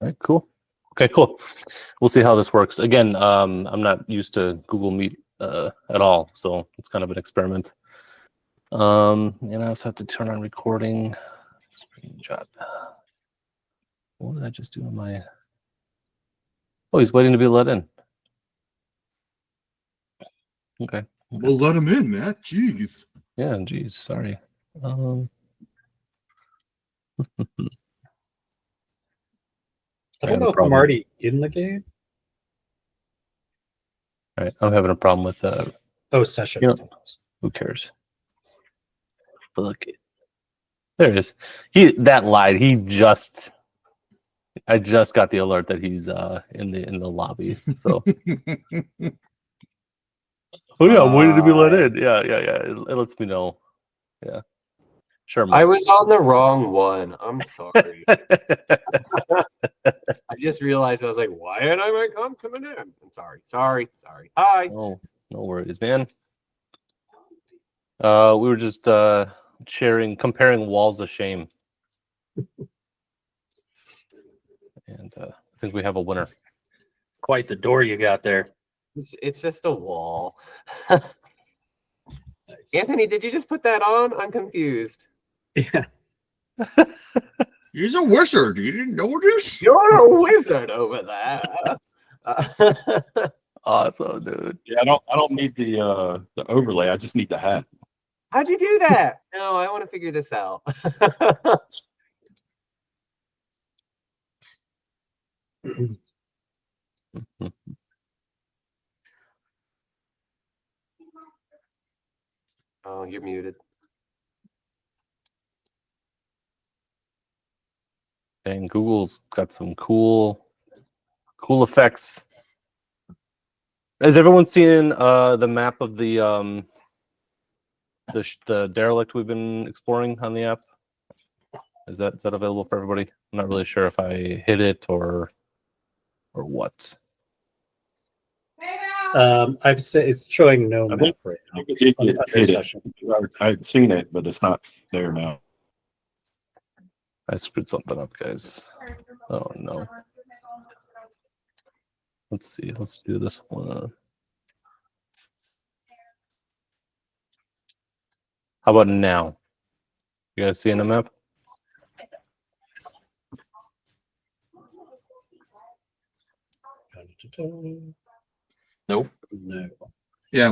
right, cool. Okay, cool. We'll see how this works. Again, I'm not used to Google Meet at all, so it's kind of an experiment. And I also have to turn on recording. Screenshot. What did I just do in my... Oh, he's waiting to be let in. Okay. We'll let him in, Matt. Jeez. Yeah, geez, sorry. I don't know if I'm already in the game. All right, I'm having a problem with Session. You know, who cares? Look, there it is. That lied. I just got the alert that he's in the lobby. So. Oh yeah, I'm waiting to be let in. Yeah. It lets me know. Yeah. Sure. I was on the wrong one. I'm sorry. I just realized I was like, why am I coming in? I'm sorry. Hi. Oh, no worries, man. We were just comparing walls of shame. And I think we have a winner. Quite the door you got there. It's just a wall. Nice. Anthony, did you just put that on? I'm confused. Yeah. He's a wizard. You didn't notice? You're a wizard over there. Awesome, dude. Yeah, I don't need the overlay. I just need the hat. How'd you do that? No, I want to figure this out. Oh, you're muted. And Google's got some cool effects. Has everyone seen the map of the derelict we've been exploring on the app? Is that available for everybody? I'm not really sure if I hit it or what. I'd say it's showing no map right now. I've seen it, but it's not there now. I screwed something up, guys. Oh no. Let's see. Let's do this one. How about now? You guys seeing the map? Nope. No. Yeah,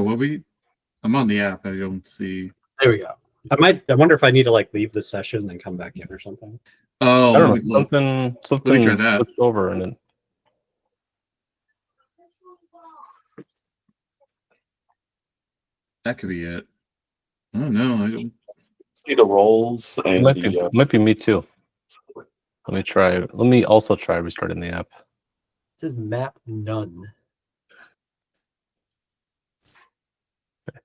I'm on the app. I don't see. There we go. I wonder if I need to leave the session and then come back in or something. Oh, I don't know. Something try that. switched over and then. That could be it. Oh no, I don't see the rolls and might be me too. Let me try. Let me also try restarting the app. It says map none.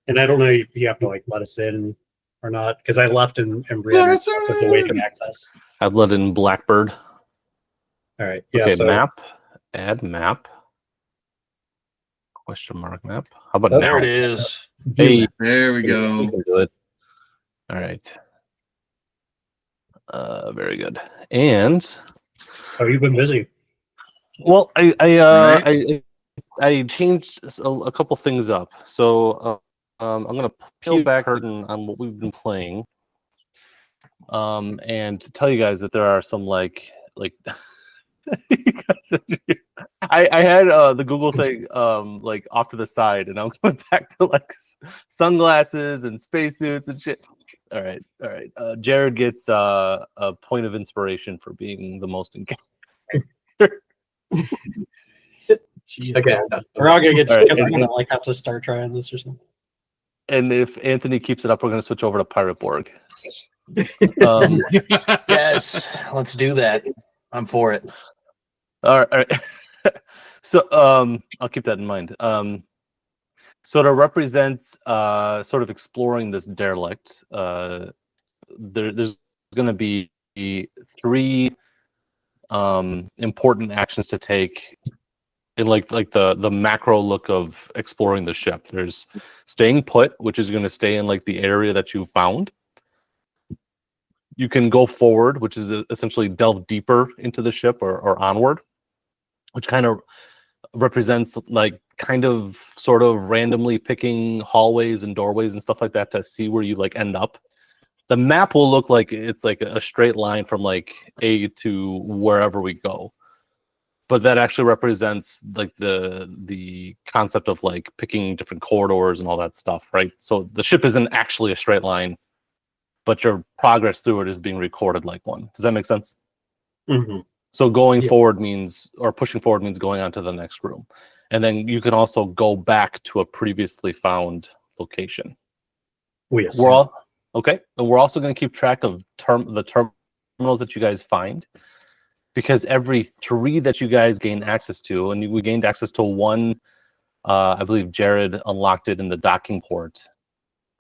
And I don't know if you have to let us in or not, because I left and re-entered as awaiting access. I've let in Blackbird. All right. Yeah. Okay, so, map. Add map. Question mark map. How about Oh, now? there It it is. Hey. There we go. Good. All right. Very good. And oh, you've been busy. well, I Right. changed a couple things up. So I'm gonna peel back curtain on what we've been playing. And to tell you guys that there are some like I had the Google thing off to the side, and I'm going back to sunglasses and spacesuits and shit. All right. Jared gets a point of inspiration for being the most engaged. Okay, we're all gonna get. All right, I'm gonna have to start trying this or something. And if Anthony keeps it up, we're gonna switch over to Pirate Borg. Yes, let's do that. I'm for it. All right. So I'll keep that in mind. So to represent sort of exploring this derelict, there's going to be 3 important actions to take in the macro look of exploring the ship. There's staying put, which is going to stay in the area that you found. you can go forward, which is essentially delve deeper into the ship or onward, which kind of represents like kind of sort of randomly picking hallways and doorways and stuff like that to see where you like end up. The map will look like it's like a straight line from like A to wherever we go. But that actually represents like the concept of like picking different corridors and all that stuff, right? So the ship isn't actually a straight line, but your progress through it is being recorded like one. Does that make sense? Mhm. So going Yeah. forward means, or pushing forward means going on to the next room. And then you can also go back to a previously found location. We We're assume. all okay. And we're also going to keep track of the terminals that you guys find, because every 3 that you guys gain access to, and we gained access to 1, I believe Jared unlocked it in the docking port.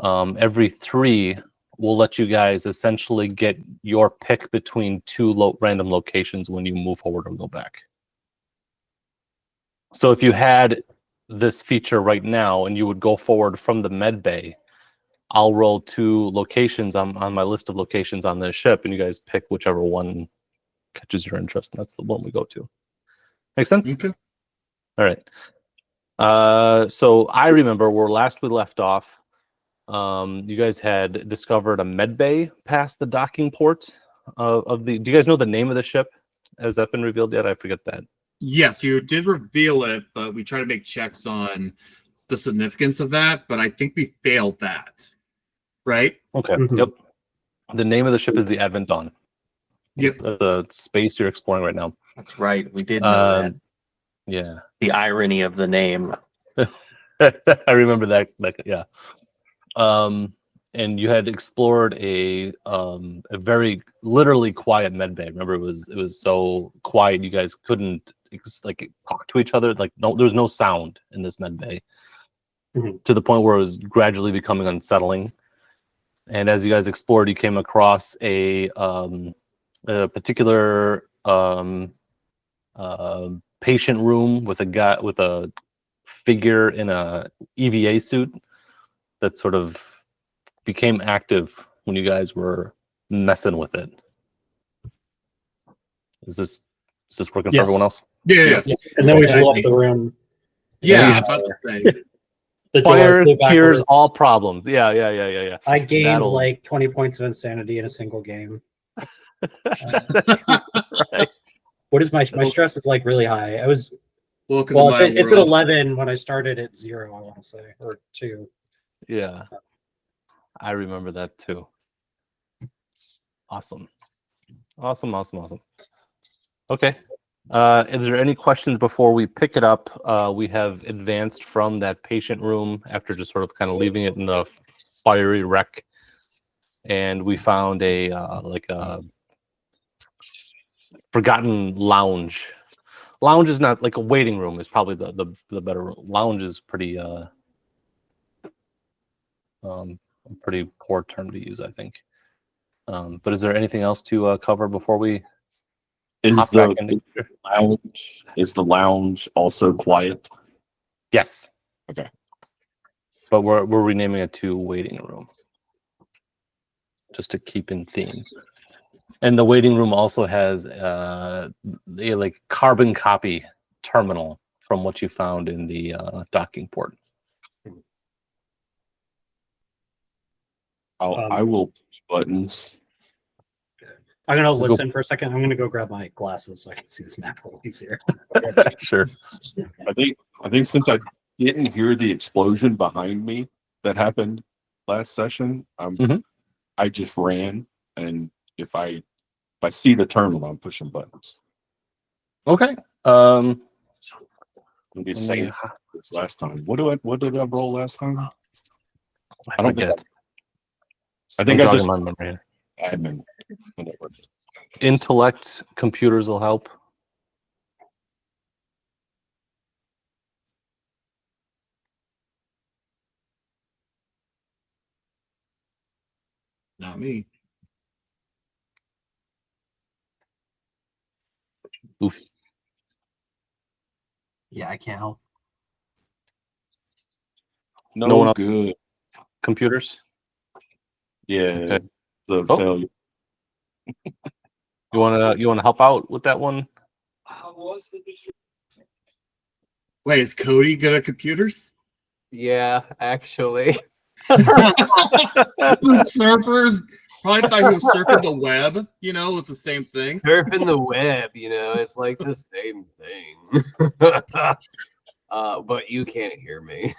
Every 3 will let you guys essentially get your pick between 2 random locations when you move forward or go back. So if you had this feature right now and you would go forward from the med bay, I'll roll 2 locations on my list of locations on the ship, and you guys pick whichever one catches your interest. And that's the one we go to. Make sense? Okay. All right. So I remember where last we left off, you guys had discovered a med bay past the docking port of the. Do you guys know the name of the ship? Has that been revealed yet? I forget that. Yes, you did reveal it, but we try to make checks on the significance of that, but I think we failed that. Right? Okay. Mhm. Yep. The name of the ship is the Advent Dawn. Yep. It's the space you're exploring right now. That's right. We did know that. Yeah. The irony of the name. I remember that. Yeah. And you had explored a very literally quiet med bay. Remember, it was so quiet you guys couldn't like talk to each other. Like there was no sound in this med bay, Mhm. to the point where it was gradually becoming unsettling. And as you guys explored, you came across a particular patient room with a figure in a EVA suit that sort of became active when you guys were messing with it. Is this working for Yes. everyone else? Yeah. Yeah. And then we blew up Okay. the room. Yeah, Yeah. I was about to say. The door Fire flew cures backwards. all problems. Yeah. I gained That'll- like 20 points of insanity in a single game. That's right. What is my stress is like really high. I was Welcome well, to my it's at world. 11 when I started at 0. I want to say, or 2. Yeah. I remember that too. Awesome. Okay. Is there any questions before we pick it up? We have advanced from that patient room after just sort of kind of leaving it in a fiery wreck, and we found a like a forgotten lounge. Lounge is not like a waiting room. Is probably the better room. Lounge is pretty a pretty poor term to use, I think. But is there anything else to cover before we hop back into? Is the lounge also quiet? Yes. Okay. But we're renaming it to waiting room, just to keep in theme. And the waiting room also has a like carbon copy terminal from what you found in the docking port. I will push buttons. I'm gonna So go- listen for a second. I'm gonna go grab my glasses so I can see this map a little easier. Sure. I think since I didn't hear the explosion behind me that happened last session, Mhm. I just ran, and if I see the terminal, I'm pushing buttons. Okay. It'll be the Let same me- as last time. What did I roll last time? I don't think get. I think I'm I just jogging my memory here. admin. Whatever. Intellect computers will help. Not me. Oof. Yeah, I can't help. No No, one else- good. Computers. Yeah, Okay. the Oh. failure. You wanna help out with that one? Wait, is Cody good at computers? Yeah, actually. The surfers probably thought he was surfing the web. You know, it's the same thing. Surfing the web, it's like the same thing. But you can't hear me.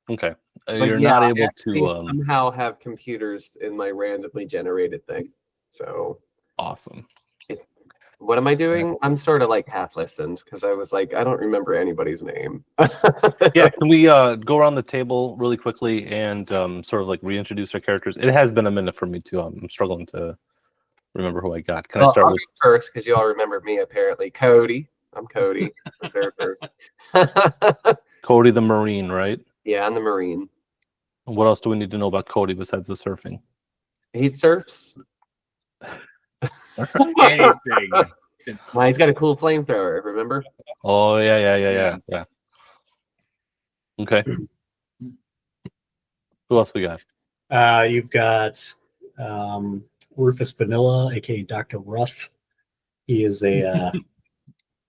Okay. But You're yeah, not I able actually to. somehow have computers in my randomly generated thing. So Awesome. what am I doing? I'm sort of like half listened because I was like, I don't remember anybody's name. Yeah. Can we go around the table really quickly and sort of like reintroduce our characters? It has been a minute for me too. I'm struggling to remember who I got. Can I start I'll with go first because you all remember me apparently. Cody. I'm Cody. the surfer. Cody the Marine, right? Yeah, I'm the Marine. What else do we need to know about Cody besides the surfing? He surfs. Anything. Well, he's got a cool flamethrower, remember? Oh yeah. Okay. Who else we got? You've got Rufus Vanilla, aka Dr. Ruff. He is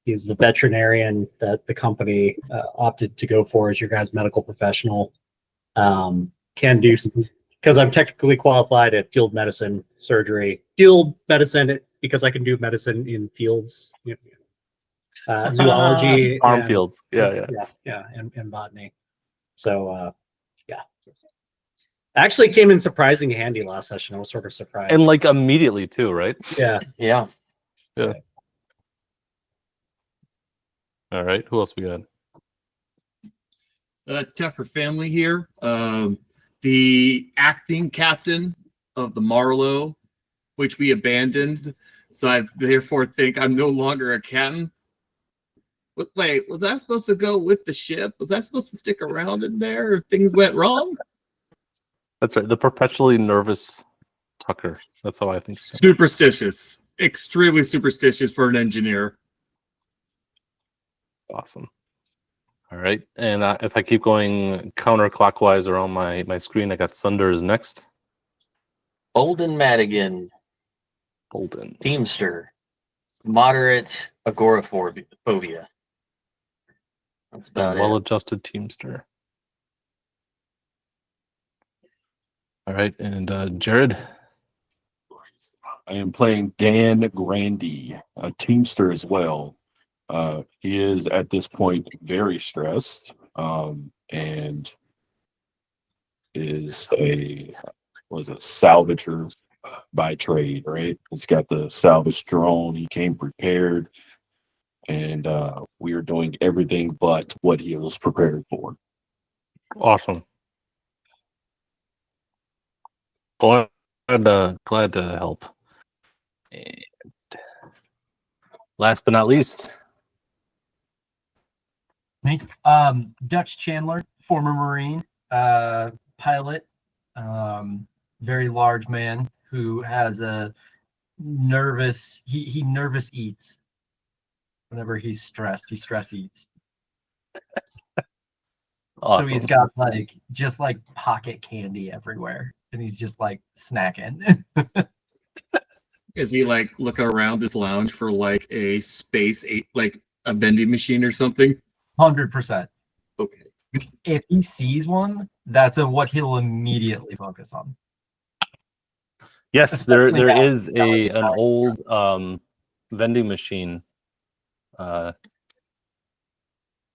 he's the veterinarian that the company opted to go for as your guys' medical professional. Can do because I'm technically qualified at field medicine, surgery, field medicine because I can do medicine in fields, zoology, Farm and- fields. Yeah. and botany. So yeah, actually came in surprisingly handy last session. I was sort of surprised. And like immediately too, right? Yeah. Yeah. All right. Who else we got? Tucker family here. The acting captain of the Marlowe, which we abandoned. So I therefore think I'm no longer a captain. But wait, was I supposed to go with the ship? Was I supposed to stick around in there if things went wrong? That's right. The perpetually nervous Tucker. That's how I think. Superstitious. Extremely superstitious for an engineer. Awesome. All right. And if I keep going counterclockwise around my screen, I got Sunders next. Bolden Madigan, Bolden. Teamster, moderate agoraphobia. That's The about it. well-adjusted Teamster. All right. And Jared. I am playing Dan Grandy, a Teamster as well. He is at this point very stressed, and is a salvager by trade, right? He's got the salvage drone. He came prepared, and we are doing everything but what he was prepared for. Awesome. Glad to help. And last but not least, Me, Dutch Chandler, former Marine, pilot, very large man who has a nervous. He nervous eats. Whenever he's stressed, he stress eats. awesome. So he's got just pocket candy everywhere, and he's just snacking. Is he looking around this lounge for a space a vending machine or something? 100%. Okay. If he sees one, that's what he'll immediately focus on. Yes, there Especially is an old vending machine. There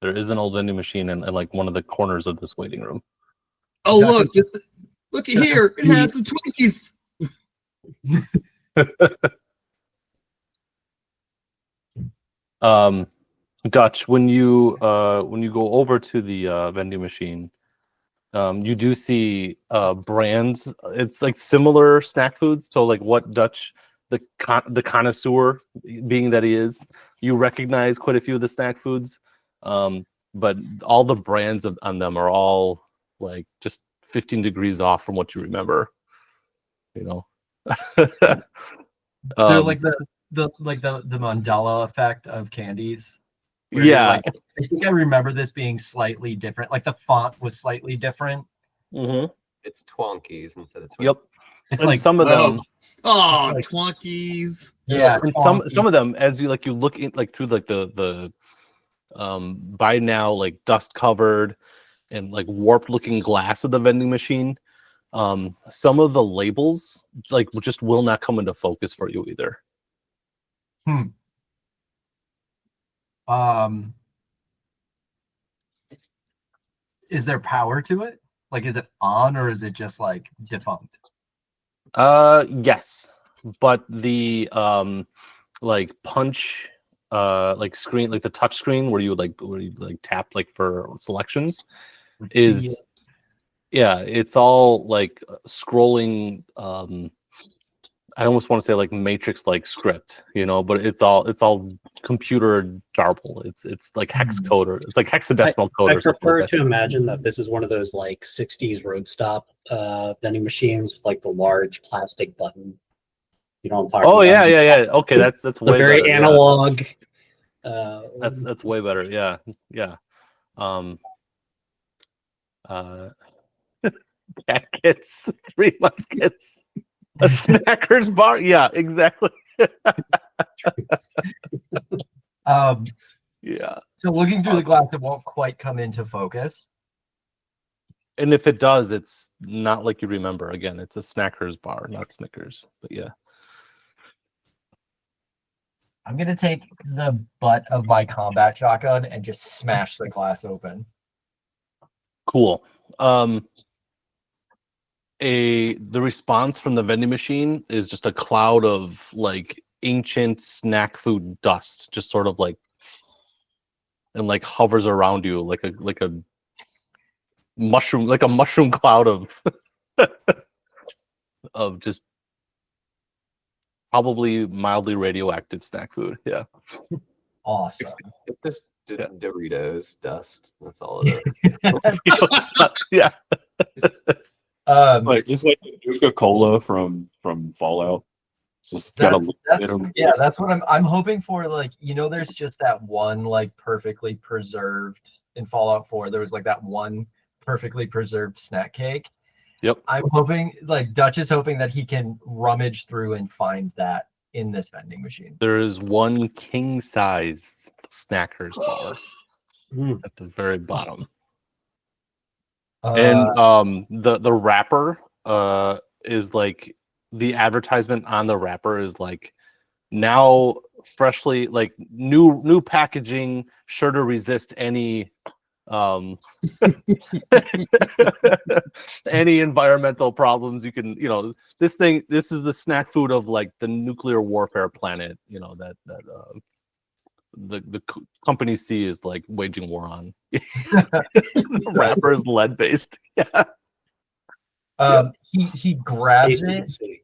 is an old vending machine in one of the corners of this waiting room. Oh, look! Look at here. It has some Twinkies. Dutch, when you go over to the vending machine, you do see brands. It's similar snack foods. So what Dutch, the connoisseur being that he is, you recognize quite a few of the snack foods. But all the brands on them are all just 15 degrees off from what you remember. They're the mandala effect of candies. where you're Yeah. I think I remember this being slightly different. The font was slightly different. Mm-hmm. It's Twonkies instead of Twinkies. Yep. It's And like some of them, Oh, like- Twonkies. yeah, and some of them, as you look in like through like the by now like dust covered and like warped looking glass of the vending machine, some of the labels like just will not come into focus for you either. Is there power to it? Like, is it on or is it just like defunct? Yes, but the like punch like screen, like the touch screen where you tap like for selections is yeah, it's all like scrolling. I almost want to say like matrix like script, but it's all computer jarble. It's like hex code, or it's like hexadecimal code I or something prefer like that. to imagine that this is one of those like 60s road stop vending machines with like the large plastic button. You know what I'm talking Oh about? yeah. Okay, that's The way very better. Yeah. analog. That's way better. Yeah. Uh, Packets, Three Muskets, a Snackers bar. Yeah, exactly. Yeah. So looking through the glass, it won't quite come into focus. And if it does, it's not like you remember. Again, it's a Snackers bar, not Snickers. But yeah. I'm gonna take the butt of my combat shotgun and just smash the glass open. Cool. The response from the vending machine is just a cloud of like ancient snack food dust, just sort of like and like hovers around you like a mushroom cloud of of just probably mildly radioactive snack food. Yeah. Awesome. It's just Yeah. Doritos dust. That's all it is. Yeah. Like it's like Coca-Cola from Fallout. Just got a little bit of That's what I'm hoping for. Like, there's just that one like perfectly preserved in Fallout 4. There was like that one perfectly preserved snack cake. Yep. I'm hoping, like, Dutch is hoping that he can rummage through and find that in this vending machine. There is one king-sized Snackers bar at the very bottom. And the wrapper is like the advertisement on the wrapper is like now freshly like new packaging, sure to resist any any environmental problems. You can this is the snack food of like the nuclear warfare planet, that the company C is like waging war on. The wrapper is lead based. Yeah. He grabs Tasty it, to see.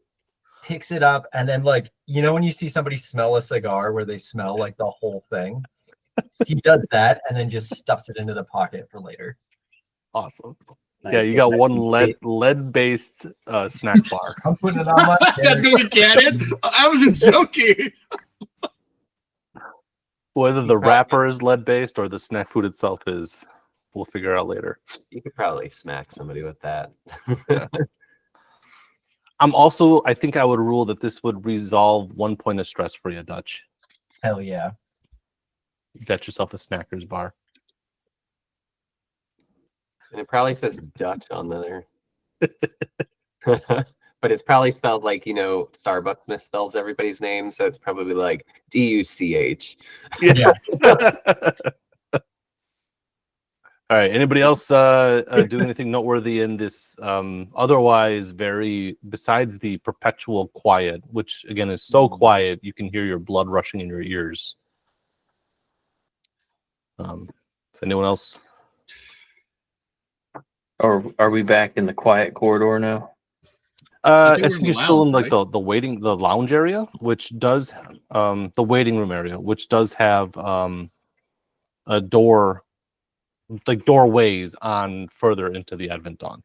picks it up, and then like when you see somebody smell a cigar where they smell like the whole thing, he does that and then just stuffs it into the pocket for later. Awesome. Nice. Yeah, you got one lead based snack bar. I'm putting it on my That's gonna be canon. I was just joking. Whether the wrapper is lead based or the snack food itself is, we'll figure out later. You could probably smack somebody with that. I think I would rule that this would resolve 1 point of stress for you, Dutch. Hell yeah. You got yourself a Snackers bar. And it probably says Dutch on there. But it's probably spelled like, Starbucks misspells everybody's name. So it's probably like DUCH. Yeah. All right. Anybody else do anything noteworthy in this otherwise besides the perpetual quiet, which again is so quiet you can hear your blood rushing in your ears? Is anyone else? Or are we back in the quiet corridor now? I think we're think in you're the still in lounge, like the lounge area, which does the waiting room area, which does have a door, like doorways on further into the Advent Dawn.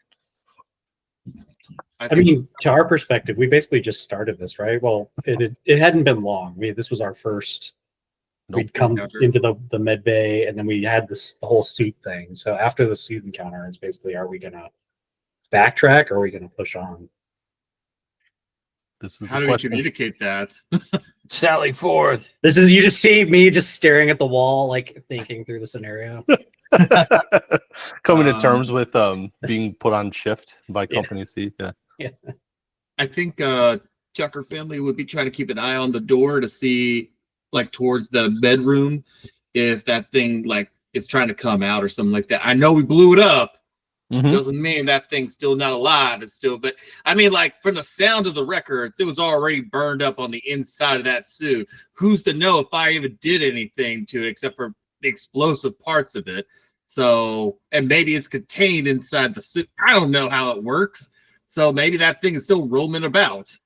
I mean, to our perspective, we basically just started this, right? Well, it hadn't been long. This was our first. We'd come into the med bay, and then we had the whole suit thing. So after the suit encounter, it's basically, are we gonna backtrack or are we gonna push on? This is How the do we question. communicate that? Sally forth. This is, you just see me just staring at the wall, like thinking through the scenario. Coming to Um, terms with being put on shift by Yeah. Company C. Yeah. I think Tucker family would be trying to keep an eye on the door to see, like, towards the bedroom, if that thing like is trying to come out or something like that. I know we blew it up. Mhm. Doesn't mean that thing's still not alive. It's still, but I mean, like, from the sound of the records, it was already burned up on the inside of that suit. Who's to know if I even did anything to it except for the explosive parts of it? So, and maybe it's contained inside the suit. I don't know how it works. So maybe that thing is still roaming about.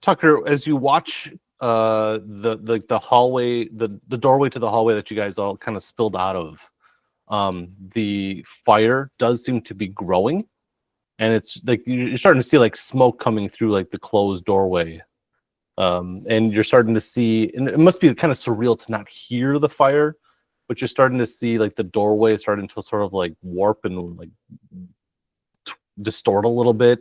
Tucker, as you watch the hallway, the doorway to the hallway that you guys all kind of spilled out of, the fire does seem to be growing, and it's like you're starting to see like smoke coming through like the closed doorway, and you're starting to see, and it must be kind of surreal to not hear the fire, but you're starting to see like the doorway starting to sort of like warp and like distort a little bit,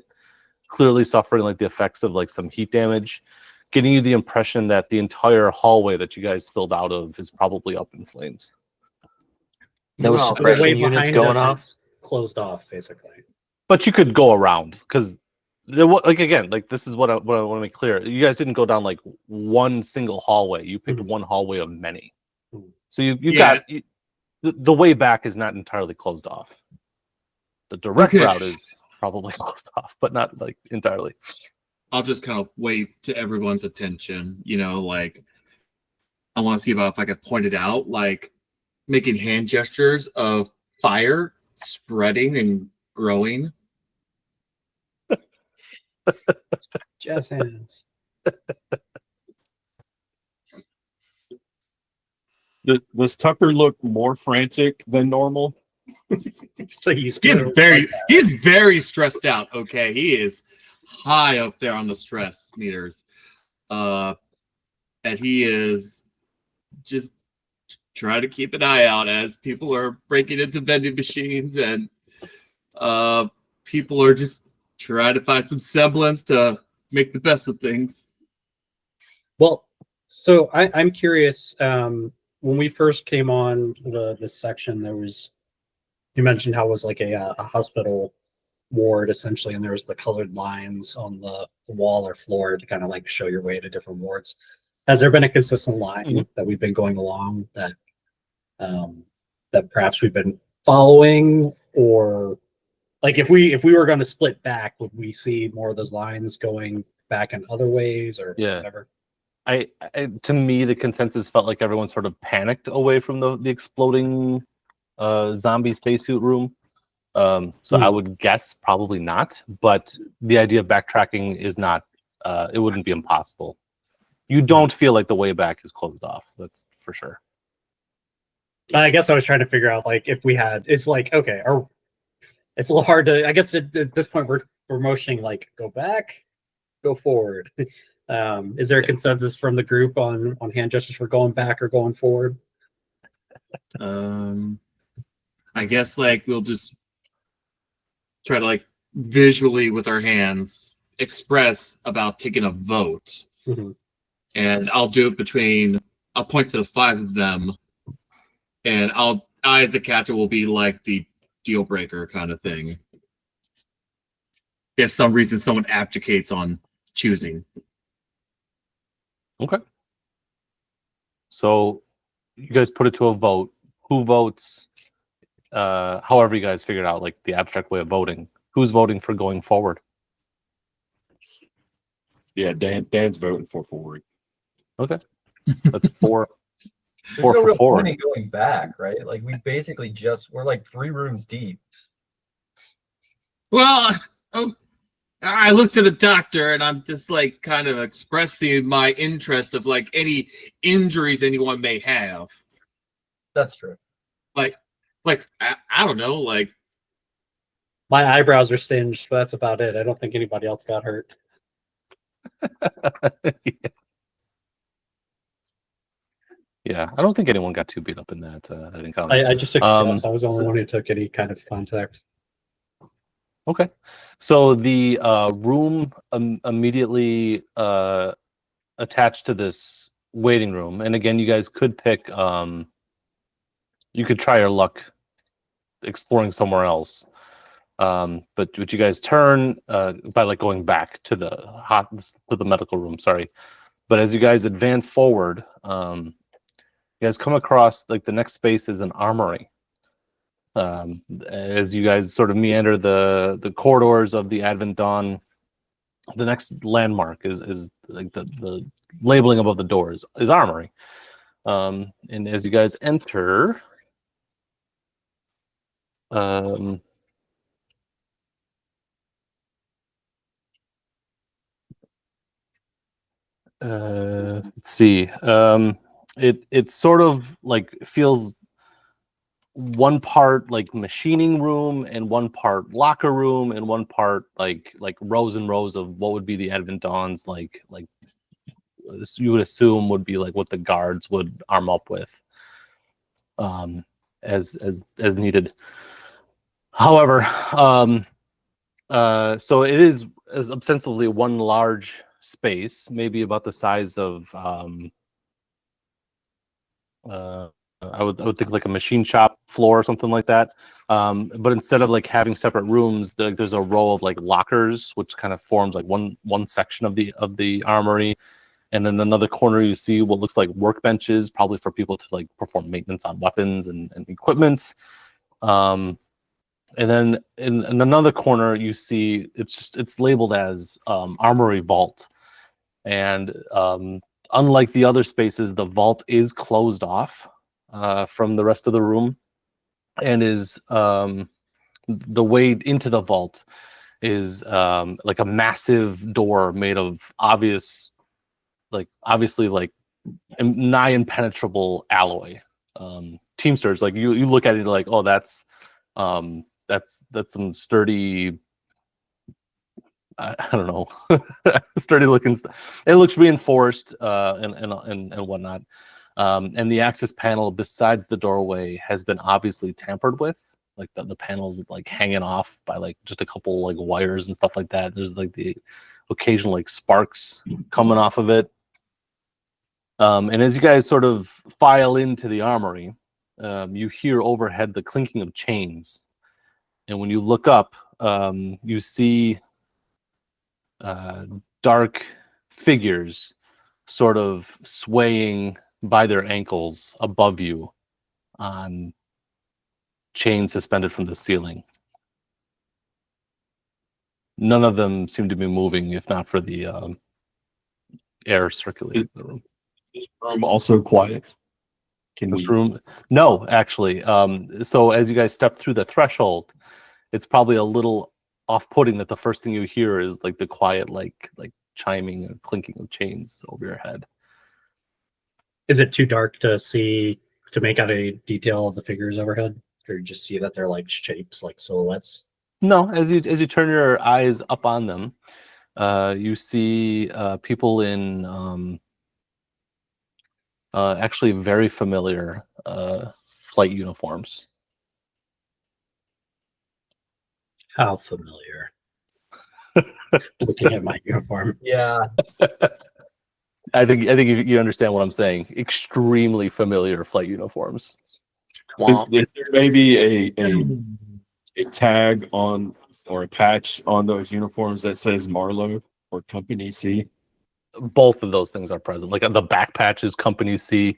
clearly suffering like the effects of like some heat damage, getting you the impression that the entire hallway that you guys spilled out of is probably up in flames. No Well, The way suppression units behind going us off. is closed off, basically. But you could go around, because like again, like this is what I want to make clear. You guys didn't go down like one single hallway. You picked one hallway of many. Mhm. So you Yeah. got the way back is not entirely closed off. The direct Okay. route is probably closed off, but not like entirely. I'll just kind of wave to everyone's attention, like I want to see if I could point it out, like making hand gestures of fire spreading and growing. Jazz hands. Does Tucker look more frantic than normal? So he's He's very stressed out. Okay, he is high up there on the stress meters, and he is just trying to keep an eye out as people are breaking into vending machines, and people are just trying to find some semblance to make the best of things. Well, so I'm curious. When we first came on this section, you mentioned how it was like a hospital ward essentially, and there was the colored lines on the wall or floor to kind of like show your way to different wards. Has there been a consistent line that we've been going along that perhaps we've been following, or like if we were going to split back, would we see more of those lines going back in other ways or whatever? I to me, the consensus felt like everyone sort of panicked away from the exploding zombie spacesuit room. So I would guess probably not, but the idea of backtracking is not, it wouldn't be impossible. You don't feel like the way back is closed off. That's for sure. I guess I was trying to figure out like if we had, it's like, okay, it's a little hard to, I guess at this point we're motioning like go back, go forward. Is there a consensus from the group on hand gestures for going back or going forward? I guess like we'll just try to like visually with our hands express about taking a vote. Mhm. And I'll do it I'll point to the 5 of them, and I as the captain will be like the deal breaker kind of thing. If some reason someone abdicates on choosing. Okay. So you guys put it to a vote. Who votes? However you guys figured out like the abstract way of voting. Who's voting for going forward? Yeah, Dan's voting for forward. Okay. That's 4. There's 4 no for real 4. point in going back, right? Like we basically we're like 3 rooms deep. Well, I looked at the doctor, and I'm just like kind of expressing my interest of like any injuries anyone may have. That's true. Like I don't know, like My eyebrows are singed, but that's about it. I don't think anybody else got hurt. Yeah, I don't think anyone got too beat up in that encounter. I just took stress. I was the only one who took any kind of contact. Okay. So the room immediately attached to this waiting room, and again, you guys could pick. You could try your luck exploring somewhere else. But you guys turn by like going back to the medical room. Sorry, but as you guys advance forward, you guys come across like the next space is an armory. As you guys sort of meander the corridors of the Advent Dawn, the next landmark is like the labeling above the doors is armory. And as you guys enter, let's see. It sort of like feels one part like machining room and one part locker room and one part like rows and rows of what would be the Advent Dawns like you would assume would be like what the guards would arm up with as needed. However, so it is ostensibly one large space, maybe about the size of I would think like a machine shop floor or something like that. But instead of like having separate rooms, there's a row of like lockers, which kind of forms like one section of the armory. And then another corner, you see what looks like workbenches, probably for people to like perform maintenance on weapons and equipment. And then in another corner, you see it's labeled as Armory Vault. And unlike the other spaces, the vault is closed off from the rest of the room, and is the way into the vault is like a massive door made of obviously like nigh impenetrable alloy. Teamsters, like you look at it like, oh, that's some sturdy, I don't know, sturdy looking stuff. It looks reinforced and whatnot. And the access panel besides the doorway has been obviously tampered with. Like the panels like hanging off by like just a couple like wires and stuff like that. There's like the occasional like sparks coming off of it. And as you guys sort of file into the armory, you hear overhead the clinking of chains. And when you look up, you see dark figures sort of swaying by their ankles above you on chains suspended from the ceiling. None of them seem to be moving, if not for the air circulating in the room. Is this room also quiet? This room, no, actually. So as you guys step through the threshold, it's probably a little off-putting that the first thing you hear is like the quiet, like chiming or clinking of chains over your head. Is it too dark to see, to make out a detail of the figures overhead, or you just see that they're like shapes, like silhouettes? No, as you turn your eyes up on them, you see people in actually very familiar flight uniforms. How familiar? Looking at my uniform. Yeah. I think you understand what I'm saying. Extremely familiar flight uniforms. Is there maybe a tag on or a patch on those uniforms that says Marlowe or Company C? Both of those things are present. Like the back patch is Company C,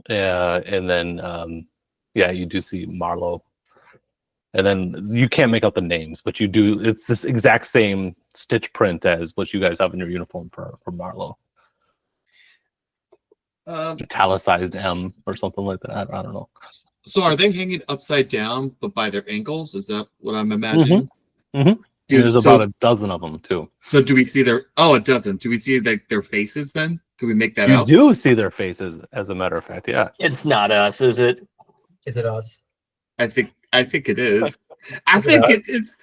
and then you do see Marlowe. And then you can't make out the names, but you do. It's this exact same stitch print as what you guys have in your uniform for Marlowe. Italicized M or something like that. I don't know. So are they hanging upside down, but by their ankles? Is that what I'm imagining? Mm-hmm. There's about a dozen of them too. So do we see their? Oh, a dozen. Do we see like their faces then? Can we make that out? You do see their faces, as a matter of fact. Yeah. It's not us, is it? Is it us? I think it is. I think it is.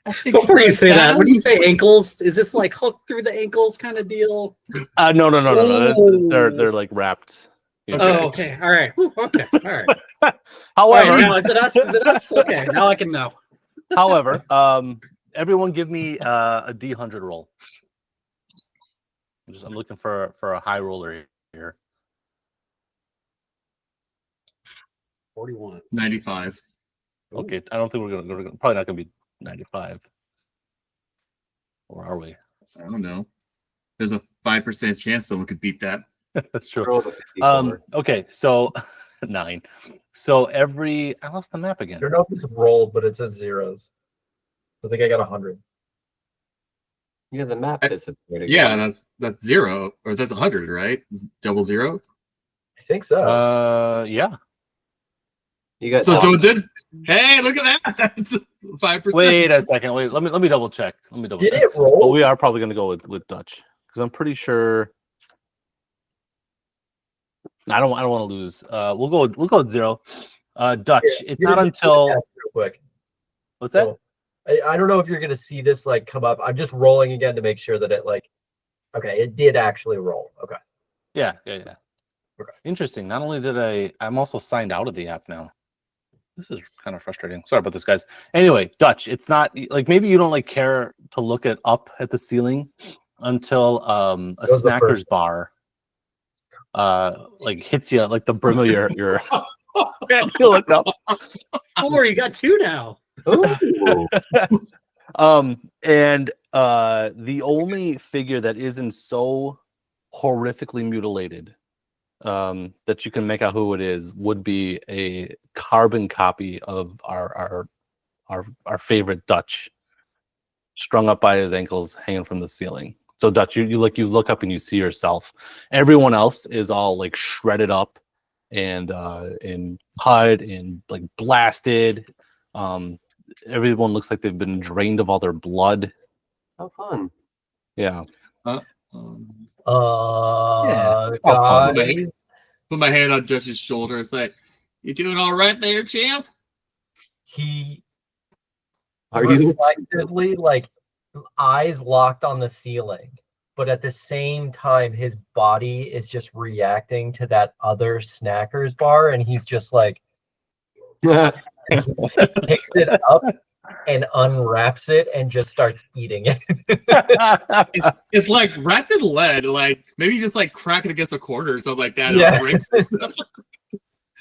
I think Before you it's say that, when us. you say ankles, is this like hooked through the ankles kind of deal? No. Oh. They're like wrapped. Okay. Oh, okay. All right. Whew, okay. All right. All However, right, now, is it us? Is it us? Okay. Now I can know. However, everyone give me a D100 roll. I'm looking for a high roller here. 41. 95. Okay, I don't think we're probably not gonna be 95. Or are we? I don't know. There's a 5% chance someone could beat that. That's true. Roll the 54. Okay, so 9. So I lost the map I again. don't know if it's rolled, but it says zeros. I think I got 100. Yeah, the map disappeared again. Yeah, that's 0, or that's 100, right? It's double 0. I think so. Yeah. You got So Joe did. Hey, look at that. 5%. Wait a second. Wait, let me double check. Did check. it roll? Well, we are probably gonna go with Dutch because I'm pretty sure. I don't want to lose. We'll go with 0. Dutch. Here, It's you're not gonna until test real quick. what's that? So, I don't know if you're gonna see this like come up. I'm just rolling again to make sure that it like. Okay, it did actually roll. Okay. Yeah. Okay. Interesting. Not only did I'm also signed out of the app now. This is kind of frustrating. Sorry about this, guys. Anyway, Dutch. It's not like maybe you don't like care to look up at the ceiling until a was the snacker's first bar like hits you like the brim of your you look up. 4, you got 2 now. Ooh. And the only figure that isn't so horrifically mutilated that you can make out who it is would be a carbon copy of our favorite Dutch, strung up by his ankles, hanging from the ceiling. So Dutch, you look up and you see yourself. Everyone else is all like shredded up and cut and like blasted. Everyone looks like they've been drained of all their blood. How fun. Yeah. Um, all fun. Guys, Put my hand on Dutch's shoulder. It's like, you doing all right there, champ? he Are you? reflectively like eyes locked on the ceiling, but at the same time his body is just reacting to that other snackers bar, and he's just like picks it up and unwraps it and just starts eating it. It's like wrapped in lead. Like maybe just like crack it against a corner or something like that. Yeah. It breaks.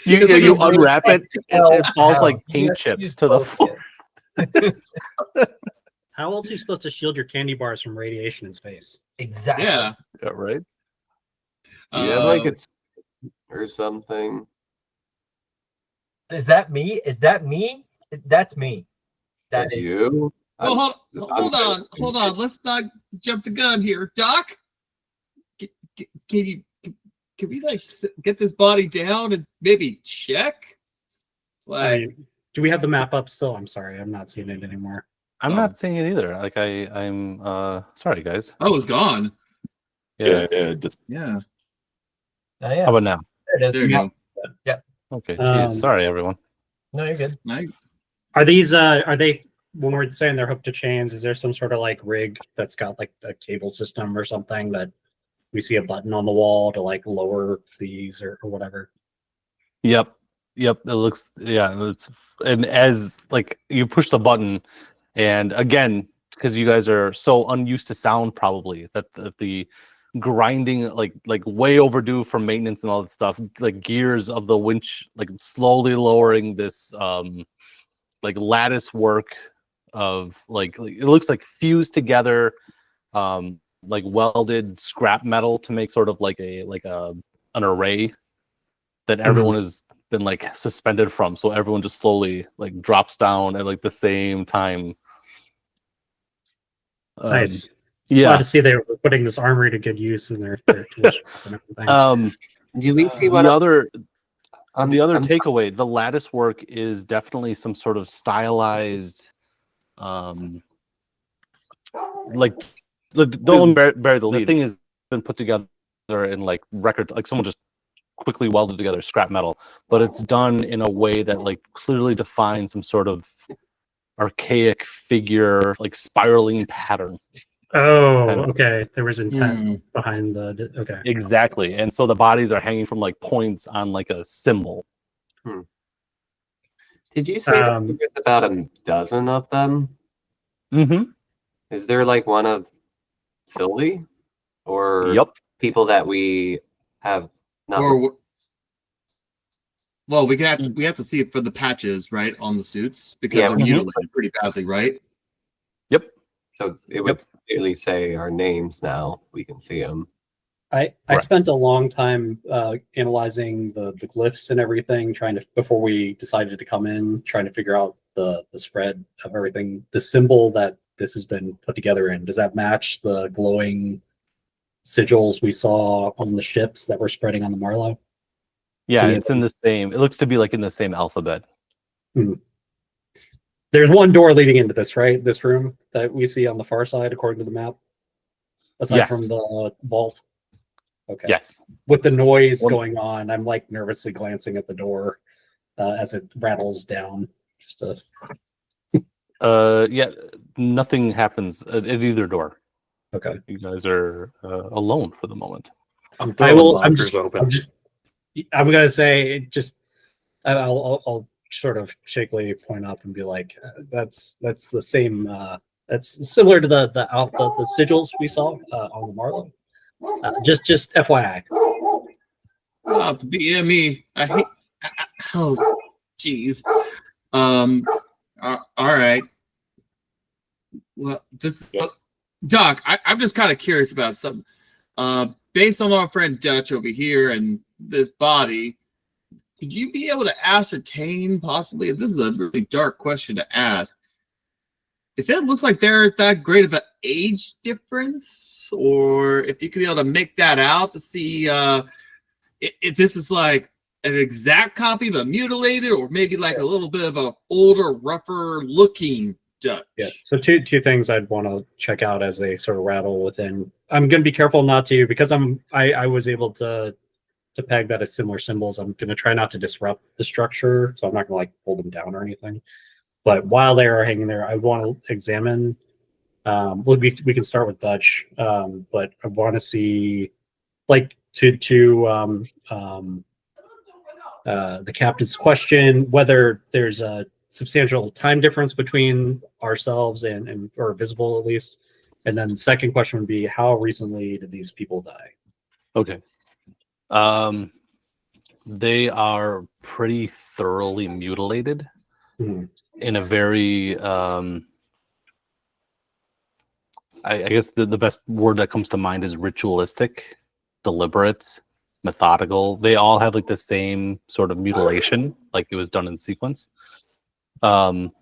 You It's like you a unwrap it, it falls Hell, like you paint have to chips use to the both floor. hands. How else are you supposed to shield your candy bars from radiation in space? Exactly. Yeah. Yeah, right. Do you have like Um, it's or something? Is that me? Is that me? That's me. That That's is you? Well, I'm- hold on. Let's not jump the gun here, Doc. Can we like get this body down and maybe check? I Like, mean, do we have the map up still? I'm sorry, I'm not seeing it anymore. I'm Oh. not seeing it either. Like I'm sorry guys. oh, it's gone. Yeah, just Yeah, Oh, yeah. How about now? There it is. there you go. Okay. Geez, sorry everyone. No, you're good. Nice. Are they when we're saying they're hooked to chains, is there some sort of like rig that's got like a cable system or something that we see a button on the wall to like lower these or whatever? Yep. It looks and as like you push the button, and again, because you guys are so unused to sound probably that the grinding like way overdue for maintenance and all that stuff, like gears of the winch like slowly lowering this like lattice work of like it looks like fused together like welded scrap metal to make sort of like an array that everyone has been like suspended from, so everyone just slowly like drops down at like the same time. Nice. Yeah. Glad to see they were putting this armory to good use in their tool shop and everything. Do we see what The other I'm takeaway, the lattice work is definitely some sort of stylized like don't bury the lead. The thing has been put together in like records, like someone just quickly welded together scrap metal, but it's done in a way that like clearly defines some sort of archaic figure, like spiraling pattern. Oh, kind of- okay. There was intent Hmm. behind the. Okay. Exactly. And so the bodies are hanging from like points on like a symbol. Did you say that there's about a dozen of them? Mm-hmm. There's about a dozen of them? Mm-hmm. Is there like one of Sylvie? Or Yep. people that we have not Or well, we have to see it for the patches, right, on the suits because Yeah, they're mhm. mutilated pretty badly, right? Yep. so it would clearly say our names now. We can see them. I Correct. spent a long time analyzing the glyphs and everything, before we decided to come in, trying to figure out the spread of everything. The symbol that this has been put together in, does that match the glowing sigils we saw on the ships that were spreading on the Marlow? Yeah, Any of it's in the same. It looks to be like in the same alphabet. There's one door leading into this, right? This room that we see on the far side, according to the map, aside Yes. from the vault. Okay. Yes. With the noise One- going on, I'm like nervously glancing at the door as it rattles down. Just to Yeah. Nothing happens at either door. okay. You guys are alone for the moment. I'm I throwing will. lockers open. I'm gonna say it just. I'll sort of shakily point up and be like, "That's the same. That's similar to the sigils we saw on the Marlow. Just FYI." Oh, to be me, I hate. Oh, jeez. All right. Well, this Doc. I'm just kind of curious about something. Based on our friend Dutch over here and this body, could you be able to ascertain possibly? This is a really dark question to ask. If it looks like there's that great of an age difference, or if you could be able to make that out to see if this is like an exact copy but mutilated, or maybe like a little bit of a older, rougher looking Dutch. Yeah. So two things I'd want to check out as they sort of rattle within. I'm going to be careful not to, because I was able to peg that as similar symbols. I'm going to try not to disrupt the structure, so I'm not going to like pull them down or anything. But while they are hanging there, I want to examine. We can start with Dutch, but I want to see, like, to the captain's question, whether there's a substantial time difference between ourselves and or visible at least. And then the second question would be, how recently did these people die? Okay. They are pretty thoroughly mutilated in a very I guess the best word that comes to mind is ritualistic, deliberate, methodical. They all have like the same sort of mutilation, like it was done in sequence. We'll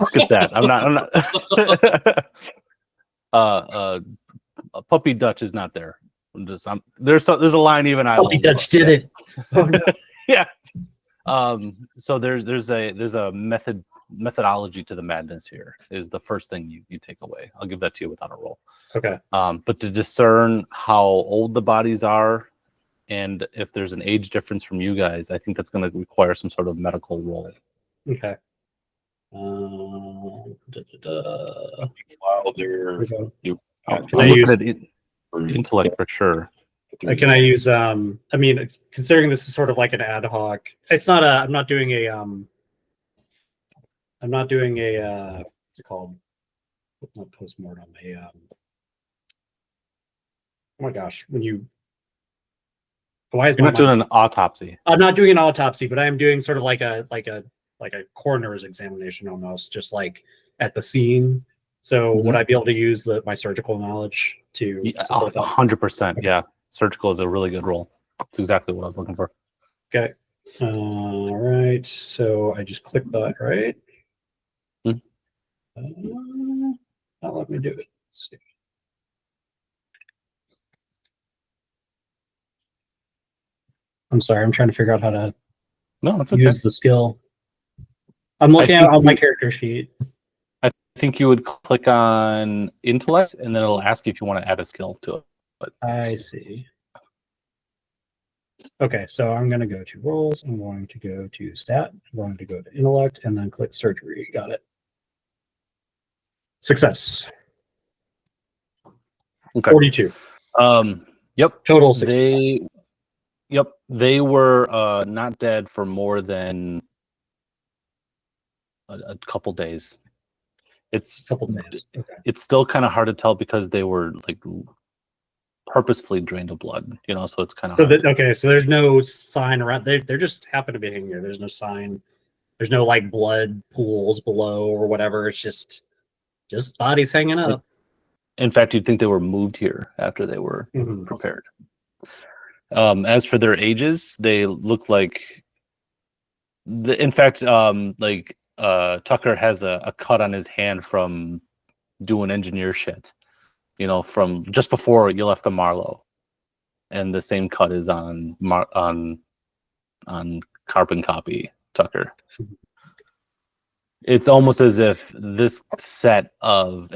skip that. I'm not Puppy Dutch is not there. There's a line even I Puppy Dutch did it. Oh, no. Yeah. So there's a methodology to the madness here is the first thing you take away. I'll give that to you without a roll. Okay. But to discern how old the bodies are and if there's an age difference from you guys, I think that's going to require some sort of medical roll. Okay. While they're I'm Can I looking use- at intellect for sure. Can I use I mean, considering this is sort of like an ad hoc, it's not I'm not doing a what's it called? Not postmortem, oh my gosh, when you why is You're not doing an autopsy. I'm not doing an autopsy, but I am doing sort of like a coroner's examination almost, just like at the scene. So would I be able to use my surgical knowledge to support that? 100%. Yeah. Surgical is a really good role. That's exactly what I was looking for. Okay. All right. So I just clicked that, right? Not let me do it. Let's see. I'm sorry. I'm trying to figure out how to No, it's okay. use the skill. I'm looking at on my character sheet. I think you would click on intellect and then it'll ask you if you want to add a skill to it. But I see. Okay, so I'm going to go to roles. I'm going to go to stat. I'm going to go to intellect and then click surgery. Got it. Success. okay. 42. Yep. Total 60. Yep. They were not dead for more than a couple days. It's Couple days. Okay. it's still kind of hard to tell because they were like purposefully drained of blood, so it's kind of So hard. okay, so there's no sign around. They're just happen to be hanging there. There's no sign. There's no like blood pools below or whatever. It's just bodies hanging up. In fact, you'd think they were moved here after they were Mhm. prepared. As for their ages, they look like in fact, Tucker has a cut on his hand from doing engineer shit, from just before you left the Marlowe, and the same cut is on carbon copy Tucker. It's almost as if this set of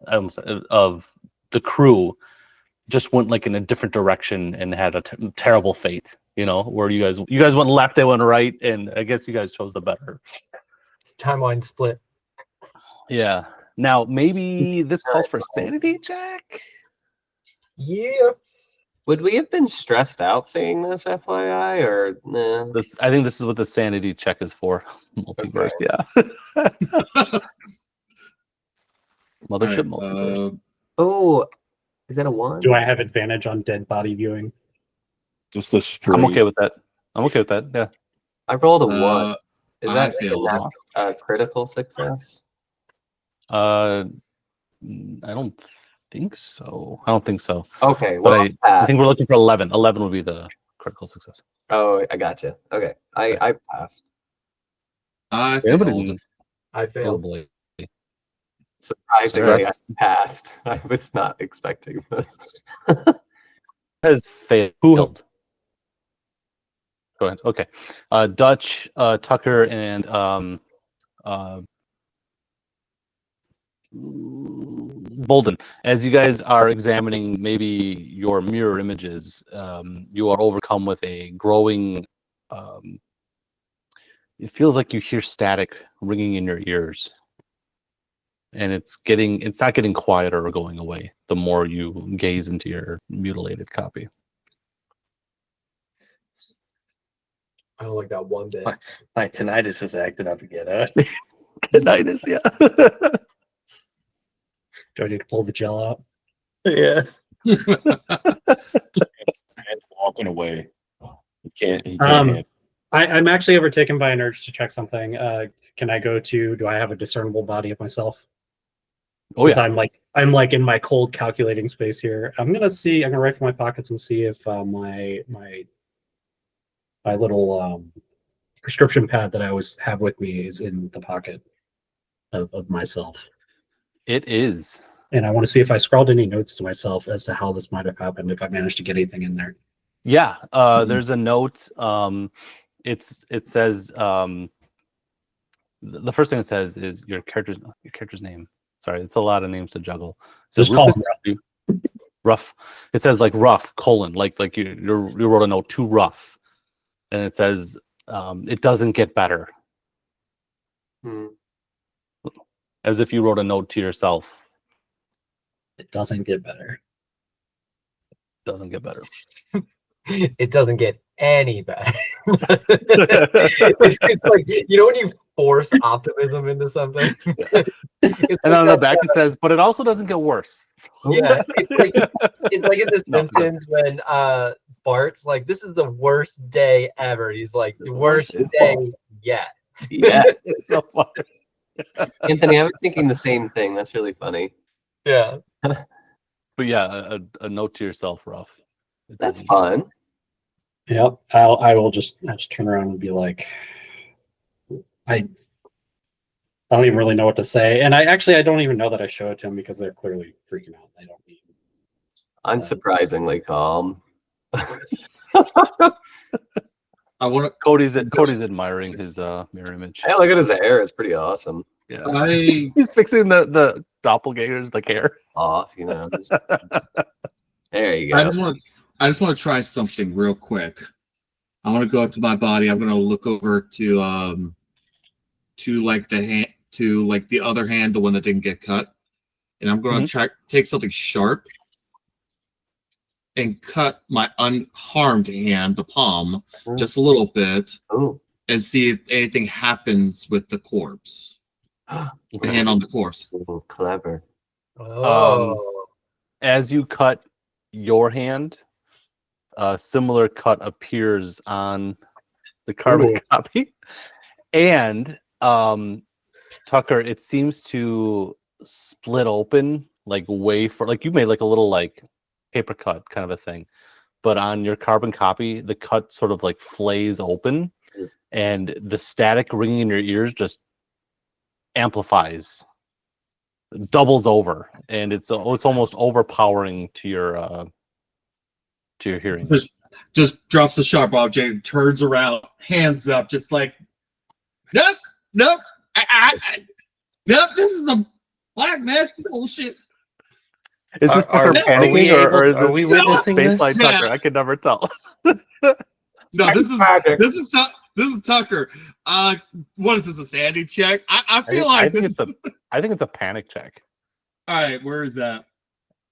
of the crew just went like in a different direction and had a terrible fate. Where you guys went left, they went right, and I guess you guys chose the better Timeline split. Yeah. Now maybe this calls for a sanity check. Yeah. Would we have been stressed out seeing this, FYI, or nah? I think this is what the sanity check is for. Multiverse, yeah. Mothership, multiverse. Oh, is that a 1? Do I have advantage on dead body viewing? Just a straight. I'm okay with that. Yeah. I rolled a 1. Is I that failed. a critical success? I don't think so. Okay, But well, I think we're looking for 11. 11 would be the critical success. Oh, I gotcha. Okay, I passed. I Anybody failed. can- I Oh failed. boy. Surprisingly, I Congrats. passed. I was not expecting this. Has failed. Go ahead. Okay. Dutch, Tucker, and Bolden, as you guys are examining maybe your mirror images, you are overcome with a growing. It feels like you hear static ringing in your ears, and it's not getting quieter or going away the more you gaze into your mutilated copy. I don't like that one bit. My tinnitus is acting up again. Huh? Tinnitus, yeah. Do I need to pull the gel out? Yeah. Man's walking away. He can't handle it. I'm actually overtaken by an urge to check something. Can I go to? Do I have a discernible body of myself? Oh Since yeah. I'm like in my cold calculating space here. I'm gonna rifle my pockets and see if my little prescription pad that I always have with me is in the pocket of myself. It is. And I want to see if I scrawled any notes to myself as to how this might have happened, if I managed to get anything in there. Yeah. There's a note. It says the first thing it says is your character's name. Sorry, it's a lot of names to juggle. So Just call him Rough. It says like Rough : like you wrote a note to Rough, and it says it doesn't get better, as if you wrote a note to yourself. It doesn't get better. Doesn't get better. It doesn't get any better. It's like, when you force optimism into something. It's And like on the that, back it says, but it also doesn't get worse. yeah, it's like in The No. Simpsons when Bart's like, "This is the worst day ever." He's like, "The worst It's day yet." Yeah, It's so funny. Anthony, I was thinking the same thing. That's really funny. Yeah. But yeah, a note to yourself, Rough. It That's doesn't- fun. Yep. I'll just turn around and be like, I don't even really know what to say. And I don't even know that I show it to them because they're clearly freaking out. They don't need. Unsurprisingly calm. I want Cody's admiring his mirror image. Hey, look at his hair. It's pretty awesome. Yeah. to. He's fixing the doppelgangers, like hair. Off, There you go. I just want to try something real quick. I want to go up to my body. I'm gonna look over to like the hand, to like the other hand, the one that didn't get cut, and I'm gonna try take something sharp and cut my unharmed hand, the palm, Mm. just a little bit, Oh. and see if anything happens with the corpse. The hand on the corpse. Ooh, clever. Oh. As you cut your hand, a similar cut appears on the carbon Ooh. copy. And Tucker, it seems to split open like way for like you made like a little like paper cut kind of a thing. But on your carbon copy, the cut sort of like flays open and the static ringing in your ears just amplifies, doubles over, and it's almost overpowering to your hearing. Just drops the sharp object and turns around, hands up, just like, nope, nope, nope, this is a black magic bullshit. Is this Are- Tucker are we panicking, or is able- are this we witnessing this? baseline Yeah. Tucker? I can never tell. No, this is Tucker. What is this, a sanity check? I feel like this is... I think it's a panic check. All right, where is that?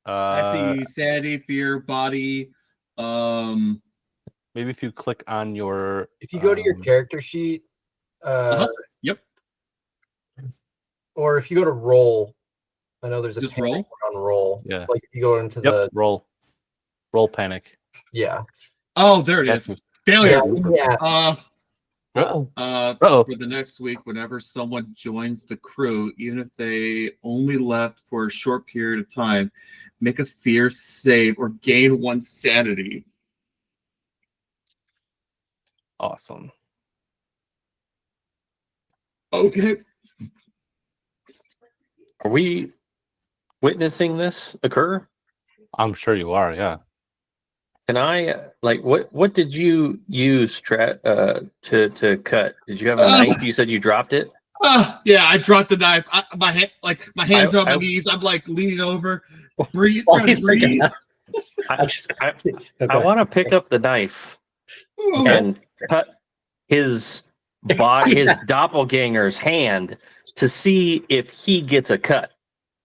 I see sanity, fear, body. Maybe if you click on your, If you go to your character sheet, Yep. or if you go to roll, I know there's a Just panic roll? on roll. Yeah. Like if you go into yep, roll panic. yeah. Oh, there it is. That's- Failure. Yeah. Uh-oh. For the next week, whenever someone joins the crew, even if they only left for a short period of time, make a fear save or gain 1 sanity. Awesome. Okay. Are we witnessing this occur? I'm sure you are. Yeah. Can I like what did you use to cut? Did you have a knife? You said you dropped it. Yeah, I dropped the knife. My hands are on my I- knees. I'm like leaning over, breathe, While trying he's to breathe. freaking out. I want to pick up the knife and cut his body, his doppelganger's hand, to see if he gets a cut.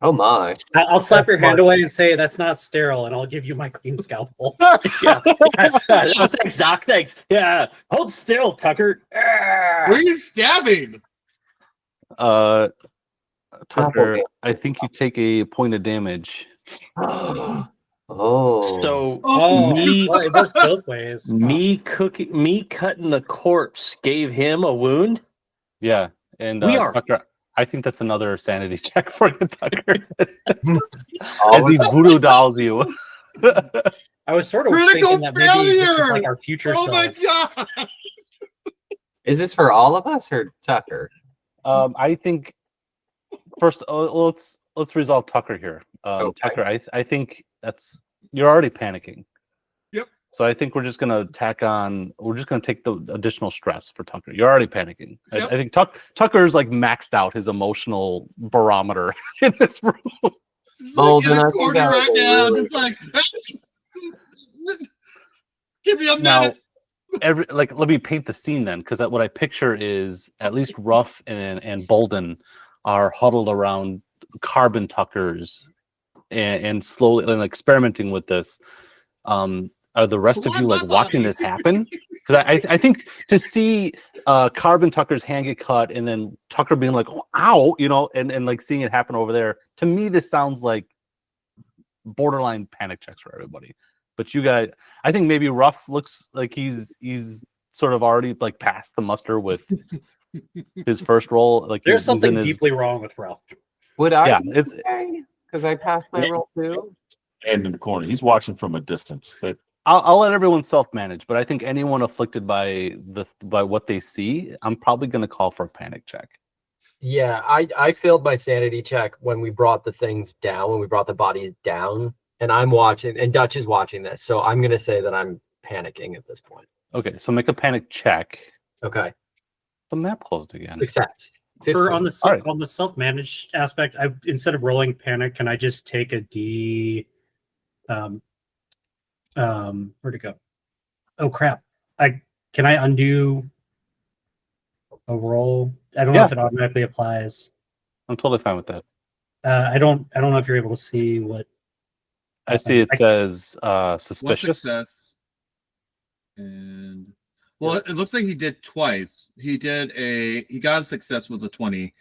Oh my. I'll slap your That's hand fine. away and say that's not sterile, and I'll give you my clean scalpel. Yeah. Oh, thanks, Doc. Thanks. Yeah. Hold still, Tucker. Where are you stabbing? Tucker, Doppelganger. I think you take a point of damage. Oh. So Oh, me, Well, it works both ways. me cutting the corpse gave him a wound. Yeah, and We are- Tucker, I think that's another sanity check for you, Tucker. As All he voodoo dolls you. I was sort of Critical thinking that maybe this is failure! like our future Oh my selves. god! Is this for all of us or Tucker? I think first let's resolve Tucker here. Okay. Tucker, I think you're already panicking. Yep. So I think we're just gonna tack on. We're just gonna take the additional stress for Tucker. You're already panicking. Yep. I think Tucker's like maxed out his emotional barometer in this room. Just Bold like in the enough, corner you right got now, it. just like give me a Now, minute. let me paint the scene then, because what I picture is at least Ruff and Bolden are huddled around Carbon Tuckers and slowly and experimenting with this. Are the rest of Why you my like watching body? this happen? Because I think to see Carbon Tucker's hand get cut and then Tucker being like, oh, ow, and like seeing it happen over there, to me this sounds like borderline panic checks for everybody. But you guys, I think maybe Ruff looks like he's sort of already like past the muster with his first roll. Like There's he's something in his, deeply wrong with Ralph. Would I? yeah, it's Because I passed my roll too. And in the corner, he's watching from a distance. But I'll let everyone self-manage, but I think anyone afflicted by what they see, I'm probably going to call for a panic check. Yeah, I failed my sanity check when we brought the things down, when we brought the bodies down, and I'm watching, and Dutch is watching this, so I'm gonna say that I'm panicking at this point. Okay, so make a panic check. Okay, The map closed again. success. For on 15. the on the self-managed aspect, I instead of rolling panic, can I just take a D? Where'd it go? Oh crap! Can I undo a roll? I don't know if it automatically applies. I'm totally fine with that. I don't know if you're able to see what. I see it says One suspicious. success. And well, it looks like he did twice. He got a success with a 20.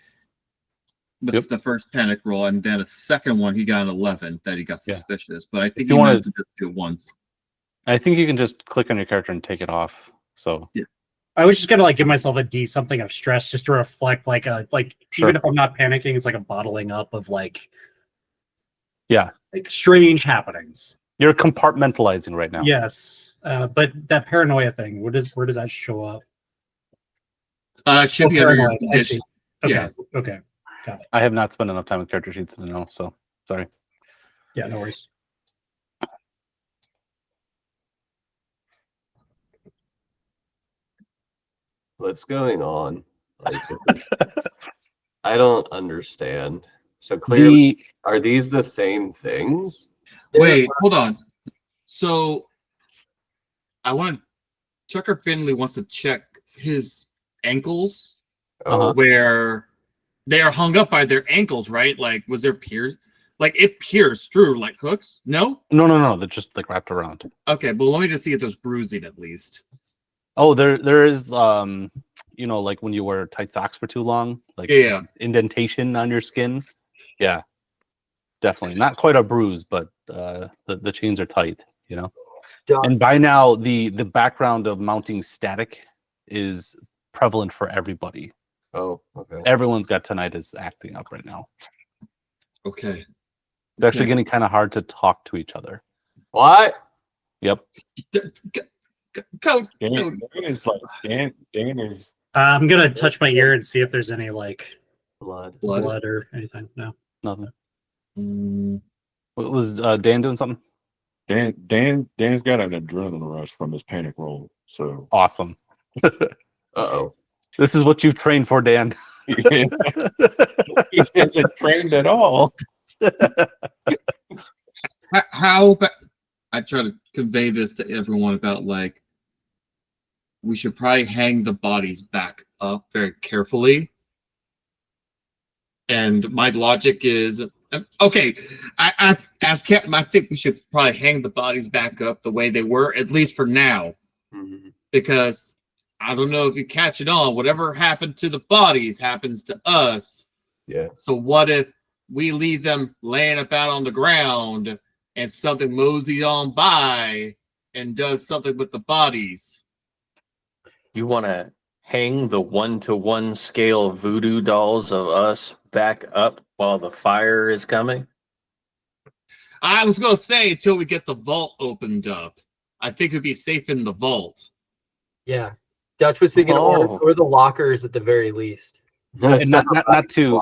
With Yep. the first panic roll, and then a second one he got an 11 that he got Yeah. suspicious. But I think you he wanna- meant to just do it once. I think you can just click on your character and take it off. So I was just gonna like give myself a D something of stress just to reflect like Sure. even if I'm not panicking, it's like a bottling up of like Yeah. like strange happenings. you're compartmentalizing right now. Yes, but that paranoia thing, where does that show up? It should be under your paranoid, I see. condition. Okay, Yeah. okay, got it. I have not spent enough time with character sheets to know. So sorry. Yeah, no worries. What's going on? Like, I don't understand. So clearly, are these the same things? Wait, hold on. So I want Tucker Finley wants to check his ankles Oh, where they are hung up by their ankles, right? Like, was there pierced? Like, it pierced through like hooks? No? No. They're just like wrapped around. Okay, but let me just see if there's bruising at least. Oh, there is like when you wear tight socks for too long, like Yeah. indentation on your skin. Yeah, definitely not quite a bruise, but the chains are tight. And by now the background of mounting static is prevalent for everybody. oh, okay. Everyone's got tinnitus acting up right now. Okay. It's actually getting kind of hard to talk to each other. What? Yep. Go. Dan is like Dan is I'm gonna touch my ear and see if there's any like Blood. blood or anything. No. Nothing. Mm, What was Dan doing something? Dan's got an adrenaline rush from his panic roll. So Awesome. Uh-oh. This is what you've trained for, Dan. he hasn't trained at all. how I try to convey this to everyone about like we should probably hang the bodies back up very carefully. And my logic is okay. I as Captain, I think we should probably hang the bodies back up the way they were, at least for now, Mhm. because I don't know if you catch it on. Whatever happened to the bodies happens to us. Yeah. So what if we leave them laying about on the ground and something moseys on by and does something with the bodies? You want to hang the 1-to-1 scale voodoo dolls of us back up while the fire is coming? I was going to say until we get the vault opened up. I think it'd be safe in the vault. Yeah. Dutch was thinking, or the lockers at the very least. And not to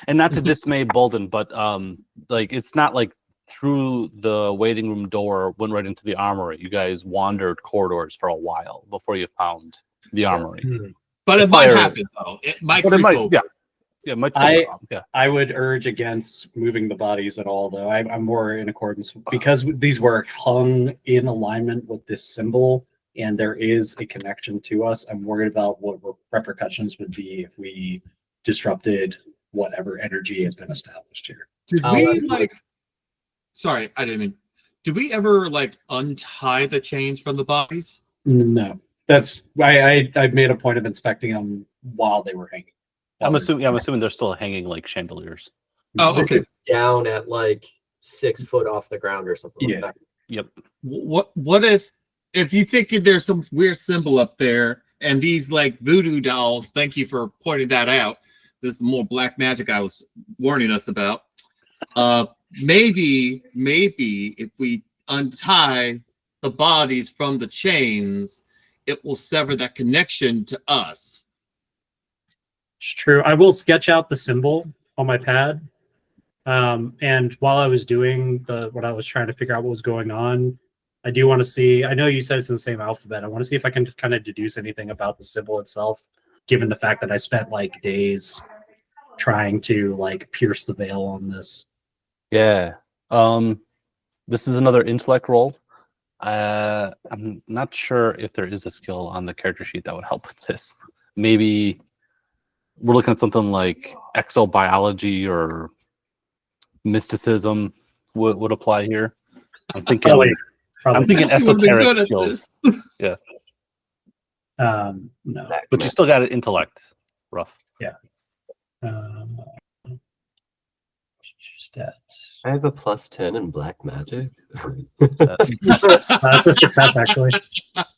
and not to dismay Bolden, but like it's not like through the waiting room door went right into the armory. You guys wandered corridors for a while before you found the armory. But it might happen though. It might creep over. Yeah, it might be a problem. Yeah. I would urge against moving the bodies at all, though. I'm more in accordance because these were hung in alignment with this symbol, and there is a connection to us. I'm worried about what repercussions would be if we disrupted whatever energy has been established here. Did we like? Sorry, I didn't mean. Did we ever like untie the chains from the bodies? No, that's I made a point of inspecting them while they were hanging. I'm assuming they're still hanging like chandeliers. Oh, okay. Down at like 6 foot off the ground or something like that. Yep. What if you think there's some weird symbol up there and these like voodoo dolls? Thank you for pointing that out. This is more black magic I was warning us about. Maybe if we untie the bodies from the chains, it will sever that connection to us. It's true. I will sketch out the symbol on my pad. And while I was doing what I was trying to figure out what was going on, I do want to see, I know you said it's in the same alphabet. I want to see if I can kind of deduce anything about the symbol itself, given the fact that I spent like days trying to like pierce the veil on this. Yeah. This is another intellect roll. I'm not sure if there is a skill on the character sheet that would help with this. Maybe we're looking at something like exobiology or mysticism would apply here. I'm thinking. Probably I'm thinking Jesse would've been esoteric good at skills. this. Yeah, No. but you still got an intellect. Rough. Um, stats. I have a +10 in black magic. That's a success, actually.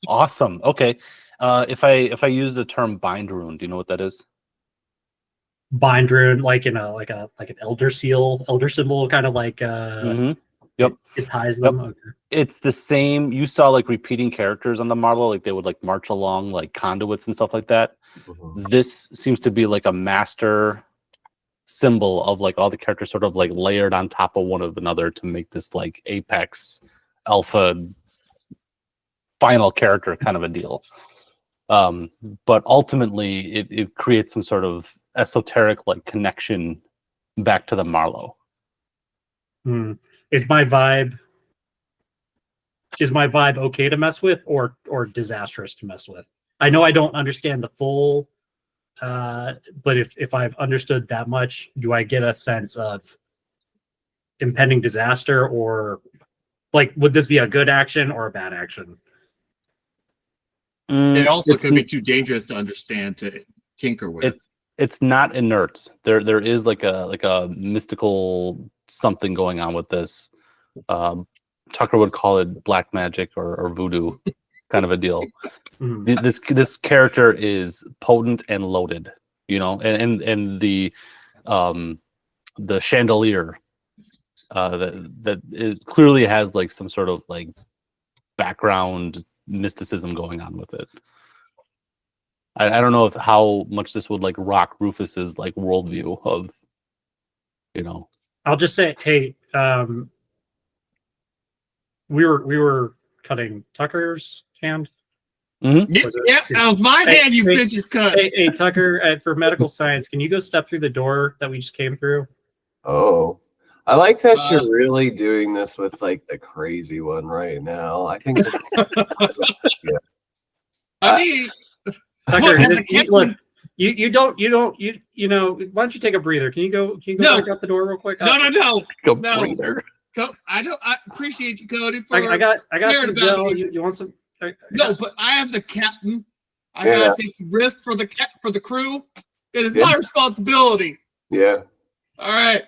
Awesome. Okay. If I use the term bind rune, do you know what that is? Bind rune, like in a like an elder symbol, kind of like Yep. It ties them. Okay. It's the same. You saw like repeating characters on the model, like they would like march along like conduits and stuff like that. Mhm. This seems to be like a master symbol of like all the characters sort of like layered on top of one of another to make this like apex alpha final character kind of a deal. But ultimately it creates some sort of esoteric like connection back to the Marlowe. Is my vibe okay to mess with, or disastrous to mess with? I know I don't understand the full, but if I've understood that much, do I get a sense of impending disaster, or like would this be a good action or a bad action? It also It's could be too dangerous to understand to tinker with. It's not inert. There is like a mystical something going on with this. Tucker would call it black magic or voodoo kind of a deal. This character is potent and loaded, you know, and the chandelier that is clearly has like some sort of like background mysticism going on with it. I don't know if how much this would like rock Rufus's like worldview of, you know. I'll just say, hey, we were cutting Tucker's hand. Mm-hmm. Yeah, that was my hand. You bitches cut. Hey, Tucker, for medical science, can you go step through the door that we just came through? Oh, I like that you're really doing this with like the crazy one right now. I think. Yeah. I mean, Tucker, look, you know, why don't you take a breather? Can you go back out the door real quick? No. Go breather. Go. I appreciate you, Cody. I got some gel. You want some? No, but I am the captain. I gotta take some risk for the crew. It is my responsibility. Yeah. All right.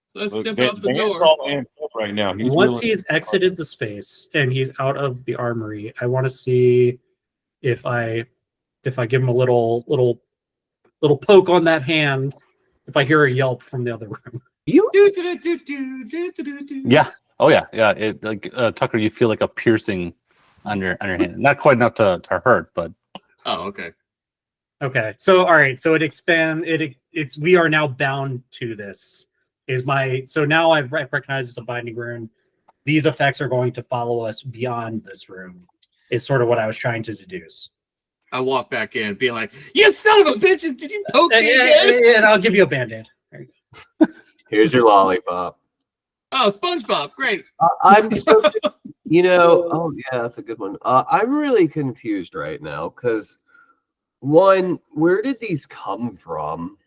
So let's step out the door. All amped up right now. Once he's exited the space and he's out of the armory, I want to see if I give him a little poke on that hand, if I hear a yelp from the other room. Yeah. Oh yeah. Yeah. It like Tucker, you feel like a piercing on your hand. Not quite enough to hurt, but. Oh, okay. Okay. So all right. So it's we are now bound to this. So now I've recognized it's a binding rune. These effects are going to follow us beyond this room. Is sort of what I was trying to deduce. I walk back in, being like, "You son of a bitches! Did you poke me again?" And I'll give you a band-aid. There you go. Here's your lollipop. Oh, SpongeBob, great. I'm so, oh yeah, that's a good one. I'm really confused right now because one, where did these come from?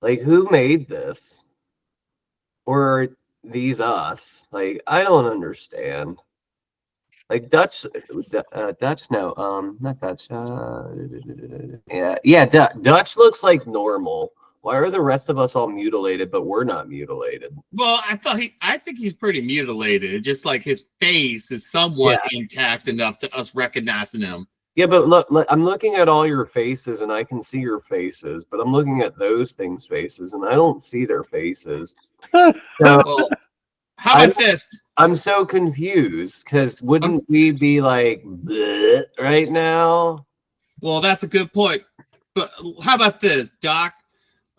Like, who made this? Or are these us? Like, I don't understand. Like Dutch, no, not Dutch. Dutch looks like normal. Why are the rest of us all mutilated, but we're not mutilated? Well, I think he's pretty mutilated. Just like his face is somewhat intact enough to us recognizing him. Yeah, but look, I'm looking at all your faces and I can see your faces, but I'm looking at those things' faces and I don't see their faces. So, well, how about this? I'm so confused because wouldn't we be like bleh right now? Well, that's a good point. But how about this, Doc?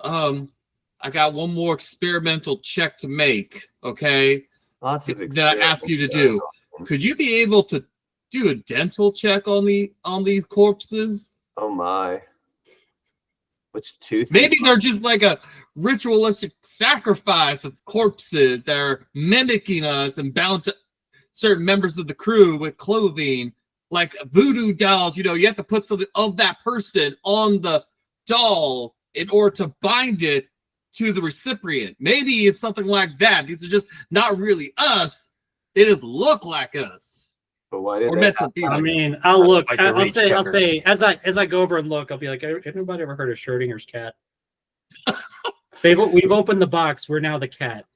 I got one more experimental check to make. Okay, Lots of that I ask you to do. Could you be able to do a dental check on these corpses? Oh my! Which tooth? Maybe they're just like a ritualistic sacrifice of corpses that are mimicking us and bound to certain members of the crew with clothing, like voodoo dolls. You know, you have to put something of that person on the doll in order to bind it to the recipient. Maybe it's something like that. These are just not really us. They just look like us. But why did Or they meant to have- be I like mean, I'll look. Like the I'll reach say checker. as I go over and look, I'll be like, anybody ever heard of Schrodinger's cat? We've opened the box. We're now the cat.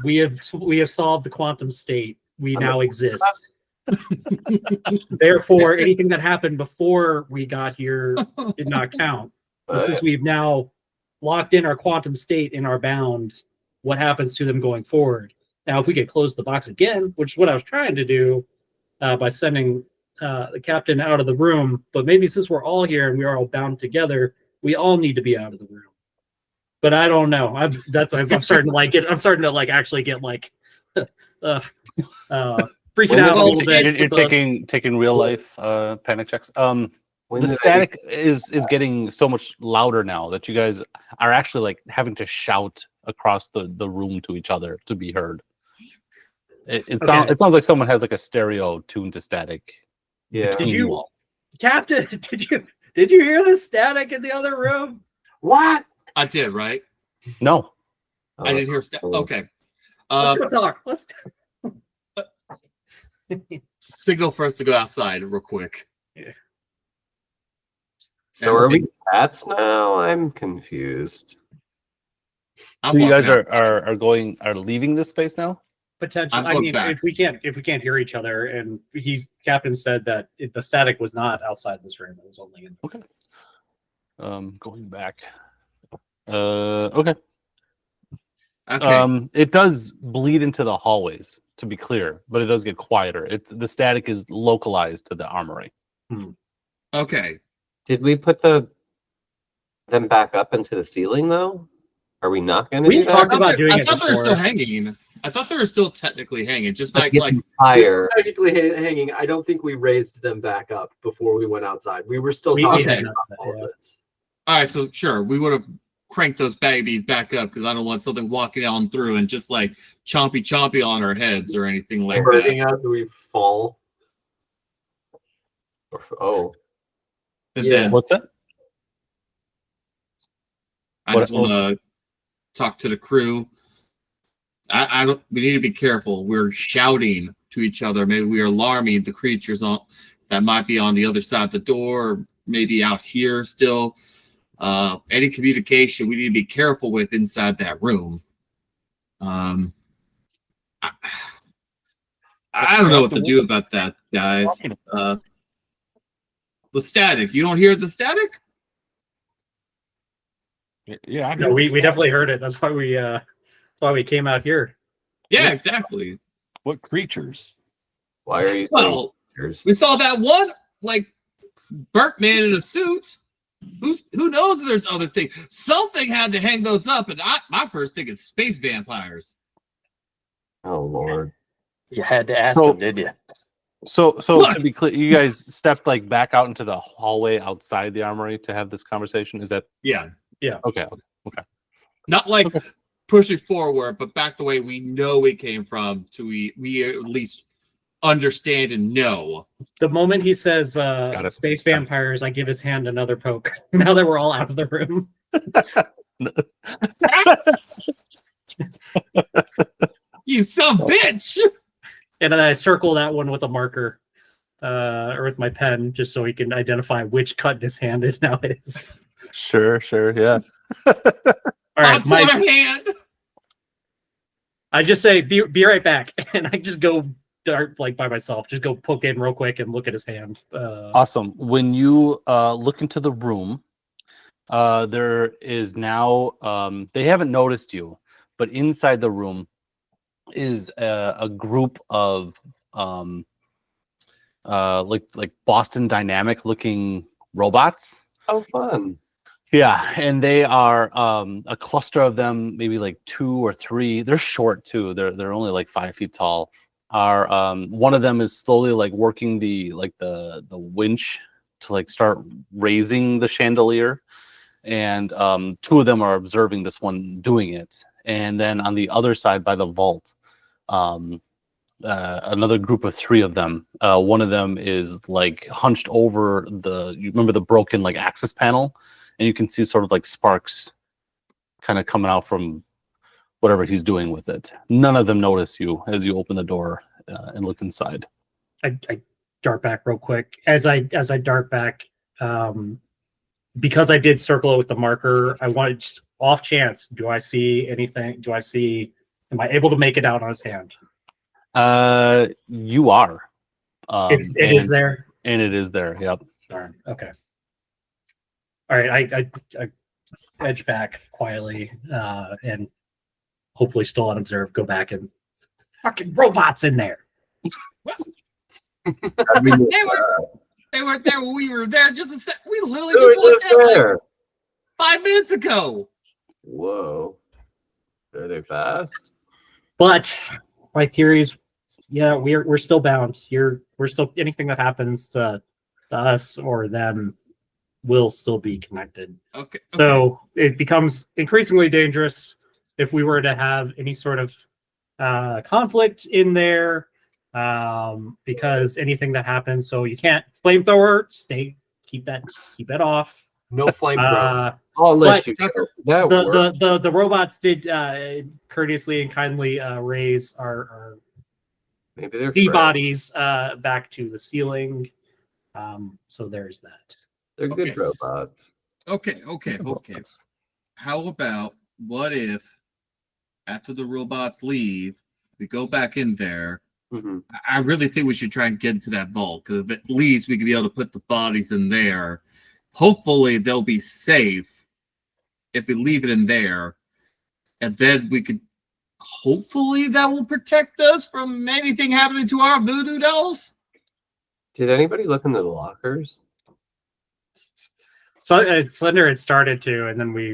We have solved the quantum state. We now exist. Therefore, anything that happened before we got here did not count. But since we've now locked in our quantum state in our bound, what happens to them going forward? Now, if we could close the box again, which is what I was trying to do by sending the captain out of the room, but maybe since we're all here and we are all bound together, we all need to be out of the room. But I don't know. I'm starting to like it. I'm starting to like actually get like freaking out a little bit. You're taking real life panic checks. When The did static is getting so much louder now that you guys are actually like having to shout across the room to each other to be heard. It sounds like someone has like a stereo tuned to static. Yeah. Did you, Captain? Did you hear the static in the other room? What? I did, right? No. I didn't hear okay. Let's go talk. Let's. Signal for us to go outside real quick. So are we cats now? I'm confused. I'm So you guys walking out. are leaving this space now? Potentially. I'm I going mean, back. if we can't hear each other, and Captain said that the static was not outside this room; it was only in. Okay. Going back. Okay. Okay. It does bleed into the hallways, to be clear, but it does get quieter. The static is localized to the armory. Okay. Did we put them back up into the ceiling though? Are we not going to We do talked that? about doing I it thought they were still before. hanging. I thought they were still technically hanging, just Like like getting higher. Technically hanging. I don't think we raised them back up before we went outside. We were still We talking had about that, all yeah. of this. all right. So sure, we would have cranked those babies back up because I don't want something walking on through and just like chompy on our heads or anything like that. Hurting us, we fall. Oh, And Yeah. then What's that? I just want to talk to the crew. I don't. We need to be careful. We're shouting to each other. Maybe we are alarming the creatures that might be on the other side of the door, or maybe out here still. Any communication we need to be careful with inside that room. I don't know what to do about that, guys. The static. You don't hear the static? Yeah, I No, heard we the definitely heard it. That's why we came out here. Yeah, exactly. What creatures? why are you saying Well, creatures? we saw that one like burnt man in a suit. Who knows if there's other things? Something had to hang those up, and my first thing is space vampires. Oh Lord. You had to ask So- him, did you? So Look! to be clear, you guys stepped like back out into the hallway outside the armory to have this conversation. Is that Yeah, okay? not like Okay. pushing forward, but back the way we know it came from. We at least understand and know. The moment he says it. space vampires, I give his hand another poke. Now that we're all out of the room. You some bitch. And then I circle that one with a marker, or with my pen, just so he can identify which cut in his hand it now is. Sure, yeah. All right, On Mike. one hand. I just say, be right back, and I just go dart like by myself. Just go poke in real quick and look at his hand. Awesome. When you look into the room, there is now they haven't noticed you, but inside the room is a group of like Boston Dynamic looking robots. Oh fun. Yeah, and they are a cluster of them, maybe like 2 or 3. They're short too. They're only like 5 feet tall. Are one of them is slowly like working the winch to like start raising the chandelier, and 2 of them are observing this one doing it. And then on the other side by the vault, another group of 3 of them. One of them is like hunched over you remember the broken like access panel, and you can see sort of like sparks kind of coming out from whatever he's doing with it. None of them notice you as you open the door and look inside. I dart back real quick. As I dart back, because I did circle it with the marker, I wanted just off chance. Do I see anything? Am I able to make it out on his hand? You are. It is there. And it is there. Yep. Darn. Okay. All right. I edge back quietly and hopefully still unobserved. Go back and fucking robots in there. I mean, They weren't there when we were there. Just a sec. We literally who just was walked out like there? 5 minutes ago. Whoa. Are they fast? But my theory is, yeah, we're still bound. We're still, anything that happens to us or them will still be connected. Okay. So it becomes increasingly dangerous if we were to have any sort of conflict in there, because anything that happens, so you can't flamethrower. Keep that off. No flamethrower. I'll let But you go. That works. the robots did courteously and kindly raise our Maybe they're D friends. bodies back to the ceiling. So there's that. They're good Okay. robots. Okay. How about what if after the robots leave, we go back in there? Mhm. I really think we should try and get into that vault because if at least we could be able to put the bodies in there. Hopefully they'll be safe if we leave it in there, and then we could. Hopefully that will protect us from anything happening to our voodoo dolls. Did anybody look into the lockers? So Slender had started to, and then we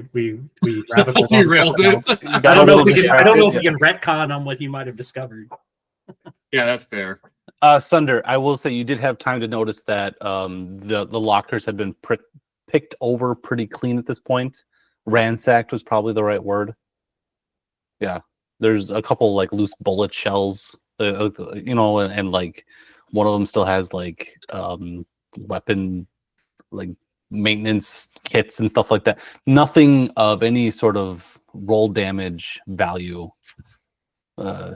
rabbit holed on Derailed something it. else. Got I a don't know little if we distracted. can retcon on what he might have discovered. Yeah, that's fair. Sunder, I will say you did have time to notice that the lockers had been picked over pretty clean at this point. Ransacked was probably the right word. Yeah, there's a couple like loose bullet shells, and like one of them still has like weapon like maintenance kits and stuff like that. Nothing of any sort of roll damage value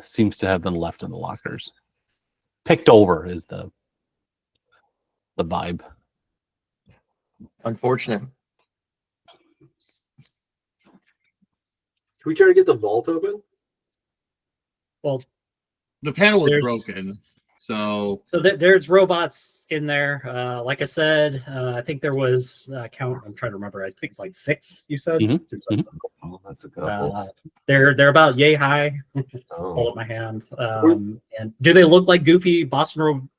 seems to have been left in the lockers. Picked over is the vibe. Unfortunate. Can we try to get the vault open? Well, The panel was There's- broken, so there's robots in there. Like I said, I think there was count. I'm trying to remember. I think it's like 6. You said. Mhm. Oh, that's a couple. They're about yay high. Hold Oh. up my hand. And do they look like goofy Boston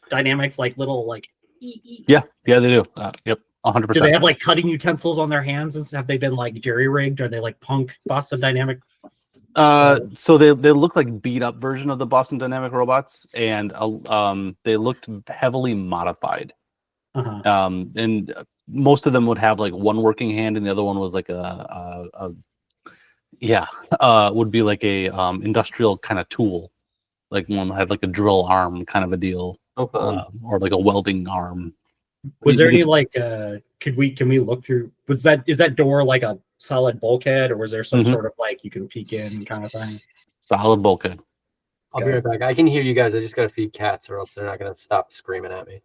Dynamics, like little like? Yeah, they do. Yep, Do 100%. they have like cutting utensils on their hands and stuff? Have they been like jerry rigged? Are they like punk Boston Dynamic? So they look like beat up version of the Boston Dynamic robots, and they looked heavily modified. Uh-huh. And most of them would have like one working hand, and the other one was like would be like a industrial kind of tool. Like one had like a drill arm kind of a deal, Okay. or like a welding arm. Was there any like can we look through, is that door like a solid bulkhead, or was there some Mhm. sort of like you can peek in kind of thing? Solid bulkhead? I'll be right back. I can hear you guys. I just gotta feed cats, or else they're not gonna stop screaming at me.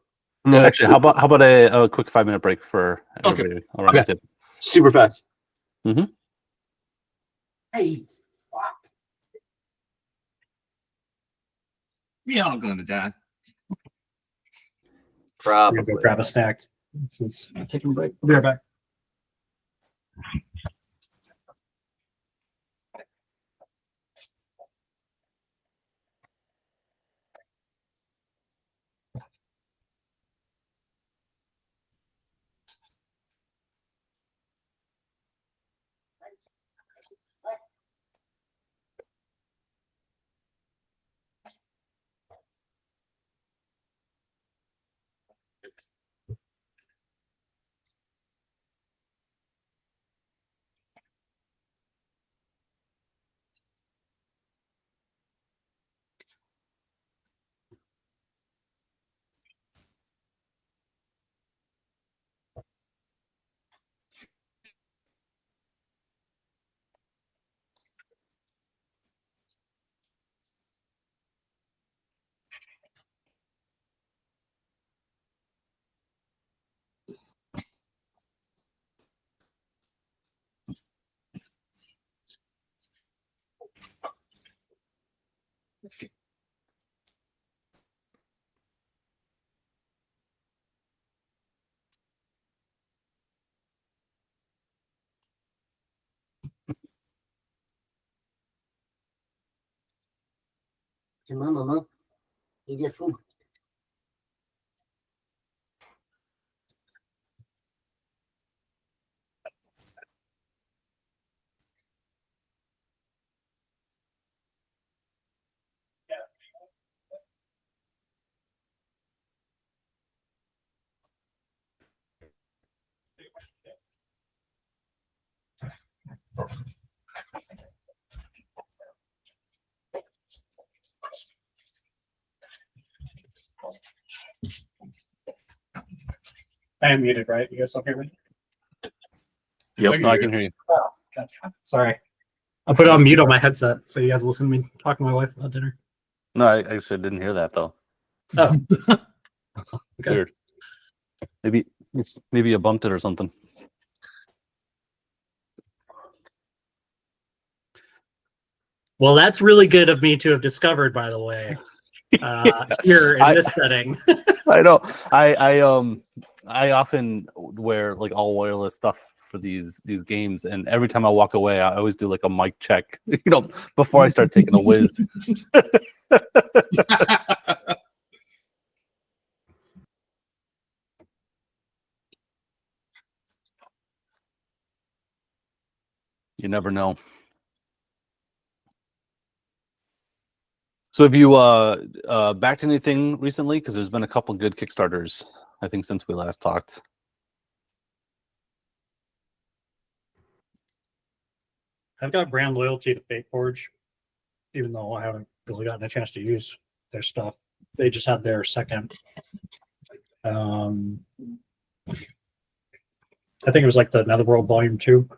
No, Actually, how about a quick 5-minute break for Okay. everybody around the table? Super fast. hey, we all gonna die. I'm probably. gonna go grab a snack since I'm taking a break. I'll be right back. Come on, Mama. You get food. I am muted, right? You guys don't hear me? Yep. No, I can hear you. Gotcha. Sorry. I put it on mute on my headset, so you guys listen to me talk to my wife about dinner. No, I actually didn't hear that though. Oh. Okay. Weird. Maybe you bumped it or something. Well, that's really good of me to have discovered, by the way, here in this setting. I know. I often wear like all wireless stuff for these games, and every time I walk away, I always do like a mic check, before I start taking a whiz. You never know. So have you backed anything recently? Because there's been a couple good Kickstarters, I think, since we last talked. I've got brand loyalty to Fate Forge, even though I haven't really gotten a chance to use their stuff. They just had their second. I think it was like the Netherworld Volume 2.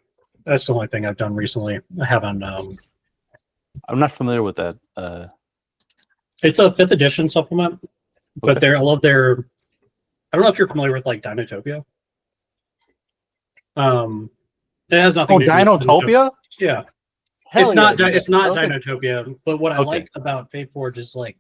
That's the only thing I've done recently. I haven't. I'm not familiar with that. It's a 5th edition supplement, but Okay. I love their. I don't know if you're familiar with like Dinotopia. It has nothing. Oh, to do with Dinotopia? Yeah. Hell It's not. yeah. It's not Okay. Dinotopia. But what I Okay. like about Fate Forge is like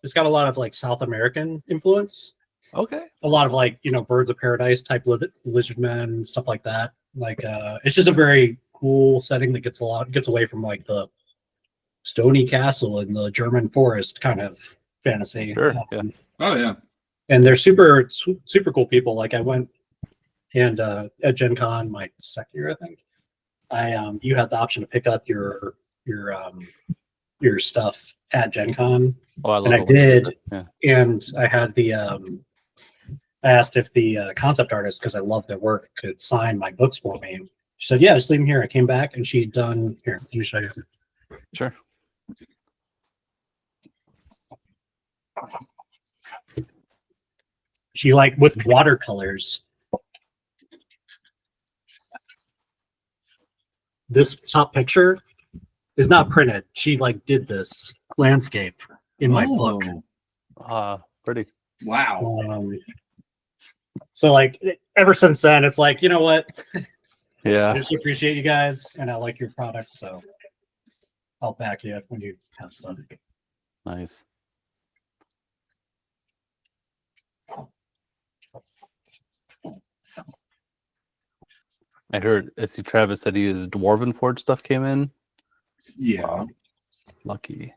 it's got a lot of like South American influence. Okay. A lot of like Birds of Paradise type lizard men, stuff like that. Like it's just a very cool setting that gets away from like the stony castle in the German forest kind of fantasy. Sure. Yeah. Oh yeah. And they're super cool people. Like I went and at Gen Con my second year, I think. You had the option to pick up your stuff at Gen Con. Oh, I love And I it when they do did. that. Yeah. And I had I asked if the concept artist, because I love their work, could sign my books for me. She said, "Yeah, just leave them here." I came back and she'd done here. Let me show you. Sure. She like with watercolors. This top picture is not printed. She like did this landscape in my book. Pretty. Wow. So like ever since then, it's like, you know what? I Yeah. just appreciate you guys and I like your products, so I'll back you when you have stuff. Nice. I heard SC Travis said his Dwarven Forge stuff came in. Yeah. Wow. Lucky.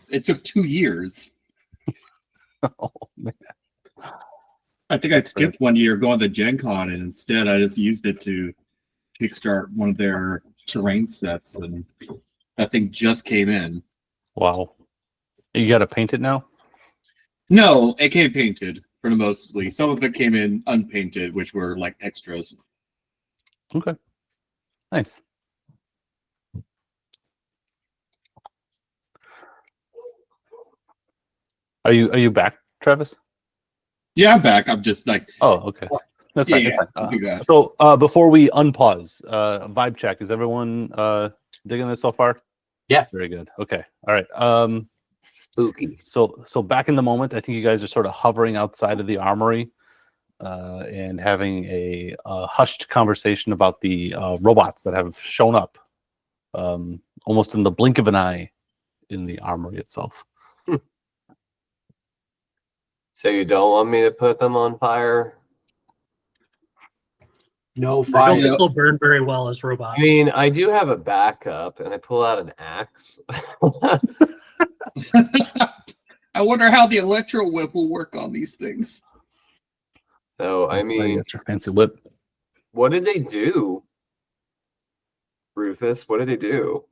It took 2 years. Oh man. I think I skipped 1 year going to Gen Con, and instead I just used it to kickstart one of their terrain sets, and that thing just came in. Wow. You got to paint it now? No, it came painted for the mostly. Some of it came in unpainted, which were like extras. Okay. Nice. Are you back, Travis? Yeah, I'm back. I'm just like, Oh, okay. That's fine. yeah, That's I'll fine. do that. So before we unpause, vibe check. Is everyone digging this so far? Yeah. Very good. Okay. All right. Spooky. So back in the moment, I think you guys are sort of hovering outside of the armory and having a hushed conversation about the robots that have shown up almost in the blink of an eye in the armory itself. So you don't want me to put them on fire? No I don't fire. think they'll burn very well as robots. I mean, I do have a backup, and I pull out an axe. I wonder how the electro whip will work on these things. So I That's why you mean, got your fancy whip. what did they do, Rufus? What did they do?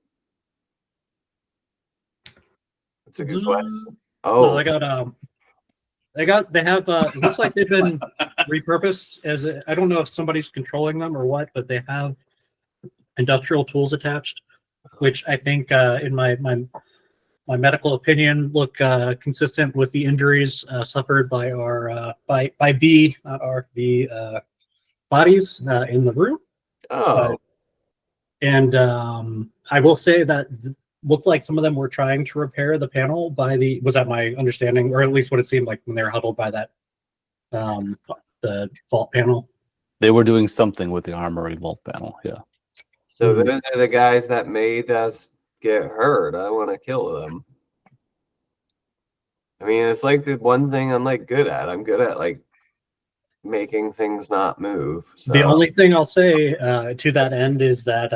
That's a good question. No, Oh, they have it looks like they've been repurposed as I don't know if somebody's controlling them or what, but they have industrial tools attached, which I think in my medical opinion look consistent with the injuries suffered by our by the bodies in the room. oh, And I will say that looked like some of them were trying to repair the panel was that my understanding, or at least what it seemed like when they were huddled by that the vault panel. They were doing something with the armory vault panel. Yeah. so those are the guys that made us get hurt. I want to kill them. I mean, it's like the one thing I'm like good at. I'm good at like making things not move. So. The only thing I'll say to that end is that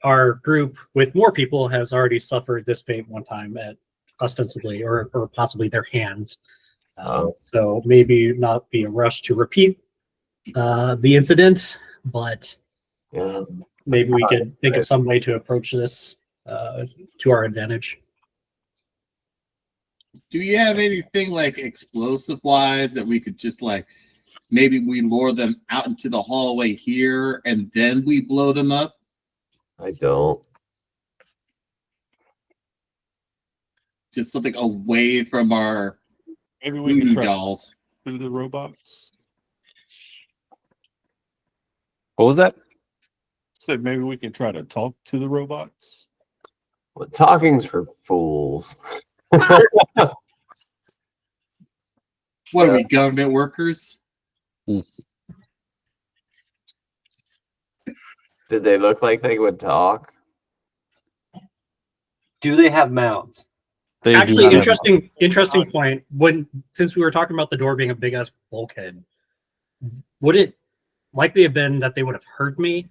our group with more people has already suffered this fate one time at ostensibly or possibly their hands. So maybe not be a rush to repeat the incident, but yeah. maybe we could think of some way to approach this to our advantage. Do you have anything like explosive wise that we could just like maybe we lure them out into the hallway here and then we blow them up? I don't. Just something away from our Maybe we voodoo can try dolls. through the robots. What was that? Said maybe we can try to talk to the robots. Well, talking's for fools. What are we, government workers? Yes. Did they look like they would talk? Do they have mouths? They do Actually, not have- interesting point. Since we were talking about the door being a big ass bulkhead, would it likely have been that they would have heard me?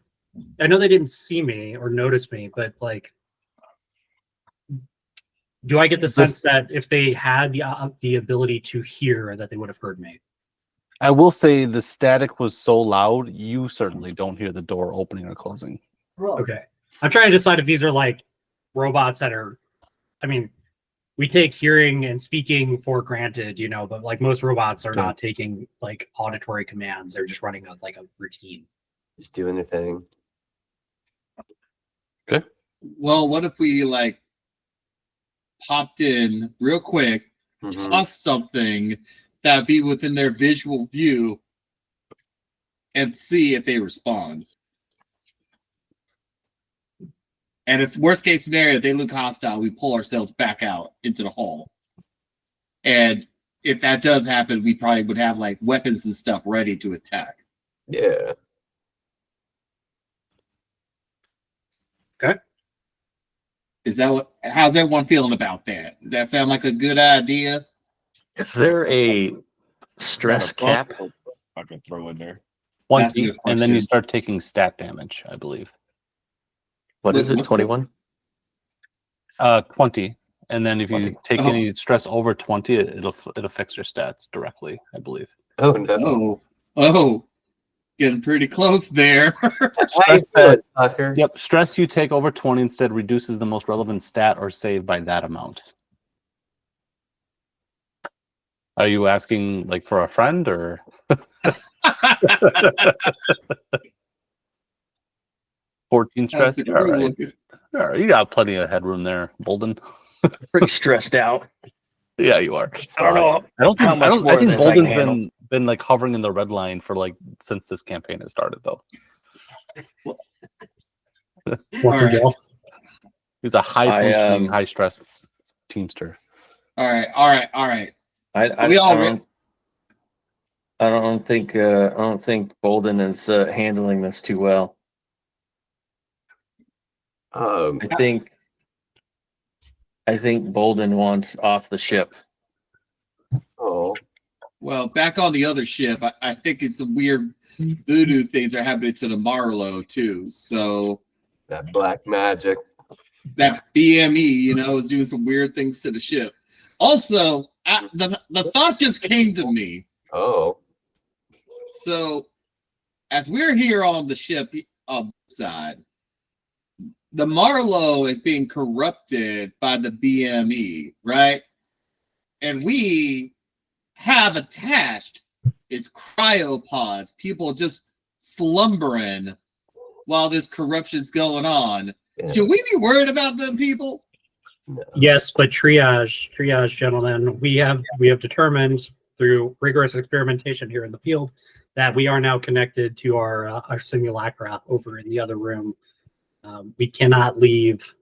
I know they didn't see me or notice me, but like, do I get the sense that if they had the ability to hear, that they would have heard me? I will say the static was so loud, you certainly don't hear the door opening or closing. Okay, I'm trying to decide if these are like robots that are. I mean, we take hearing and speaking for granted, but like most robots are not taking like auditory commands; they're just running like a routine. Just doing their thing. Okay. Well, what if we like popped in real quick, Mhm. toss something that be within their visual view and see if they respond? And if worst case scenario, they look hostile, we pull ourselves back out into the hall. And if that does happen, we probably would have like weapons and stuff ready to attack. Yeah. Okay. How's everyone feeling about that? Does that sound like a good idea? Is there a stress cap? I can throw in there. That's a 20, good and then you question. start taking stat damage, I believe. What is it? What's 21? 20. And then if you 20. take Oh. any stress over 20, it affects your stats directly, I believe. Oh no. Oh, getting pretty close there. How you Stress feeling, Tucker? Yep, stress you take over 20 instead reduces the most relevant stat or save by that amount. Are you asking like for a friend or? 14 stress. That's a You're all cool right. looking. All right. You got plenty of headroom there, Bolden. Pretty stressed out. Yeah, you are. I don't know. I don't think How much I more think of this I can Bolden's been like hovering in the red line for like since this campaign has started though. Want some Alright. gel? He's a high I, functioning, high stress teamster. All right. I We all don't think Bolden is handling this too well. Um, I think I think Bolden wants off the ship. Oh, Well, back on the other ship, I think it's some weird voodoo things are happening to the Marlowe too. So that black magic. that BME, is doing some weird things to the ship. Also, the thought just came to me. Oh, So, as we're here on the ship side, the Marlowe is being corrupted by the BME, right? And we have attached is cryopods, people just slumbering while this corruption's going on. yeah. Should we be worried about them people? No. Yes, but triage, gentlemen. We have determined through rigorous experimentation here in the field that we are now connected to our simulacra over in the other room. We cannot leave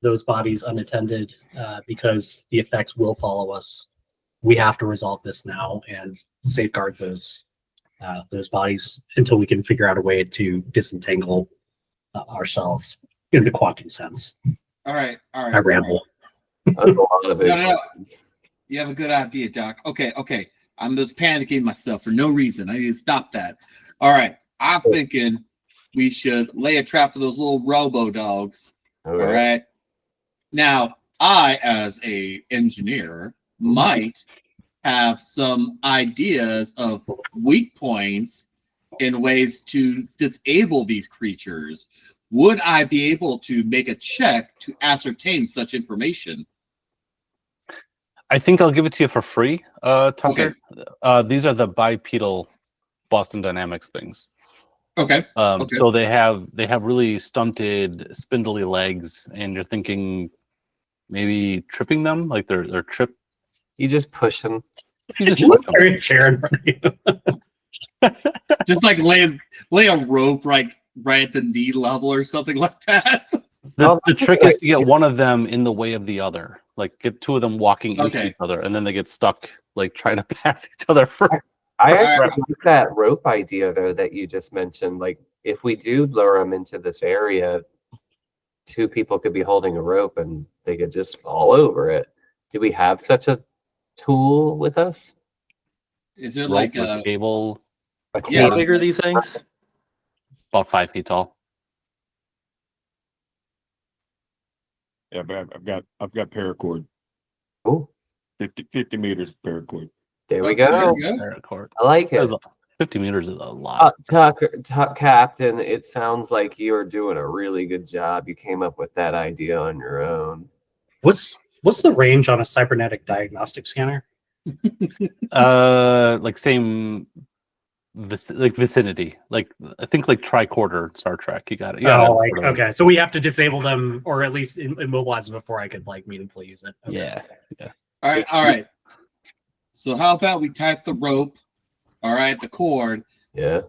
those bodies unattended because the effects will follow us. We have to resolve this now and safeguard those bodies until we can figure out a way to disentangle ourselves in the quantum sense. All right. I ramble. That's a lot of it. No. You have a good idea, Doc. Okay. I'm just panicking myself for no reason. I need to stop that. All right. I'm thinking we should lay a trap for those little robo dogs. All right. Now, I, as a engineer, might have some ideas of weak points in ways to disable these creatures. Would I be able to make a check to ascertain such information? I think I'll give it to you for free, Tucker. These are the bipedal Boston Dynamics things. Okay. So they have really stunted, spindly legs, and you're thinking maybe tripping them, like they're trip. You just push him. You just push them. Carry a chair in front of you. Just like lay a rope right at the knee level or something like that. The trick is to get one of them in the way of the other. Like get two of them walking into each other, and then they get stuck, like trying to pass each other first. I actually like that rope idea though that you just mentioned. Like if we do lure them into this area, two people could be holding a rope and they could just fall over it. Do we have such a tool with us? Is there Like like a cable, How big are these things? about 5 feet tall. Yeah, but I've got paracord. Oh, 50 meters of paracord. there we There go. we go. Paracord. I like it. 50 meters is a lot. Captain, it sounds like you're doing a really good job. You came up with that idea on your own. What's the range on a cybernetic diagnostic scanner? Like same vicinity. Like I think like tricorder Star Trek. You got it. Yeah. Okay. So we have to disable them or at least immobilize them before I could like meaningfully use it. Okay. Yeah. All right. So how about we type the rope, all right, the cord, Yeah.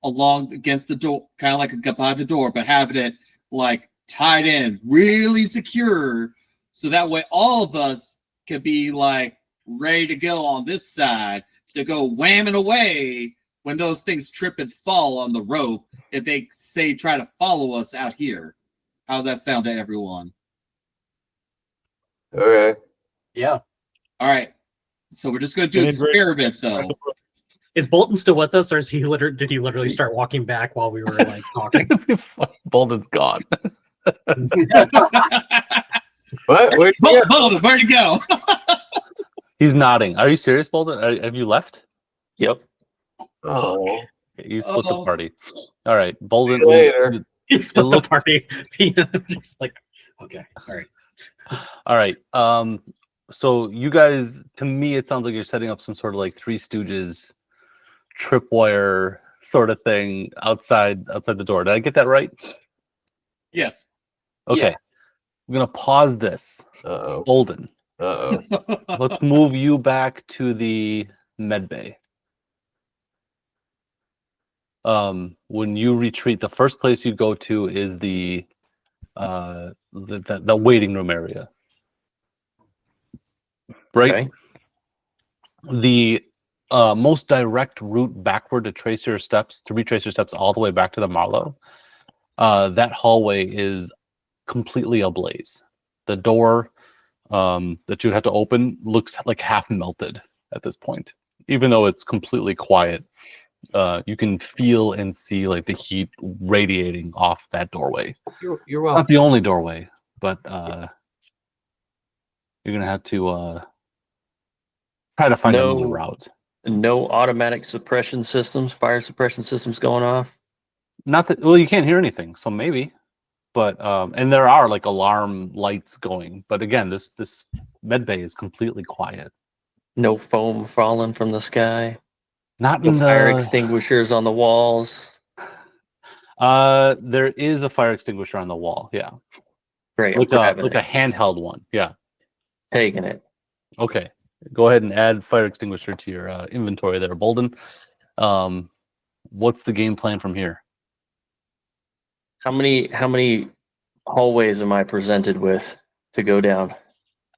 along against the door, kind of like by the door, but having it like tied in, really secure, so that way all of us can be like ready to go on this side to go whamming away when those things trip and fall on the rope if they say try to follow us out here. How's that sound to everyone? Okay. Yeah. All right. So we're just going to do an experiment, though. Is Bolton still with us, or is he did he literally start walking back while we were like talking? Bolden's gone. What? Where'd you go? Bolden, where'd you go? He's nodding. Are you serious, Bolden? Have you left? Yep. Oh, You split the party. All right, Bolden. See you later. He split the party. Just like, okay, all right. All right. So you guys, to me, it sounds like you're setting up some sort of like Three Stooges tripwire sort of thing outside the door. Did I get that right? Yes. Okay. I'm gonna pause this. Uh-oh. Bolden, Uh-oh. let's move you back to the med bay. When you retreat, the first place you go to is the waiting room area. Right? Okay. The most direct route backward to retrace your steps all the way back to the Marlowe. That hallway is completely ablaze. The door that you'd have to open looks like half melted at this point, even though it's completely quiet. You can feel and see like the heat radiating off that doorway. You're It's welcome. not the only doorway, but you're gonna have to try to find another No, route. no automatic suppression systems, fire suppression systems going off. Not that well, you can't hear anything, so maybe. But and there are like alarm lights going, but again, this med bay is completely quiet. No foam falling from the sky. Not No in fire the extinguishers on the walls. there is a fire extinguisher on the wall. Yeah, Great, I'm like grabbing a it, handheld one. Yeah. taking it. Okay. Go ahead and add fire extinguisher to your inventory there, Bolden. What's the game plan from here? How many hallways am I presented with to go down?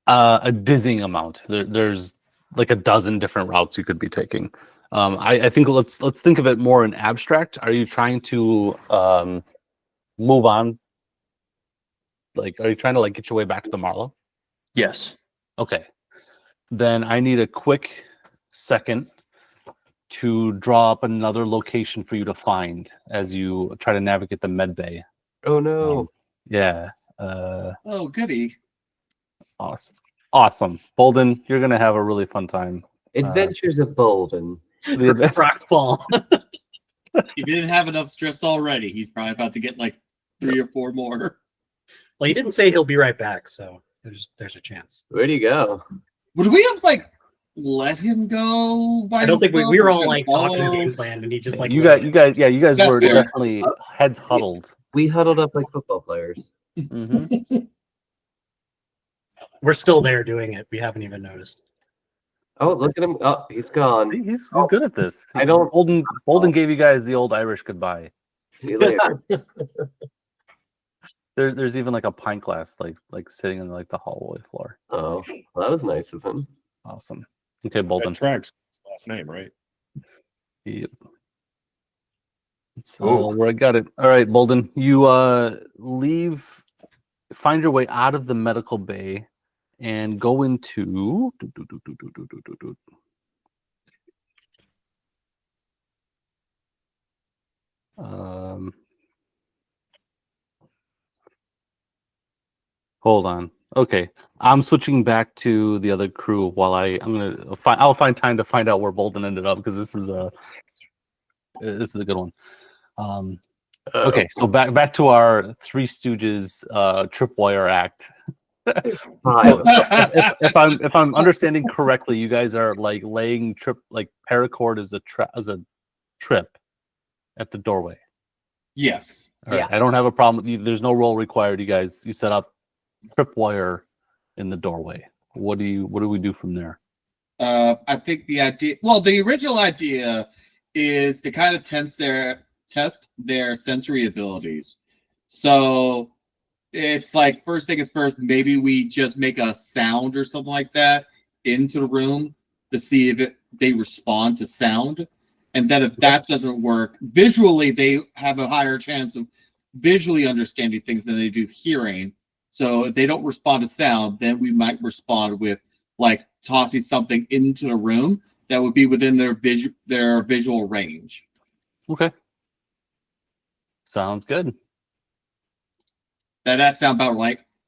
A dizzying amount. There's like a dozen different routes you could be taking. I think let's think of it more in abstract. Are you trying to move on? Like, are you trying to like get your way back to the Marlow? Yes. Okay. Then I need a quick second to draw up another location for you to find as you try to navigate the med bay. Oh no. Yeah. Oh, goody. Awesome. Bolden, you're gonna have a really fun time. Adventures of Bolden. Rock ball. He didn't have enough stress already. He's probably about to get like 3 or 4 more. Well, he didn't say he'll be right back, so there's a chance. Where'd he go? Would we have like let him go by I don't think himself we were or all just like talking follow? game plan, and he just like you guys, That's were fair. definitely heads huddled. We huddled up like football players. Mhm. We're still there doing it. We haven't even noticed. Oh, look at him. Oh, he's gone. He's good at this. I don't- Bolden gave you guys the old Irish goodbye. See you later. There's even like a pint glass like sitting in like the hallway floor. Oh, well, that was nice of him. Awesome. Okay, Bolden. That tracks last name, right? Yep. So where I got it. All right, Bolden. You find your way out of the medical bay and go into hold on. Okay. I'm switching back to the other crew while I'll find time to find out where Bolden ended up because this is a good one. Okay, so back to our Three Stooges tripwire act. Five. if I'm understanding correctly, you guys are like laying paracord as a trip at the doorway. Yes. All right, I don't have a problem with you. There's no roll required. You set up tripwire in the doorway. What do we do from there? I think the original idea is to kind of test their sensory abilities. So it's like first thing is first, maybe we just make a sound or something like that into the room to see if they respond to sound. And then if that doesn't work, visually they have a higher chance of visually understanding things than they do hearing. So if they don't respond to sound, then we might respond with like tossing something into the room that would be within their visual range. Okay. Sounds good. That sound about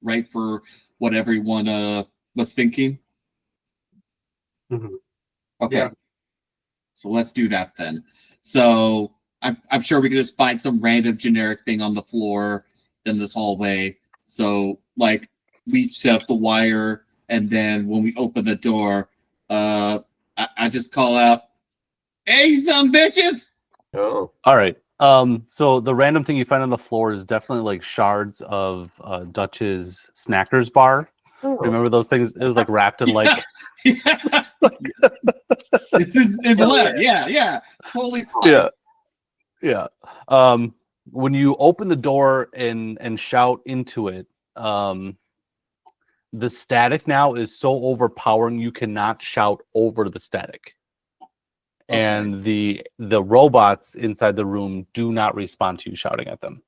right for what everyone was thinking? Mhm. Okay. Yeah. So let's do that then. So I'm sure we could just find some random generic thing on the floor in this hallway. So like we set up the wire, and then when we open the door, I just call out, "Hey, some bitches!" Oh, All right. So the random thing you find on the floor is definitely like shards of Dutch's Snackers bar. Remember those things? It was like wrapped in like in the letter. Yeah, totally fine. yeah. When you open the door and shout into it, the static now is so overpowering you cannot shout over the static. Okay. And the robots inside the room do not respond to you shouting at them.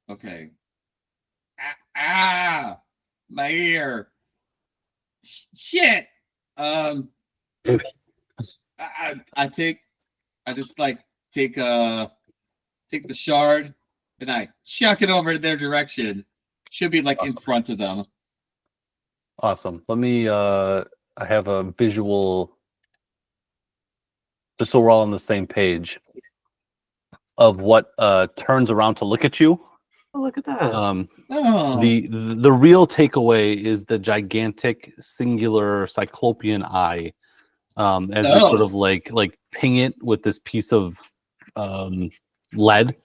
Okay. My ear. Shit. I just take the shard and I chuck it over their direction. Should be like in front of them. Awesome. Let me I have a visual just so we're all on the same page of what turns around to look at you. Oh, look at that. The real takeaway is the gigantic singular cyclopean eye. As you sort of like ping it with this piece of lead.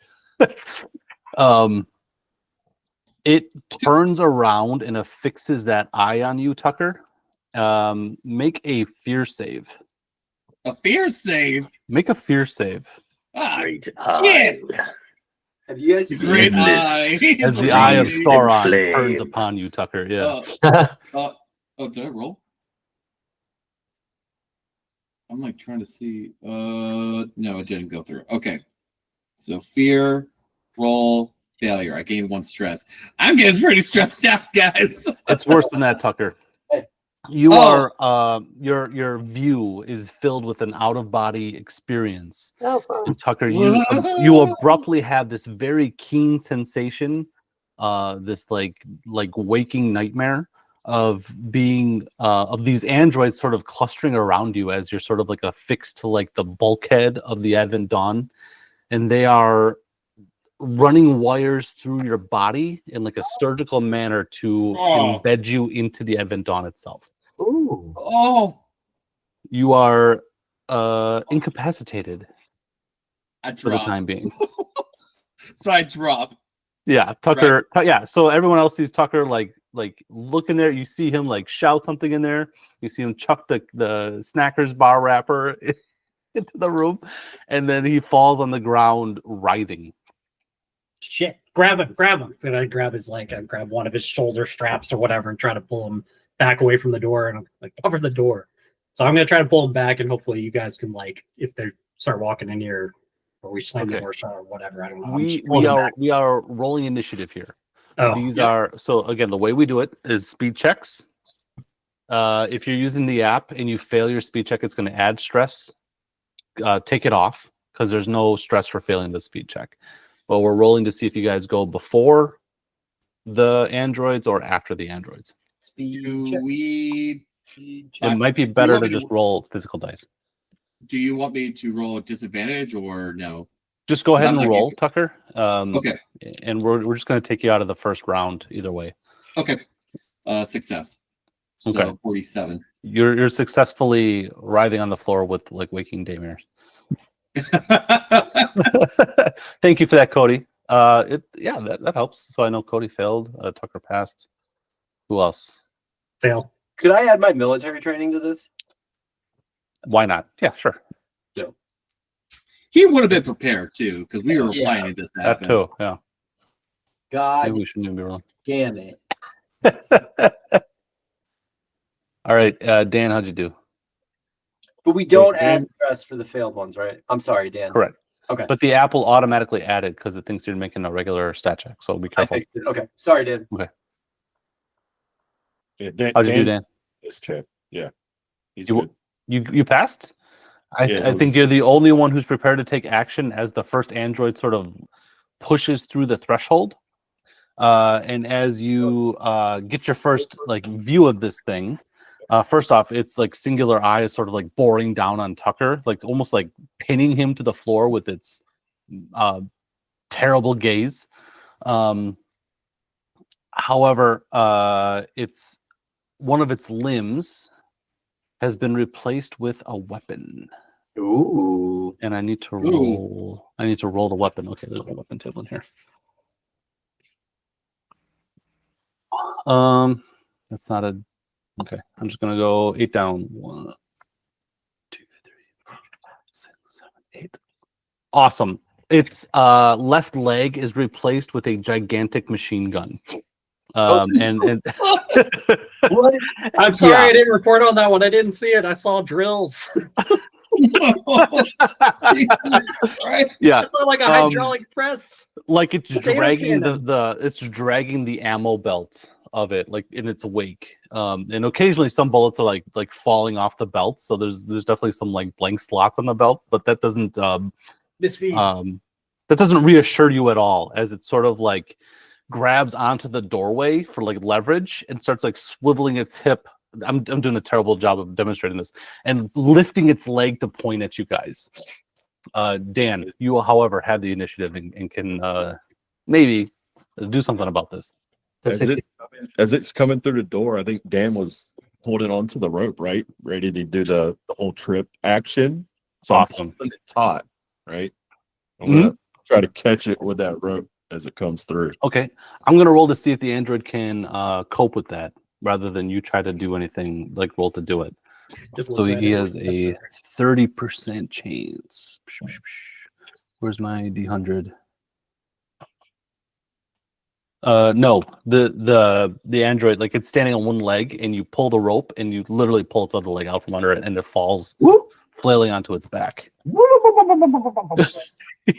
It turns around and affixes that eye on you, Tucker. Make a fear save. A fear save? Make a fear save. Great shit! Have you guys seen Great eye? As the eye of Sauron turns upon you, Tucker. Yeah. Did I roll? I'm like trying to see. No, it didn't go through. Okay. So fear, roll, failure. I gained 1 stress. I'm getting pretty stressed out, guys. It's worse than that, Tucker. You are your view is filled with an out-of-body experience. And Tucker, you abruptly have this very keen sensation, this like waking nightmare of being of these androids sort of clustering around you as you're sort of like affixed to like the bulkhead of the Advent Dawn, and they are running wires through your body in like a surgical manner to embed you into the Advent Dawn itself. Ooh. Oh, you are incapacitated for the drop. time being. So I drop. Yeah, Tucker. Yeah, so everyone else sees Tucker like look in there. You see him like shout something in there. You see him chuck the Snackers bar wrapper into the room, and then he falls on the ground writhing. Shit! Grab him! And I grab his I grab one of his shoulder straps or whatever and try to pull him back away from the door. And I'm like, cover the door. So I'm gonna try to pull him back, and hopefully you guys can if they start walking in here, or we slam the door shut or whatever. I don't know. We are rolling initiative here. Oh, These are so again the way we do it is speed checks. If you're using the app and you fail your speed check, it's going to add stress. Take it off because there's no stress for failing the speed check. But we're rolling to see if you guys go before the androids or after the androids. It might be better to just roll physical dice. Do you want me to roll a disadvantage or no? Just go ahead and roll, Tucker. Okay. And we're just going to take you out of the first round either way. Okay. Success. So okay. 47. You're successfully writhing on the floor with waking daymares. Thank you for that, Cody. That helps. So I know Cody failed. Tucker passed. Who else? Fail. Could I add my military training to this? Why not? Yeah, sure. No. He would have been prepared too, because we were planning this to happen. That too, yeah. God, maybe we shouldn't even be rolling. Damn it! All right, Dan, how'd you do? But we don't add stress for the failed ones, right? I'm sorry, Dan. Correct. Okay. But the app will automatically add it because it thinks you're making a regular stat check. So be careful. I fixed it. Okay. Sorry, Dan. Okay. Yeah, how'd you do, Dan? This check. Yeah. You passed? I think you're the only one who's prepared to take action as the first android sort of pushes through the threshold. And as you get your first view of this thing, first off, it's like singular eye is sort of like boring down on Tucker, like almost like pinning him to the floor with its terrible gaze. However, it's one of its limbs has been replaced with a weapon. Ooh. And I need to roll. I need to roll the weapon. Okay, there's a weapon table in here. That's not a. Okay, I'm just gonna go 8 down. 1, 2, 3, 4, 5, 6, 7, 8. Awesome. Its left leg is replaced with a gigantic machine gun. And what? I'm sorry, I didn't report on that one. I didn't see it. I saw drills. Yeah, it's like a hydraulic press. Like it's dragging the ammo belt of it, like in its wake. And occasionally some bullets are like falling off the belt, so there's definitely some like blank slots on the belt, but that doesn't reassure you at all, as it sort of like grabs onto the doorway for like leverage and starts like swiveling its hip. I'm doing a terrible job of demonstrating this, and lifting its leg to point at you guys. Dan, you however have the initiative and can maybe do something about this. As it's coming through the door, I think Dan was holding on to the rope, right? Ready to do the whole trip action. So Awesome. I'm pulling it taut, right? I'm gonna try to catch it with that rope as it comes through. Okay, I'm gonna roll to see if the android can cope with that, rather than you try to do anything. Like roll to do it. Just So looks at he it. has a 30% chance. Where's my D100? No, the android, like it's standing on one leg, and you pull the rope, and you literally pull its other leg out from under it, and it falls flailing onto its back.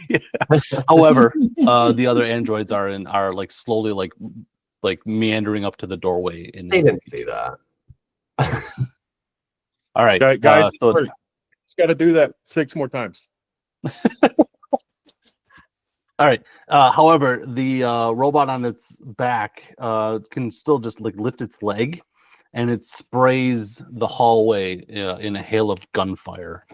Yeah. However, the other androids are like slowly like meandering up to the doorway. They didn't see that. All right, Guys, so just got to do that 6 more times. all right. However, the robot on its back can still just like lift its leg, and it sprays the hallway in a hail of gunfire.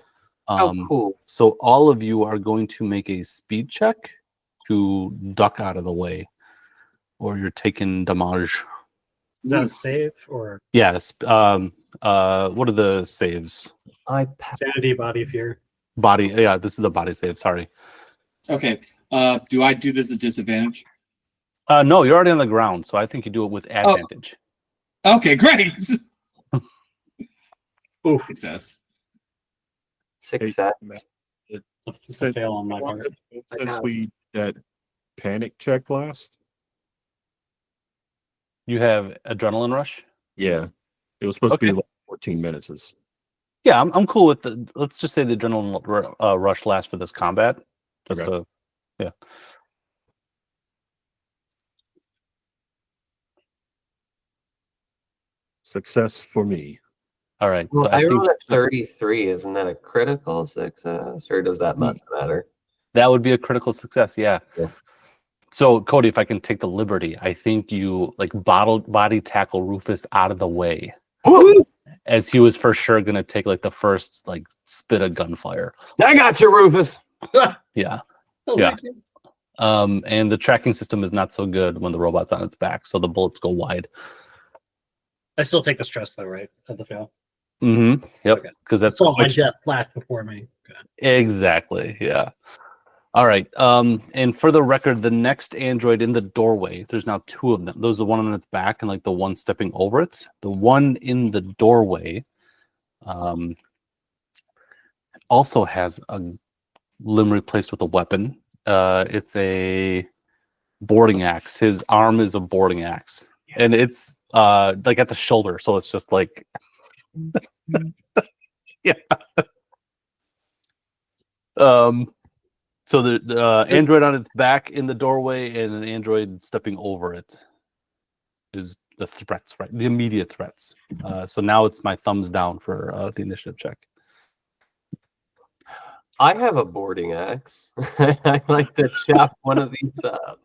Cool. So all of you are going to make a speed check to duck out of the way, or you're taking damage. Is that a save or Yes. What are the saves? sanity, body, fear? Body. Yeah, this is a body save. Sorry. Okay. Do I do this at disadvantage? No, you're already on the ground, so I think you do it with advantage. Okay, great. Oof, Success. Success. it's a fail on my part. Since we that panic check last, You have adrenaline rush. yeah, it was supposed to Okay. be like 14 minutes. Yeah, I'm cool with the. Let's just say the adrenaline rush lasts for this combat. Just Okay. yeah. Success for me. All right. Well, So I I think rolled a 33. Isn't that a critical success, or does that not matter? that would be a critical success. Yeah. Yeah. So Cody, if I can take the liberty, I think you like body tackle Rufus out of the way, as he was for sure gonna take like the first like spit of gunfire. I got you, Rufus. Yeah. Oh, Yeah. thank you. And the tracking system is not so good when the robot's on its back, so the bullets go wide. I still take the stress though, right? At the fail. Mm-hmm. Yep. Okay. Because that's So my which- death flashed before me. Okay. exactly. Yeah. All right. And for the record, the next android in the doorway, there's now 2 of them. There's the one on its back and like the one stepping over it. The one in the doorway also has a limb replaced with a weapon. It's a boarding axe. His arm is a boarding axe. And it's like at the shoulder, so it's just like yeah. So the android on its back in the doorway and an android stepping over it is the threats, right? The immediate threats. So now it's my thumbs down for the initiative check. I have a boarding axe. I'd like to chop one of these up.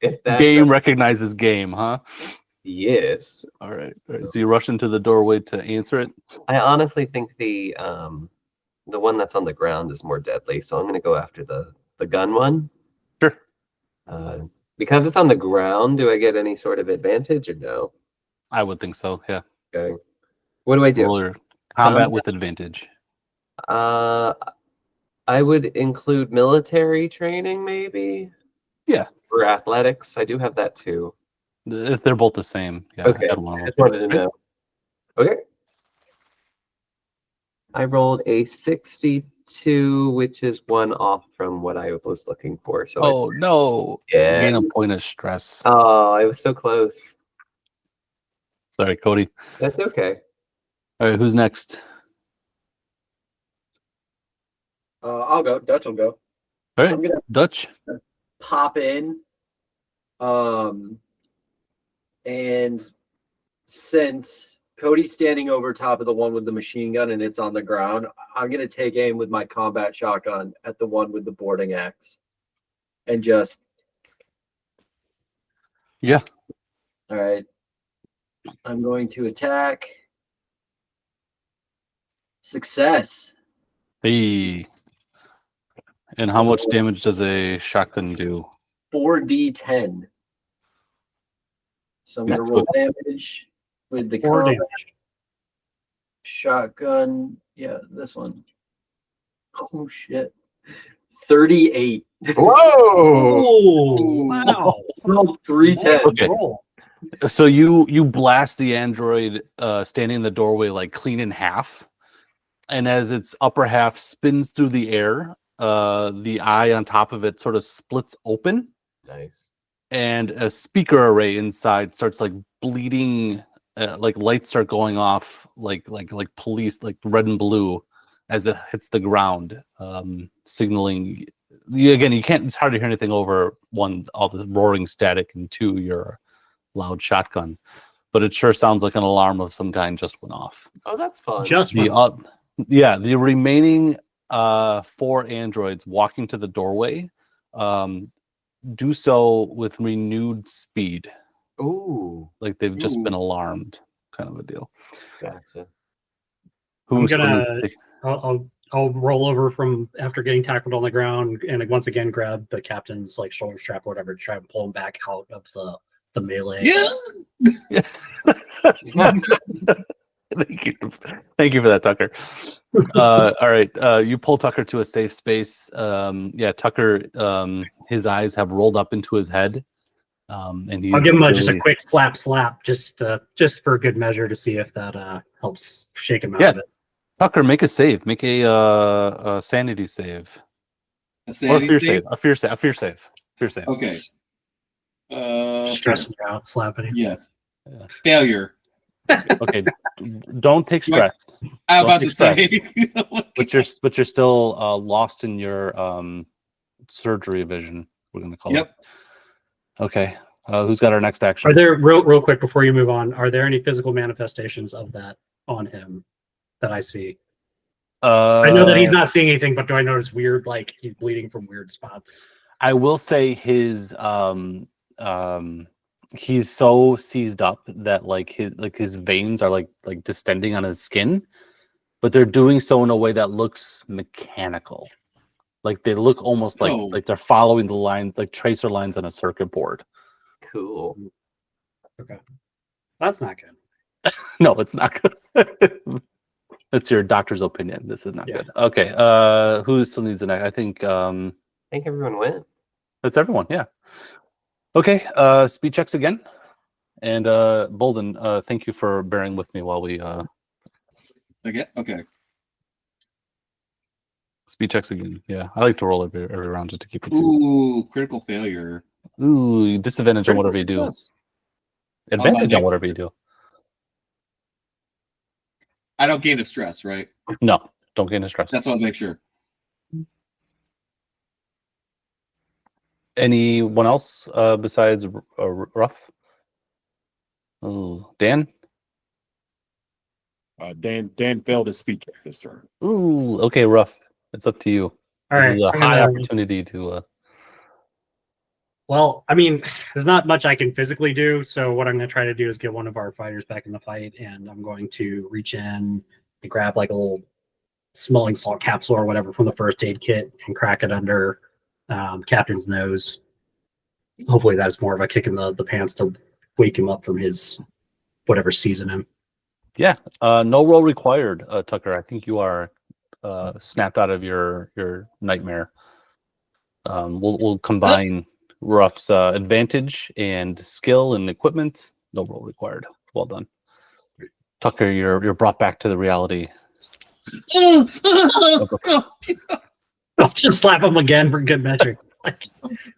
If that Game recognizes game, huh? Yes. All right. All right. So you rush into the doorway to answer it. I honestly think the one that's on the ground is more deadly, so I'm gonna go after the gun one. Sure. Because it's on the ground, do I get any sort of advantage or no? I would think so. Yeah. Okay. What do I do? Roll your combat with advantage. I would include military training, maybe. Yeah. Or athletics. I do have that too. If they're both the same. Yeah. Okay. Add one I of just them. wanted to know. Okay. I rolled a 62, which is 1 off from what I was looking for. So Oh no. yeah. Gain a point of stress. Oh, I was so close. Sorry, Cody. That's okay. All right, who's next? I'll go. Dutch will go. All right, I'm gonna Dutch. pop in. And since Cody's standing over top of the one with the machine gun and it's on the ground, I'm going to take aim with my combat shotgun at the one with the boarding axe. And just. Yeah. All right. I'm going to attack. Success. Hey. And how much damage does a shotgun do? 4d10. So I'm going to roll damage with the 4 combat damage. shotgun. Yeah, this one. Oh, shit. 38. Whoa! Oh, wow. No, 310. Okay. Roll. So you blast the android standing in the doorway like clean in half, and as its upper half spins through the air, the eye on top of it sort of splits open, Nice. and a speaker array inside starts like bleeding, like lights start going off, like police, like red and blue, as it hits the ground, signaling. Again, you can't. It's hard to hear anything over one, all the roaring static, and two, your loud shotgun. But it sure sounds like an alarm of some kind just went off. Oh, that's fun. Just The the remaining 4 androids walking to the doorway do so with renewed speed, Ooh, like they've just Ooh. been alarmed, kind of a deal. gotcha. Who's gonna- gonna take- I'll roll over from after getting tackled on the ground and once again grab the captain's like shoulder strap or whatever to try and pull him back out of the melee. Yeah. Thank you for that, Tucker. All right, you pull Tucker to a safe space. Tucker, his eyes have rolled up into his head, and he's I'll give him just a really- quick slap, just for good measure to see if that helps shake him out Yeah. of it. Tucker, make a save. Make a sanity save. A Or a sanity fear save? save. A fear save. A fear save. Fear save. Okay. Stressing you out, slapping him. Yes. Yeah. Failure. Okay. Don't take stress. I'm about Don't to say. But you're still lost in your surgery vision. We're gonna call Yep. it. Okay. Who's got our next action? Are there real quick before you move on? Are there any physical manifestations of that on him that I see? I know that he's not seeing anything, but do I notice weird, like he's bleeding from weird spots? I will say his he's so seized up that his veins are like distending on his skin, but they're doing so in a way that looks mechanical. Like they look almost like they're following the lines, like tracer lines on a circuit board. Cool. Okay, that's not good. No, it's not good. That's your doctor's opinion. This is not Yeah. good. Okay. Who still needs the next? I think I think everyone went. that's everyone. Yeah. Okay. Speed checks again. And Bolden, thank you for bearing with me while we Okay. speed checks again. Yeah. I like to roll every round just to keep it. Ooh, critical failure. Ooh, disadvantage on whatever you do. Advantage on next- whatever you do. I don't gain a stress, right? No, don't gain a stress. That's what I'll make sure. Anyone else besides Ruff? Oh, Dan? Dan failed his speech check this turn. Ooh, okay, Ruff. It's up to you. All This right. is a I'm high gonna- opportunity to. Well, I mean, there's not much I can physically do. So what I'm going to try to do is get one of our fighters back in the fight, and I'm going to reach in and grab like a little smelling salt capsule or whatever from the first aid kit and crack it under Captain's nose. Hopefully, that's more of a kick in the pants to wake him up from his whatever's seizing him. Yeah, no roll required, Tucker. I think you are snapped out of your nightmare. We'll combine Ruff's advantage and skill and equipment. No roll required. Well done, Tucker. You're brought back to the reality. I'll just slap him again for good measure. Like,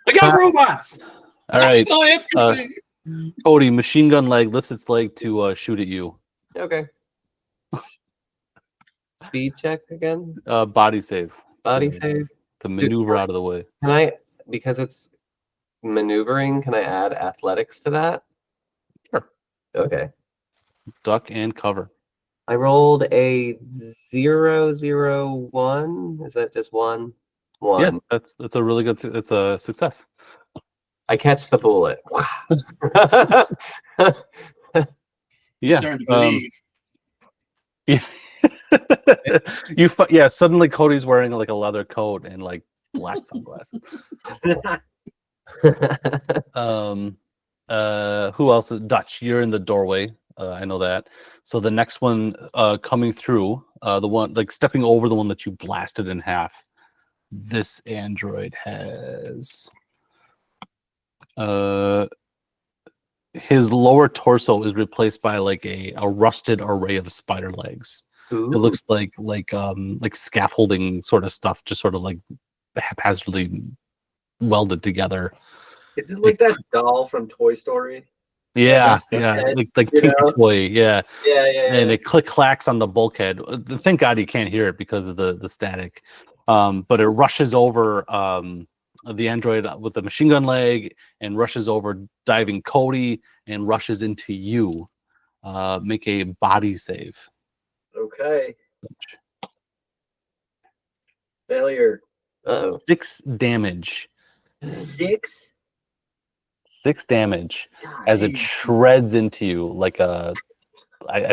I got robots. All right, So everything. Cody. Machine gun leg lifts its leg to shoot at you. Okay. Speed check again. Body save. Body to, save. to maneuver out of the way. Can I, because it's maneuvering, can I add athletics to that? Sure. Okay. Duck and cover. I rolled a 001. Is that just one? Yeah, One. that's a really good. It's a success. I catch the bullet. Yeah. Starting to believe. Yeah. Yeah. Suddenly, Cody's wearing like a leather coat and like black sunglasses. Who else is Dutch? You're in the doorway. I know that. So the next one coming through, the one like stepping over the one that you blasted in half. This android has his lower torso is replaced by like a rusted array of spider legs. Ooh. It looks like scaffolding sort of stuff, just sort of like haphazardly welded together. Is it like that doll from Toy Story? Yeah, That's yeah, good. like You Tinker know? Toy, yeah. Yeah. And it click clacks on the bulkhead. Thank God you can't hear it because of the static. But it rushes over the android with the machine gun leg and rushes over diving Cody and rushes into you. Make a body save. Okay. Failure. Uh-oh. 6 damage. 6? 6 damage as it shreds into you like I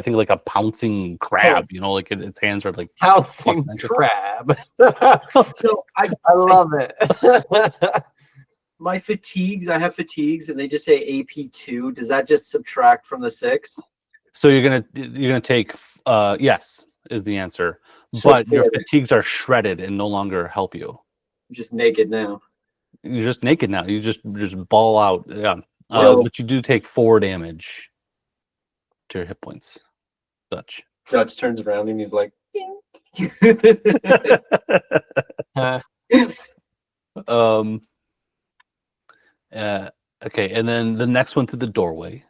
think like a pouncing crab, you know, like its hands are like Pouncing Fuck, crab. So I love it. my fatigues, I have fatigues, and they just say AP2. Does that just subtract from the 6? So you're gonna take yes is the answer, So but your 4. fatigues are shredded and no longer help you. I'm just naked now. You're just naked now. You just ball out. Yeah, So- but you do take 4 damage to your hit points. Dutch. Dutch turns around and he's like, um. Okay, and then the next one through the doorway.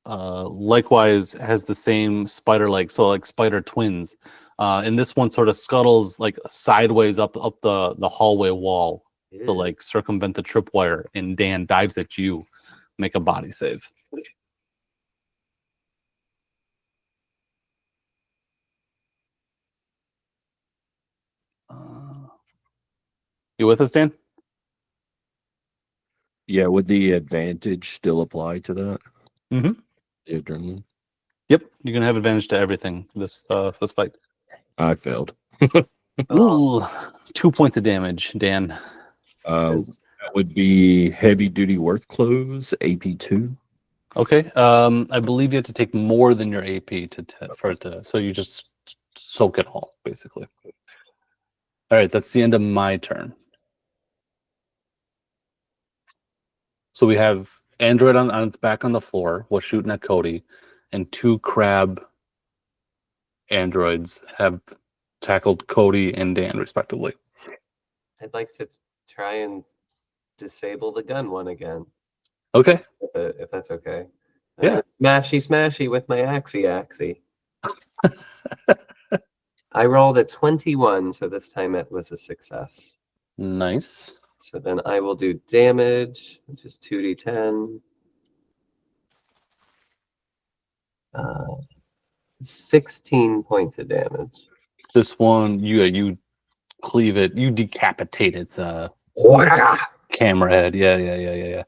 Likewise has the same spider leg, so like spider twins. And this one sort of scuttles like sideways up the hallway wall to like circumvent the tripwire, and Dan dives at you. Make a body save. You with us, Dan? Yeah, would the advantage still apply to that? Mm-hmm. The adrenaline. Yep, you're gonna have advantage to everything this fight. I failed. Ooh, 2 points of damage, Dan. That would be heavy duty work clothes, AP2. Okay. I believe you have to take more than your AP for it to. So you just soak it all, basically. All right, that's the end of my turn. So we have Android on its back on the floor, was shooting at Cody, and 2 crab androids have tackled Cody and Dan, respectively. I'd like to try and disable the gun one again. Okay. If that's okay. Yeah. Smashy with my axie. I rolled a 21, so this time it was a success. Nice. So then I will do damage, which is 2d10. 16 points of damage. This one, you cleave it, you decapitate its camera head. Yeah.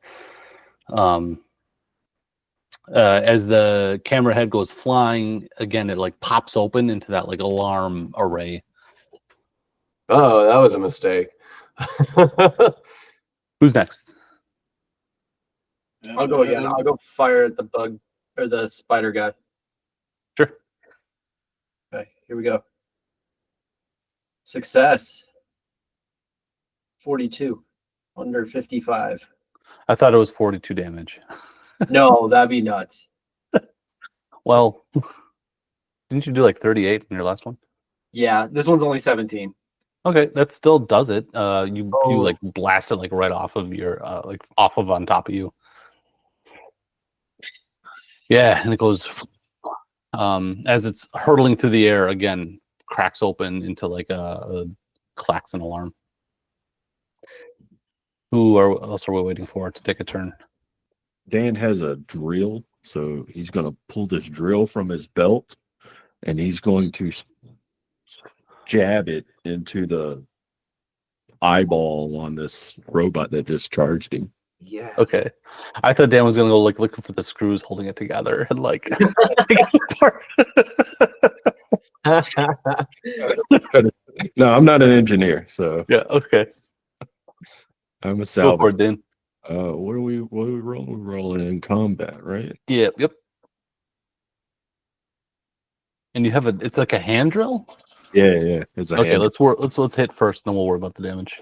As the camera head goes flying, again, it like pops open into that like alarm array. Oh, that was a mistake. Who's next? I'll go again. I'll go fire at the bug or the spider guy. Sure. Okay, here we go. Success. 42. Under 55. I thought it was 42 damage. No, that'd be nuts. Well, didn't you do like 38 in your last one? Yeah, this one's only 17. Okay, that still does it. You Oh. like blast it like right off of your like off of on top of you. Yeah, and it goes as it's hurtling through the air again, cracks open into like a klaxon alarm. Who else are we waiting for to take a turn? Dan has a drill, so he's going to pull this drill from his belt, and he's going to jab it into the eyeball on this robot that just charged him. Yes. Okay. I thought Dan was gonna go like looking for the screws holding it together and like take it apart. No, I'm not an engineer, so Yeah, okay. I'm a Go for salvage. it, Dan. What are we rolling? We're rolling in combat, right? Yep. And you have it's like a hand drill? Yeah. It's a Okay, hand. let's hit first, then we'll worry about the damage.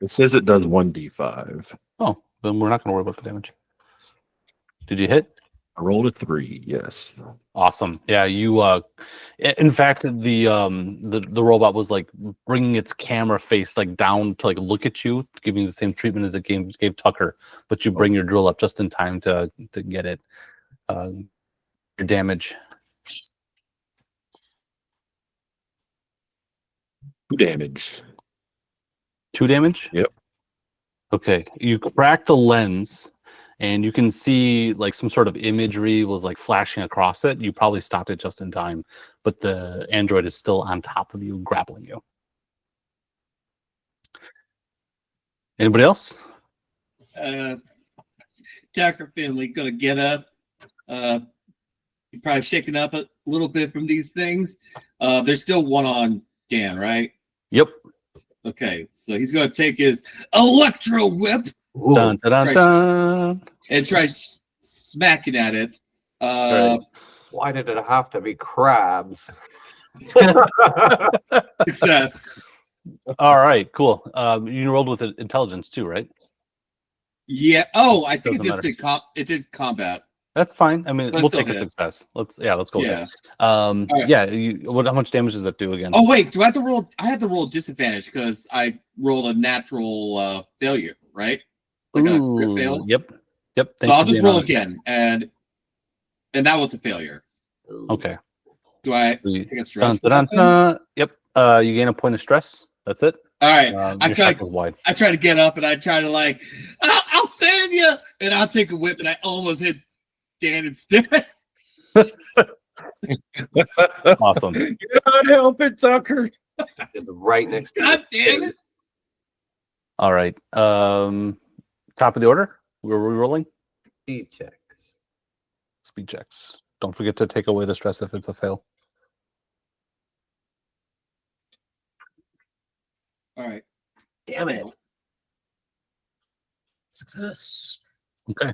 It says it does 1d5. Oh, then we're not gonna worry about the damage. Did you hit? I rolled a 3. Yes. Awesome. Yeah, you in fact the robot was like bringing its camera face like down to like look at you, giving you the same treatment as it gave Tucker, but you bring your drill up just in time to get it your damage. 2 damage. 2 damage? Yep. Okay. You crack the lens and you can see like some sort of imagery was like flashing across it. You probably stopped it just in time, but the android is still on top of you, grappling you. Anybody else? Tucker family gonna get up. Probably shaking up a little bit from these things. There's still one on Dan, right? Yep. Okay, so he's gonna take his electro whip Dun, dun, dun, dun. and try smacking at it. Right. Why did it have to be crabs? Success. All right, cool. You rolled with intelligence too, right? Yeah. Oh, I think Doesn't it did combat. That's fine. I mean, But we'll still take a hit. success. Let's go Yeah. with it. right. Yeah. How much damage does that do again? Oh wait, do I have to roll? I have to roll disadvantage because I rolled a natural failure, right? Like a crit fail. Yep. So Thanks I'll for just being roll honest. again, and that was a failure. Okay. Do I We- take a stress? Dun, dun, with that then? dun. Yep. You gain a point of stress. That's it. All right. I Your tried. shot was wide. I try to get up and I try to like, I'll save you, and I'll take a whip, and I almost hit Dan instead. Awesome. You not help it, Tucker. It's right next to God the damn it! All right. Top of the order. Were we rolling? speed checks. Speed checks. Don't forget to take away the stress if it's a fail. All right. Damn it. Success. Okay.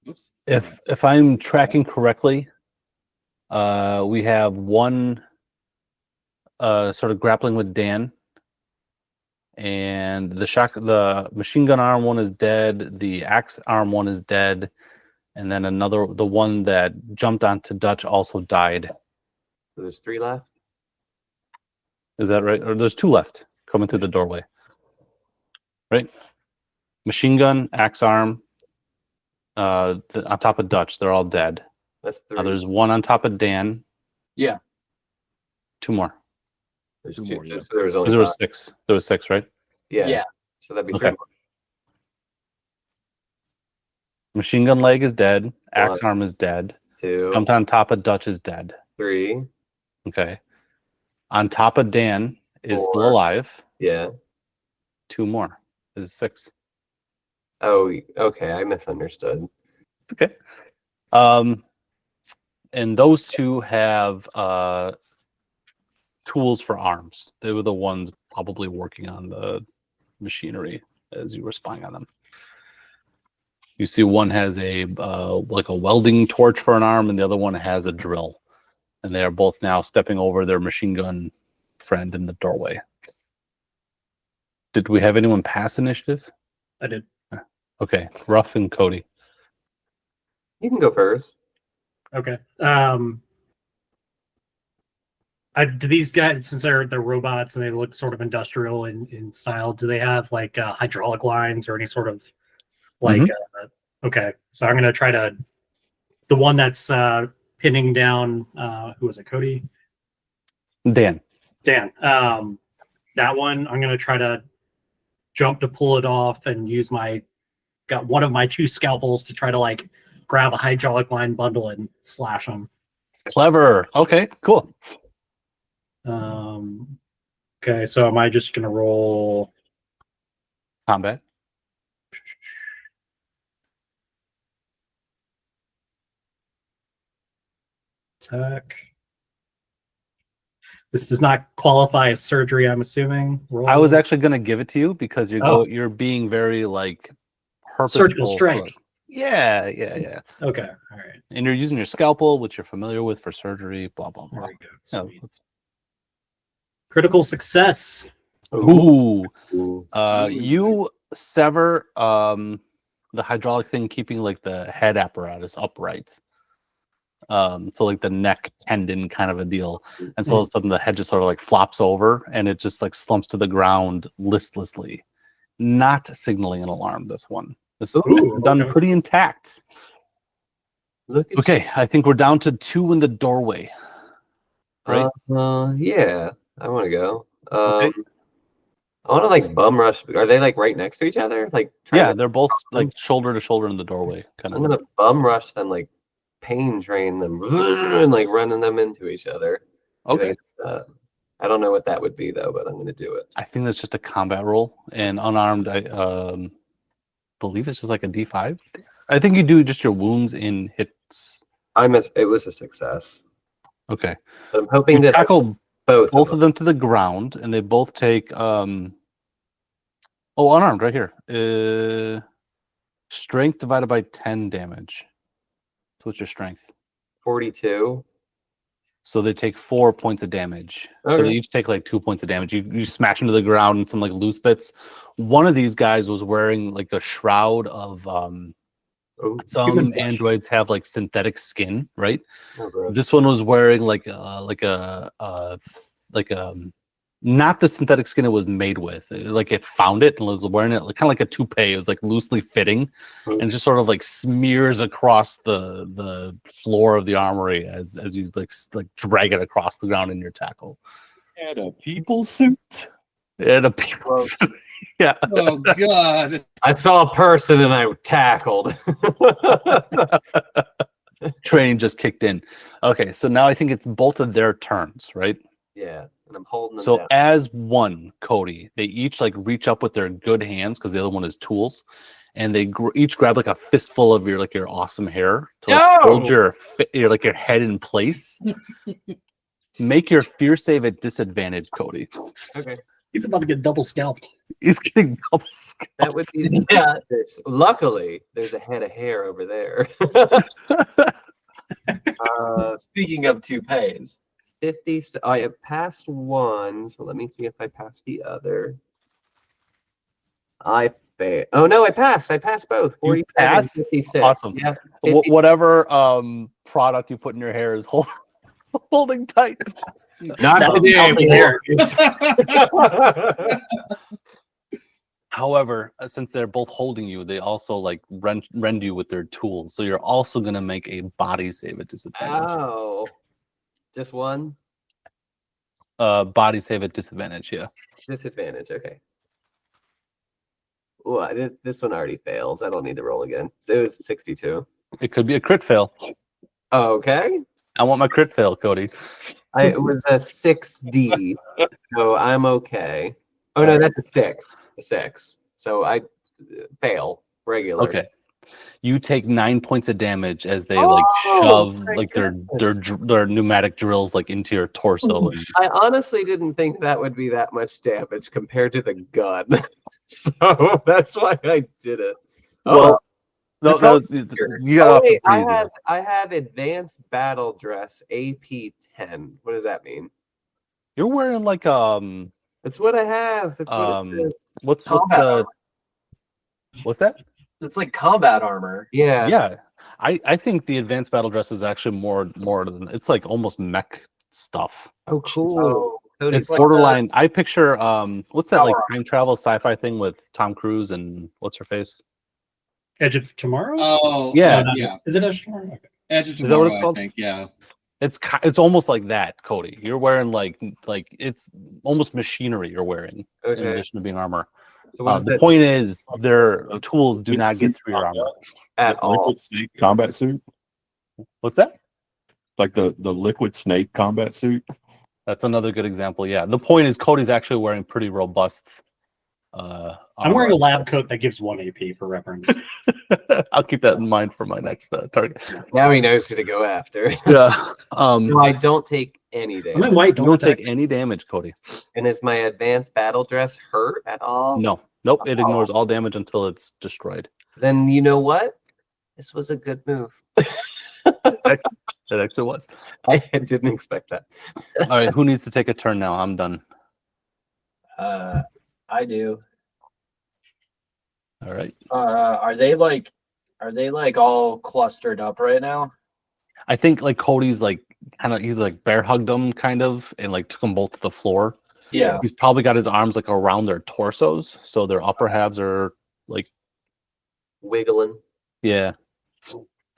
Oops. If I'm tracking correctly, we have one sort of grappling with Dan, and the machine gun arm one is dead, the axe arm one is dead, and then the one that jumped onto Dutch also died. So there's 3 left. Is that right? Or there's 2 left coming through the doorway. Right? Machine gun, axe arm, on top of Dutch, they're all dead. That's 3. There's one on top of Dan. Yeah. 2 more. There's 2 2. more, yeah. So there was only There was 5. 6. There was 6, right? Yeah. Yeah. So that'd be Okay. 3 more. Machine gun leg is dead. Axe One. arm is dead. 2, Jumped on top of Dutch is dead. 3. Okay. On top of Dan is still 4. alive. Yeah. 2 more. Is 6. Oh, okay. I misunderstood. It's okay. And those 2 have tools for arms. They were the ones probably working on the machinery as you were spying on them. You see one has a like a welding torch for an arm, and the other one has a drill. And they are both now stepping over their machine gun friend in the doorway. Did we have anyone pass initiative? I did. Okay, Ruff and Cody. You can go first. Okay. Do these guys, since they're robots and they look sort of industrial in style, do they have like hydraulic lines or any sort of like? Okay, so I'm gonna try to the one that's pinning down. Who was it? Cody. Dan. Dan. That one. I'm gonna try to jump to pull it off and use my got one of my 2 scalpels to try to like grab a hydraulic line bundle and slash them. Clever. Okay, cool. Okay, so am I just gonna roll Combat. attack? This does not qualify as surgery, I'm assuming. Roll. I was actually gonna give it to you because Oh. you're being very like purposeful. Surgical strike. Yeah. Okay, all right. And you're using your scalpel, which you're familiar with for surgery. Blah blah There blah. we go. Yeah, Sweet. Critical success. Ooh. Ooh. You sever the hydraulic thing, keeping like the head apparatus upright. So like the neck tendon kind of a deal. And so all of a sudden the head just sort of like flops over and it just like slumps to the ground listlessly. Not signaling an alarm, this one. This is Ooh, done okay. pretty intact. Look at Okay, I think we're down to 2 in the doorway. Right? Yeah, I want to go. Okay. I want to like bum rush. Are they like right next to each other? Like try Yeah, to- they're both like shoulder to shoulder in the doorway. Kind I'm of. gonna bum rush them, like pain train them, and like running them into each other. Okay. I don't know what that would be though, but I'm gonna do it. I think that's just a combat roll, and unarmed, I believe it's just like a D5. I think you do just your wounds in hits. It was a success. Okay. But I'm hoping You that tackle both both of them to the ground, and they both take unarmed right here. Strength divided by 10 damage. So what's your strength? 42. So they take 4 points of damage. So Okay. they each take like 2 points of damage. You smash them to the ground and some like loose bits. One of these guys was wearing like a shroud of Oh, some Human flesh. androids have like synthetic skin, right? oh, gross. This one was wearing like not the synthetic skin it was made with. Like it found it and was wearing it like kind of like a toupee. It was like loosely fitting and just sort of like smears across the floor of the armory as you like drag it across the ground in your tackle. And a people suit. And a people Gross. suit. Yeah. Oh God. I saw a person and I tackled. Training just kicked in. Okay, so now I think it's both of their turns, right? Yeah, and I'm holding them So down. as one, Cody, they each like reach up with their good hands because the other one is tools, and they each grab like a fistful of your awesome hair to like, hold No! your head in place. Make your fear save at disadvantage, Cody. Okay. He's about to get double scalped. He's getting double That would be luckily there's a head of hair over there. Speaking of toupees, 50. I have passed one, so let me see if I passed the other. I failed. Oh no, I passed. I passed both. 47, passed? 56. Awesome. Yeah. 50. Whatever product you put in your hair is holding tight. Not That's today. healthy hair. However, since they're both holding you, they also like rend you with their tools. So you're also going to make a body save at disadvantage. Oh, just one Body save at disadvantage, yeah. disadvantage. Okay. Ooh, this one already fails. I don't need to roll again. So it was 62. It could be a crit fail. Okay. I want my crit fail, Cody. It was a 6D, so I'm okay. Oh no, that's a 6. A 6. So I fail regular. Okay. You take 9 points of damage as they Oh, shove my like their goodness. their pneumatic drills like into your torso. And I honestly didn't think that would be that much damage compared to the gun. So that's why I did it. well, no, you got off to wait, pretty easy. I have advanced battle dress AP 10. What does that mean? You're wearing like That's what I have. It's what it is. what's Combat what's that? It's like combat armor. Yeah. Yeah, I think the advanced battle dress is actually more than it's like almost mech stuff. Oh, cool. So It's like borderline. I picture what's that like Power time travel sci-fi thing with Tom Cruise and what's her face? Edge of Tomorrow? Oh Yeah. yeah. Is it Edge of Tomorrow? Okay. Edge of Is that what it's Tomorrow, called? I think. Yeah. It's almost like that, Cody. You're wearing like it's almost machinery you're wearing in Okay. addition to being armor. So what is The that point is, their tools do It's not get suit through your armor. at all? Liquid snake combat suit, What's that? like the liquid snake combat suit. That's another good example. Yeah. The point is, Cody's actually wearing pretty robust. I'm wearing a armor. lab coat that gives 1 AP for reference. I'll keep that in mind for my next target. Now he knows who to go after. Yeah. No, I don't take any I'm in damage. white. You don't take any damage, Cody. And is my advanced battle dress hurt at all? No. Nope. It ignores all damage until it's destroyed. Then you know what? This was a good move. It actually was. I didn't expect that. All right. Who needs to take a turn now? I'm done. I do. All right. Are they like all clustered up right now? I think like Cody's like kind of he's like bear hugged them kind of and like took them both to the floor. Yeah. He's probably got his arms like around their torsos, so their upper halves are like Wiggling. yeah.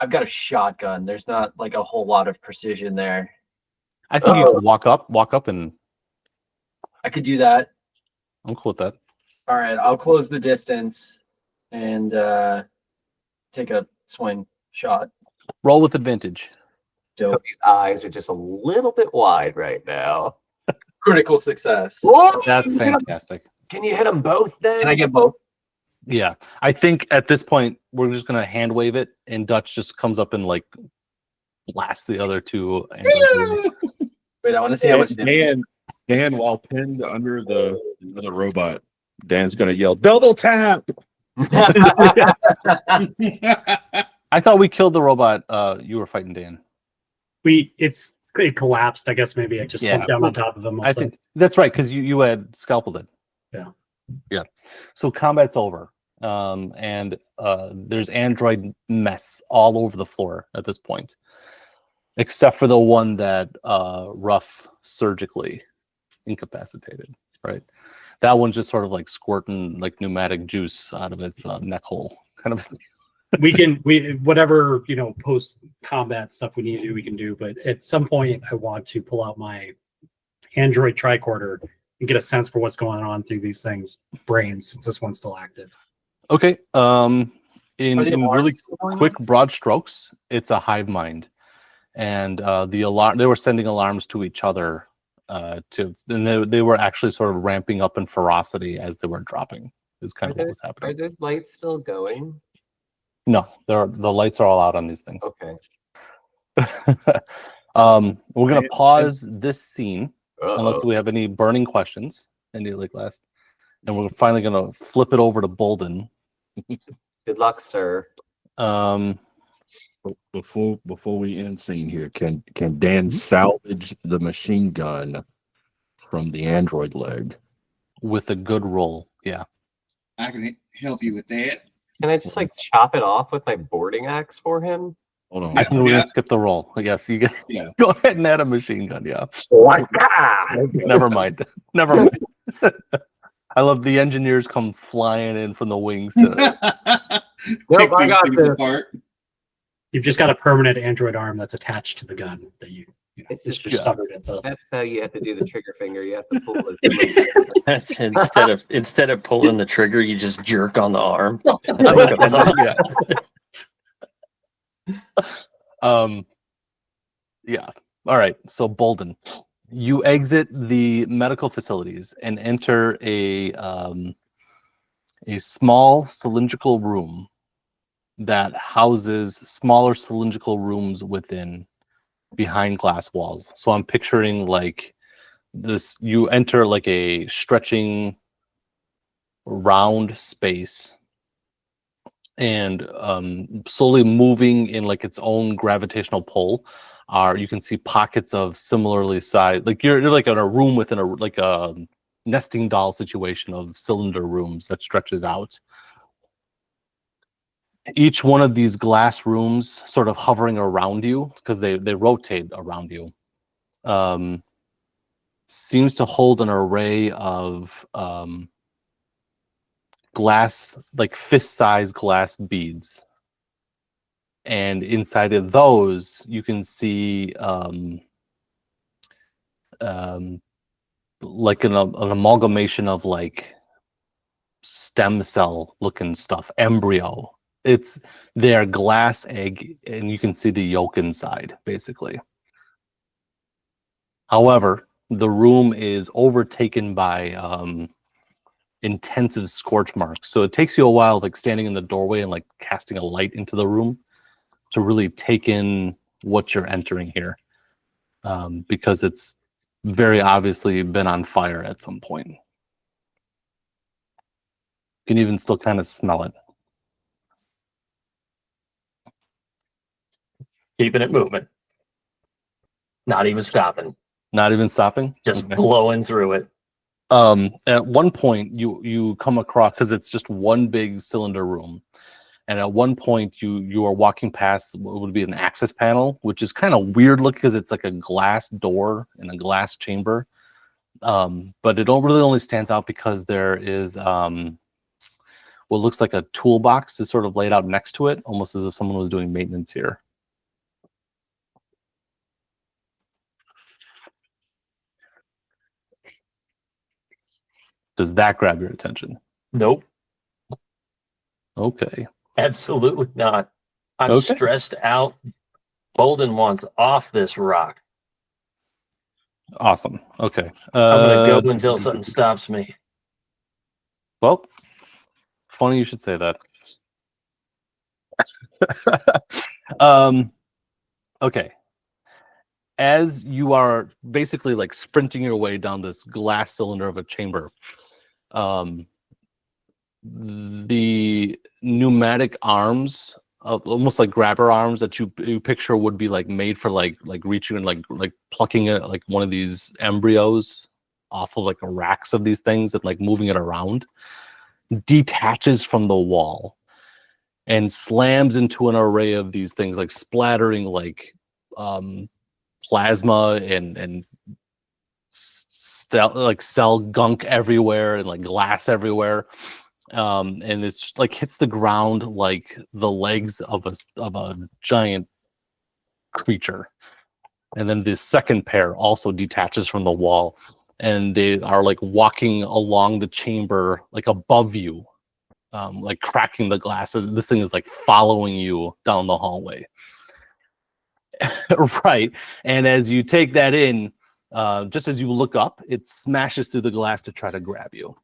I've got a shotgun. There's not like a whole lot of precision there. I think you could walk up, and I could do that. I'm cool with that. All right, I'll close the distance and take a swing shot. Roll with advantage. Dope. Cody's eyes are just a little bit wide right now. Critical success. That's fantastic. Can you hit them both then? Can I get both? Yeah, I think at this point we're just gonna hand wave it, and Dutch just comes up and like blast the other two. Wait, I want to see how much damage. Dan, while pinned under the robot, Dan's gonna yell double tap. I thought we killed the robot. You were fighting Dan. It collapsed. I guess maybe I just Yeah. slumped down on top of him. I think that's right because you had scalpeled it. Yeah. Yeah. So combat's over, and there's android mess all over the floor at this point, except for the one that Ruff surgically incapacitated. Right. That one's just sort of like squirting like pneumatic juice out of its neck hole, kind of. we whatever post combat stuff we need to do, we can do. But at some point, I want to pull out my Android tricorder and get a sense for what's going on through these things' brains, since this one's still active. Okay. In Are the really alarms still going quick, broad strokes, it's a hive mind, and the alarm. They were sending alarms to each other. And they were actually sort of ramping up in ferocity as they were dropping. Is kind of what was Are happening. the lights still going? No, the lights are all out on these things. Okay. We're gonna pause this scene unless Uh-oh. we have any burning questions. Any like last, and we're finally gonna flip it over to Bolden. Good luck, sir. Before we end scene here, can Dan salvage the machine gun from the android leg? With a good roll. Yeah. I can help you with that. Can I just like chop it off with my boarding axe for him? Hold on. I think we're Yeah. gonna skip the roll. Yes, you get Yeah. go ahead and add a machine gun. Yeah. Waka! Never mind. Never mind. I love the engineers come flying in from the wings to Nope, I got things this. apart. You've just got a permanent Android arm that's attached to the gun that It's it's just- just severed at the. That's how you have to do the trigger finger. You have to pull it. That's instead of pulling the trigger, you just jerk on the arm. yeah. Yeah. All right. So Bolden, you exit the medical facilities and enter a small cylindrical room that houses smaller cylindrical rooms within behind glass walls. So I'm picturing like this, you enter like a stretching round space and slowly moving in like its own gravitational pull are, you can see pockets of similarly sized, like you're like in a room within a nesting doll situation of cylinder rooms that stretches out. Each one of these glass rooms sort of hovering around you because they rotate around you seems to hold an array of glass, like fist-sized glass beads, and inside of those you can see like an amalgamation of like stem cell looking stuff, embryo. They're glass egg, and you can see the yolk inside, basically. However, the room is overtaken by intensive scorch marks. So it takes you a while, like standing in the doorway and like casting a light into the room to really take in what you're entering here, because it's very obviously been on fire at some point. You can even still kind of smell it. Keeping it moving. Not even stopping. Not even stopping? Just Okay. blowing through it. At one point, you come across, because it's just one big cylinder room, and at one point you are walking past what would be an access panel, which is kind of weird look because it's like a glass door in a glass chamber. But it really only stands out because there is what looks like a toolbox is sort of laid out next to it, almost as if someone was doing maintenance here. Does that grab your attention? Nope. Okay. Absolutely not. I'm Okay. stressed out. Bolden wants off this rock. Awesome. Okay. I'm gonna go until something stops me. Well, funny you should say that. Okay. As you are basically like sprinting your way down this glass cylinder of a chamber, the pneumatic arms, almost like grabber arms that you picture would be like made for like reaching and like plucking it, like one of these embryos off of like a racks of these things and like moving it around, detaches from the wall and slams into an array of these things, like splattering like plasma and like cell gunk everywhere and like glass everywhere. And it's like hits the ground like the legs of a giant creature. And then the second pair also detaches from the wall, and they are like walking along the chamber like above you, like cracking the glass. So this thing is like following you down the hallway. Right. And as you take that in, just as you look up, it smashes through the glass to try to grab you.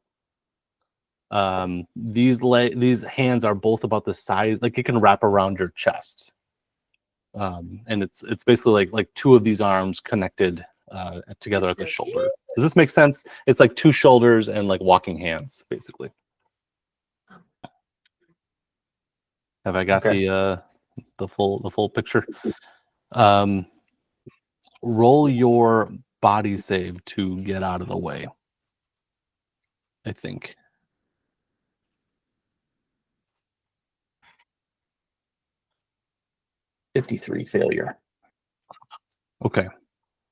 These hands are both about the size, like it can wrap around your chest. And it's basically like two of these arms connected together at the shoulder. Does this make sense? It's like two shoulders and like walking hands, basically. Have I got the full picture? Roll your body save to get out of the way, I think. $53 failure. Okay.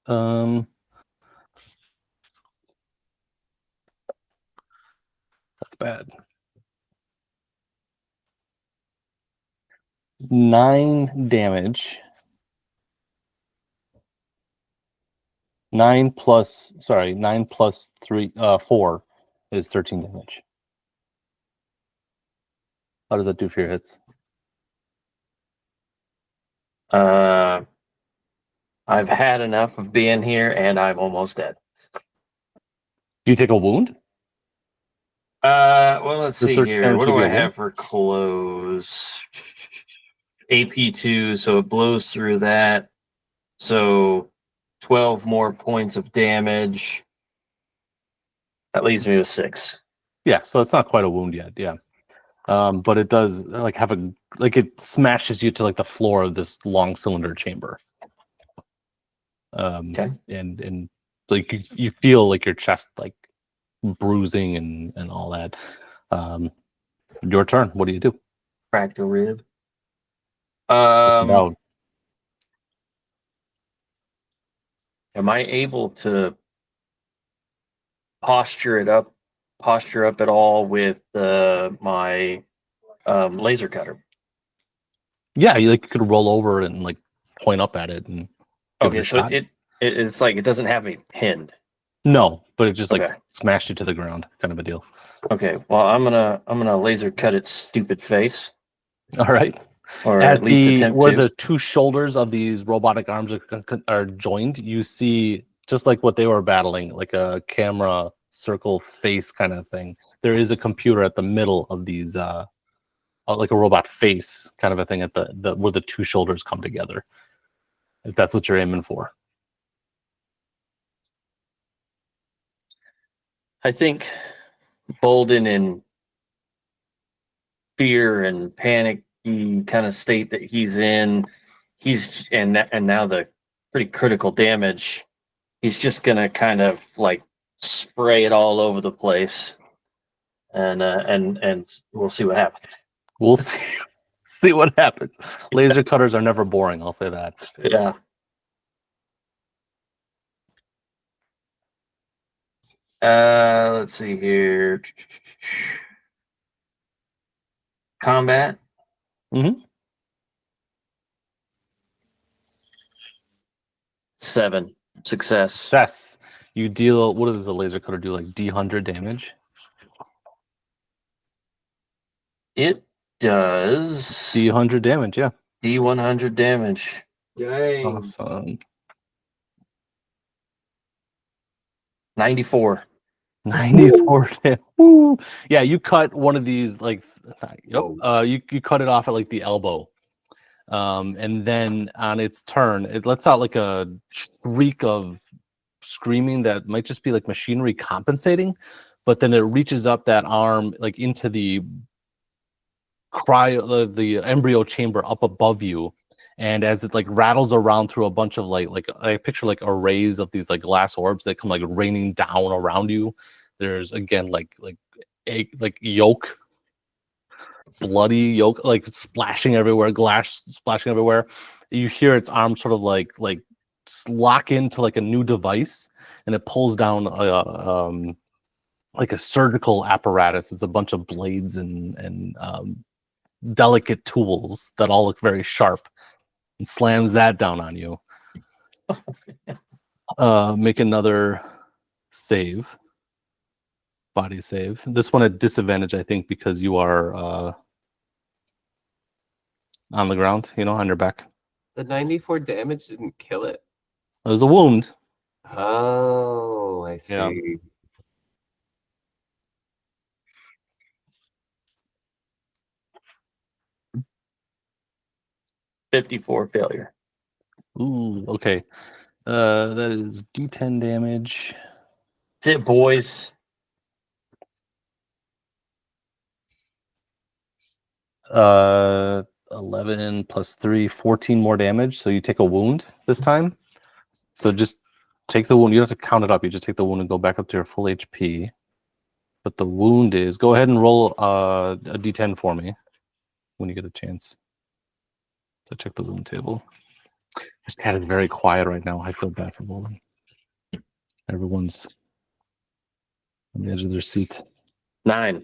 That's bad. 9 damage. 9 plus 3, 4 is 13 damage. How does that do for your hits? I've had enough of being here, and I'm almost dead. Do you take a wound? Well, let's Does see 13 here. damage What give do you I a wound? have for close? AP2, so it blows through that. So 12 more points of damage. That leaves me with 6. Yeah, so it's not quite a wound yet. Yeah, but it does like have it smashes you to like the floor of this long cylinder chamber. Okay. And like you feel like your chest like bruising and all that. Your turn. What do you do? Cracked a rib. No. Am I able to posture up at all with my laser cutter? Yeah, you could roll over and like point up at it and give it Okay, a so shot. it's like it doesn't have me pinned. No, but it just like Okay. smashed you to the ground, kind of a deal. Okay. Well, I'm gonna laser cut its stupid face, All right. or at least attempt where to. the two shoulders of these robotic arms are joined, you see just like what they were battling, like a camera circle face kind of thing. There is a computer at the middle of these, like a robot face kind of a thing at the where the two shoulders come together. If that's what you're aiming for. I think Bolden in fear and panic kind of state that he's in, and now the pretty critical damage. He's just gonna kind of like spray it all over the place, and we'll see what happens. We'll see what happens. Laser cutters are never boring. I'll say that. Yeah. Let's see here. Combat. Mhm. 7 success. Success. You deal. What does a laser cutter do? Like D100 damage. It does D100 damage. Yeah. D100 damage. Dang. Awesome. 94. 94 damage. Woo. Yeah, you cut one of these like. Yep. You cut it off at like the elbow. And then on its turn, it lets out like a shriek of screaming that might just be like machinery compensating, but then it reaches up that arm like into the the embryo chamber up above you, and as it like rattles around through a bunch of like I picture like arrays of these like glass orbs that come like raining down around you. There's again like yolk, bloody yolk, like splashing everywhere, glass splashing everywhere. You hear its arm sort of like lock into like a new device, and it pulls down like a surgical apparatus. It's a bunch of blades and delicate tools that all look very sharp, and slams that down on you. Make another save. Body save. This one at disadvantage, I think, because you are on the ground, on your back. The 94 damage didn't kill it. It was a wound. Oh, I see. Yeah. 54 failure. Ooh, okay. That is D10 damage. That's it, boys. Uh, 11 plus 3, 14 more damage. So you take a wound this time. So just take the wound. You don't have to count it up. You just take the wound and go back up to your full HP. But the wound is, go ahead and roll a D10 for me when you get a chance. So check the wound table. This cat is very quiet right now. I feel bad for Bolden. Everyone's on the edge of their seat. 9.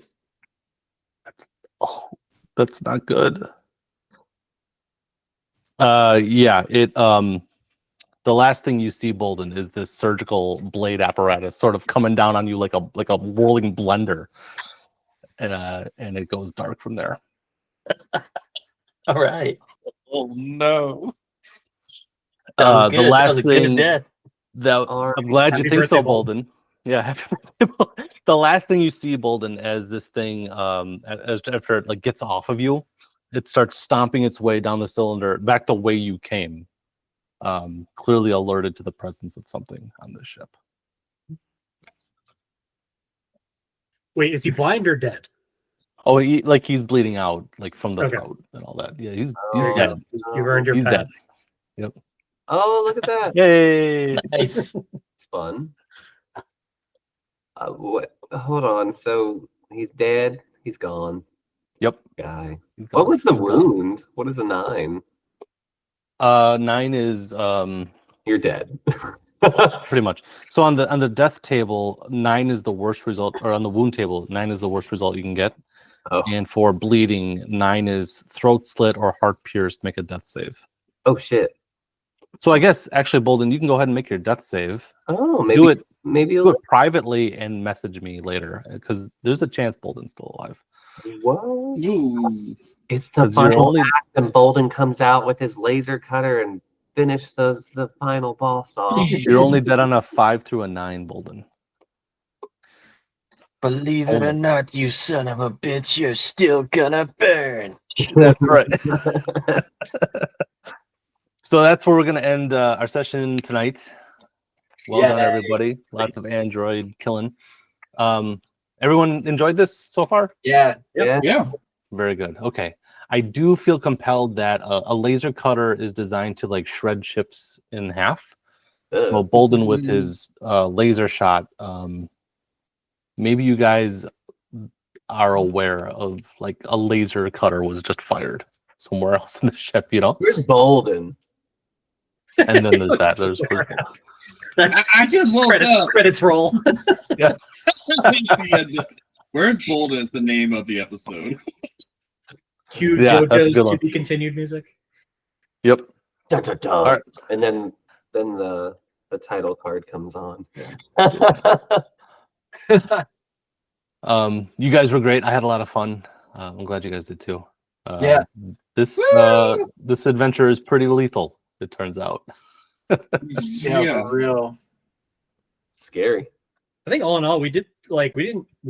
That's not good. Yeah, the last thing you see, Bolden, is this surgical blade apparatus sort of coming down on you like a whirling blender. And it goes dark from there. All right. Oh no. That was The good. last that was a good thing death. I'm glad you Happy think so, birthday, Bolden. Bolden. Yeah, happy birthday, Bolden. The last thing you see, Bolden, as this thing after it like gets off of you, it starts stomping its way down the cylinder back the way you came. Clearly alerted to the presence of something on this ship. Wait, is he blind or dead? Oh, he's bleeding out like from the Okay. throat and all that. Yeah, he's There you dead. go. You've earned your He's pet. dead. Oh, look at that. Yay! Nice. It's fun. Hold on. So he's dead. He's gone. Yep. Guy. He's What gone. was the He's gone. wound? What is a 9? 9 is You're dead. pretty much. So on the death table, 9 is the worst result, or on the wound table, 9 is the worst result you can get. Oh. And for bleeding, 9 is throat slit or heart pierced. Make a death save. Oh shit. So I guess actually, Bolden, you can go ahead and make your death save. Oh, maybe Do it. maybe do it privately and message me later because there's a chance Bolden's still alive. What? Ooh. It's the 'Cause you're final only- act, and Bolden comes out with his laser cutter and finish the final boss off. You're only dead on a 5 through a 9, Bolden. Believe it or not, you son of a bitch, you're still gonna burn. That's right. So that's where we're gonna end our session tonight. Well done, Yay. everybody. Lots of Android killing. Everyone enjoyed this so far? Yeah. Yeah. Yeah. Very good. Okay. I do feel compelled that a laser cutter is designed to like shred ships in half. So Bolden with his laser shot, maybe you guys are aware of like a laser cutter was just fired somewhere else in the ship, you know? Where's Bolden? And then there's that. There's That's I just woke up. credits roll. Where's Bolden is the name of the episode. Cue Yeah, that's a good JoJo's one. to be continued music. Yep. Dun, dun, dun. Alright. And then the title card comes on. You guys were great. I had a lot of fun. I'm glad you guys did too. Yeah. This this adventure is pretty lethal, it turns out. Yeah, for real. Scary. I think all in all, we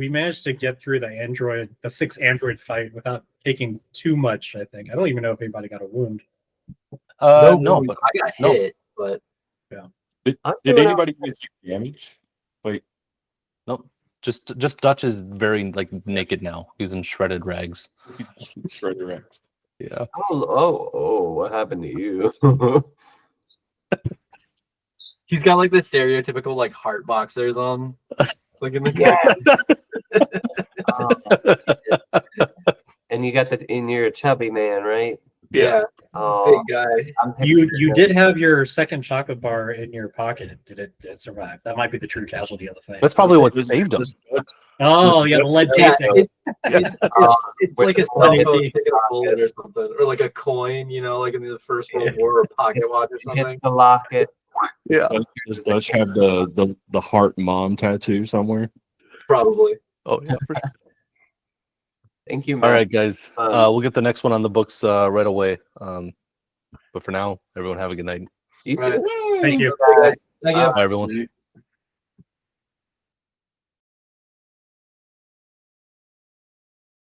managed to get through the 6 android fight without taking too much. I think I don't even know if anybody got a wound. No, but I got no. hit, but Did I'm doing anybody get damage? Like, nope. Just Dutch is very like naked now. He's in shredded rags. Shredder X. Yeah. Oh, what happened to you? he's got like the stereotypical like heart boxers on. Like in the And you got and you're a chubby man, right? yeah, Oh, big guy. I'm You did have your second chocolate bar in your pocket. Did it survive? That might be the true casualty of the fight. That's probably what This- saved him. this- Oh, yeah, the lead Yeah, casing. it's like a With cell the- phone ticket bullet or something, or like a coin, you know, like in the First World War, or a pocket watch or something. hit the locket. Yeah. Does Dutch have the heart mom tattoo somewhere? Probably. Oh yeah. For sure. Thank you, All man. right, guys. We'll get the next one on the books right away. But for now, everyone have a good night. You too. Right. Thank you. Thank you. Bye, everyone.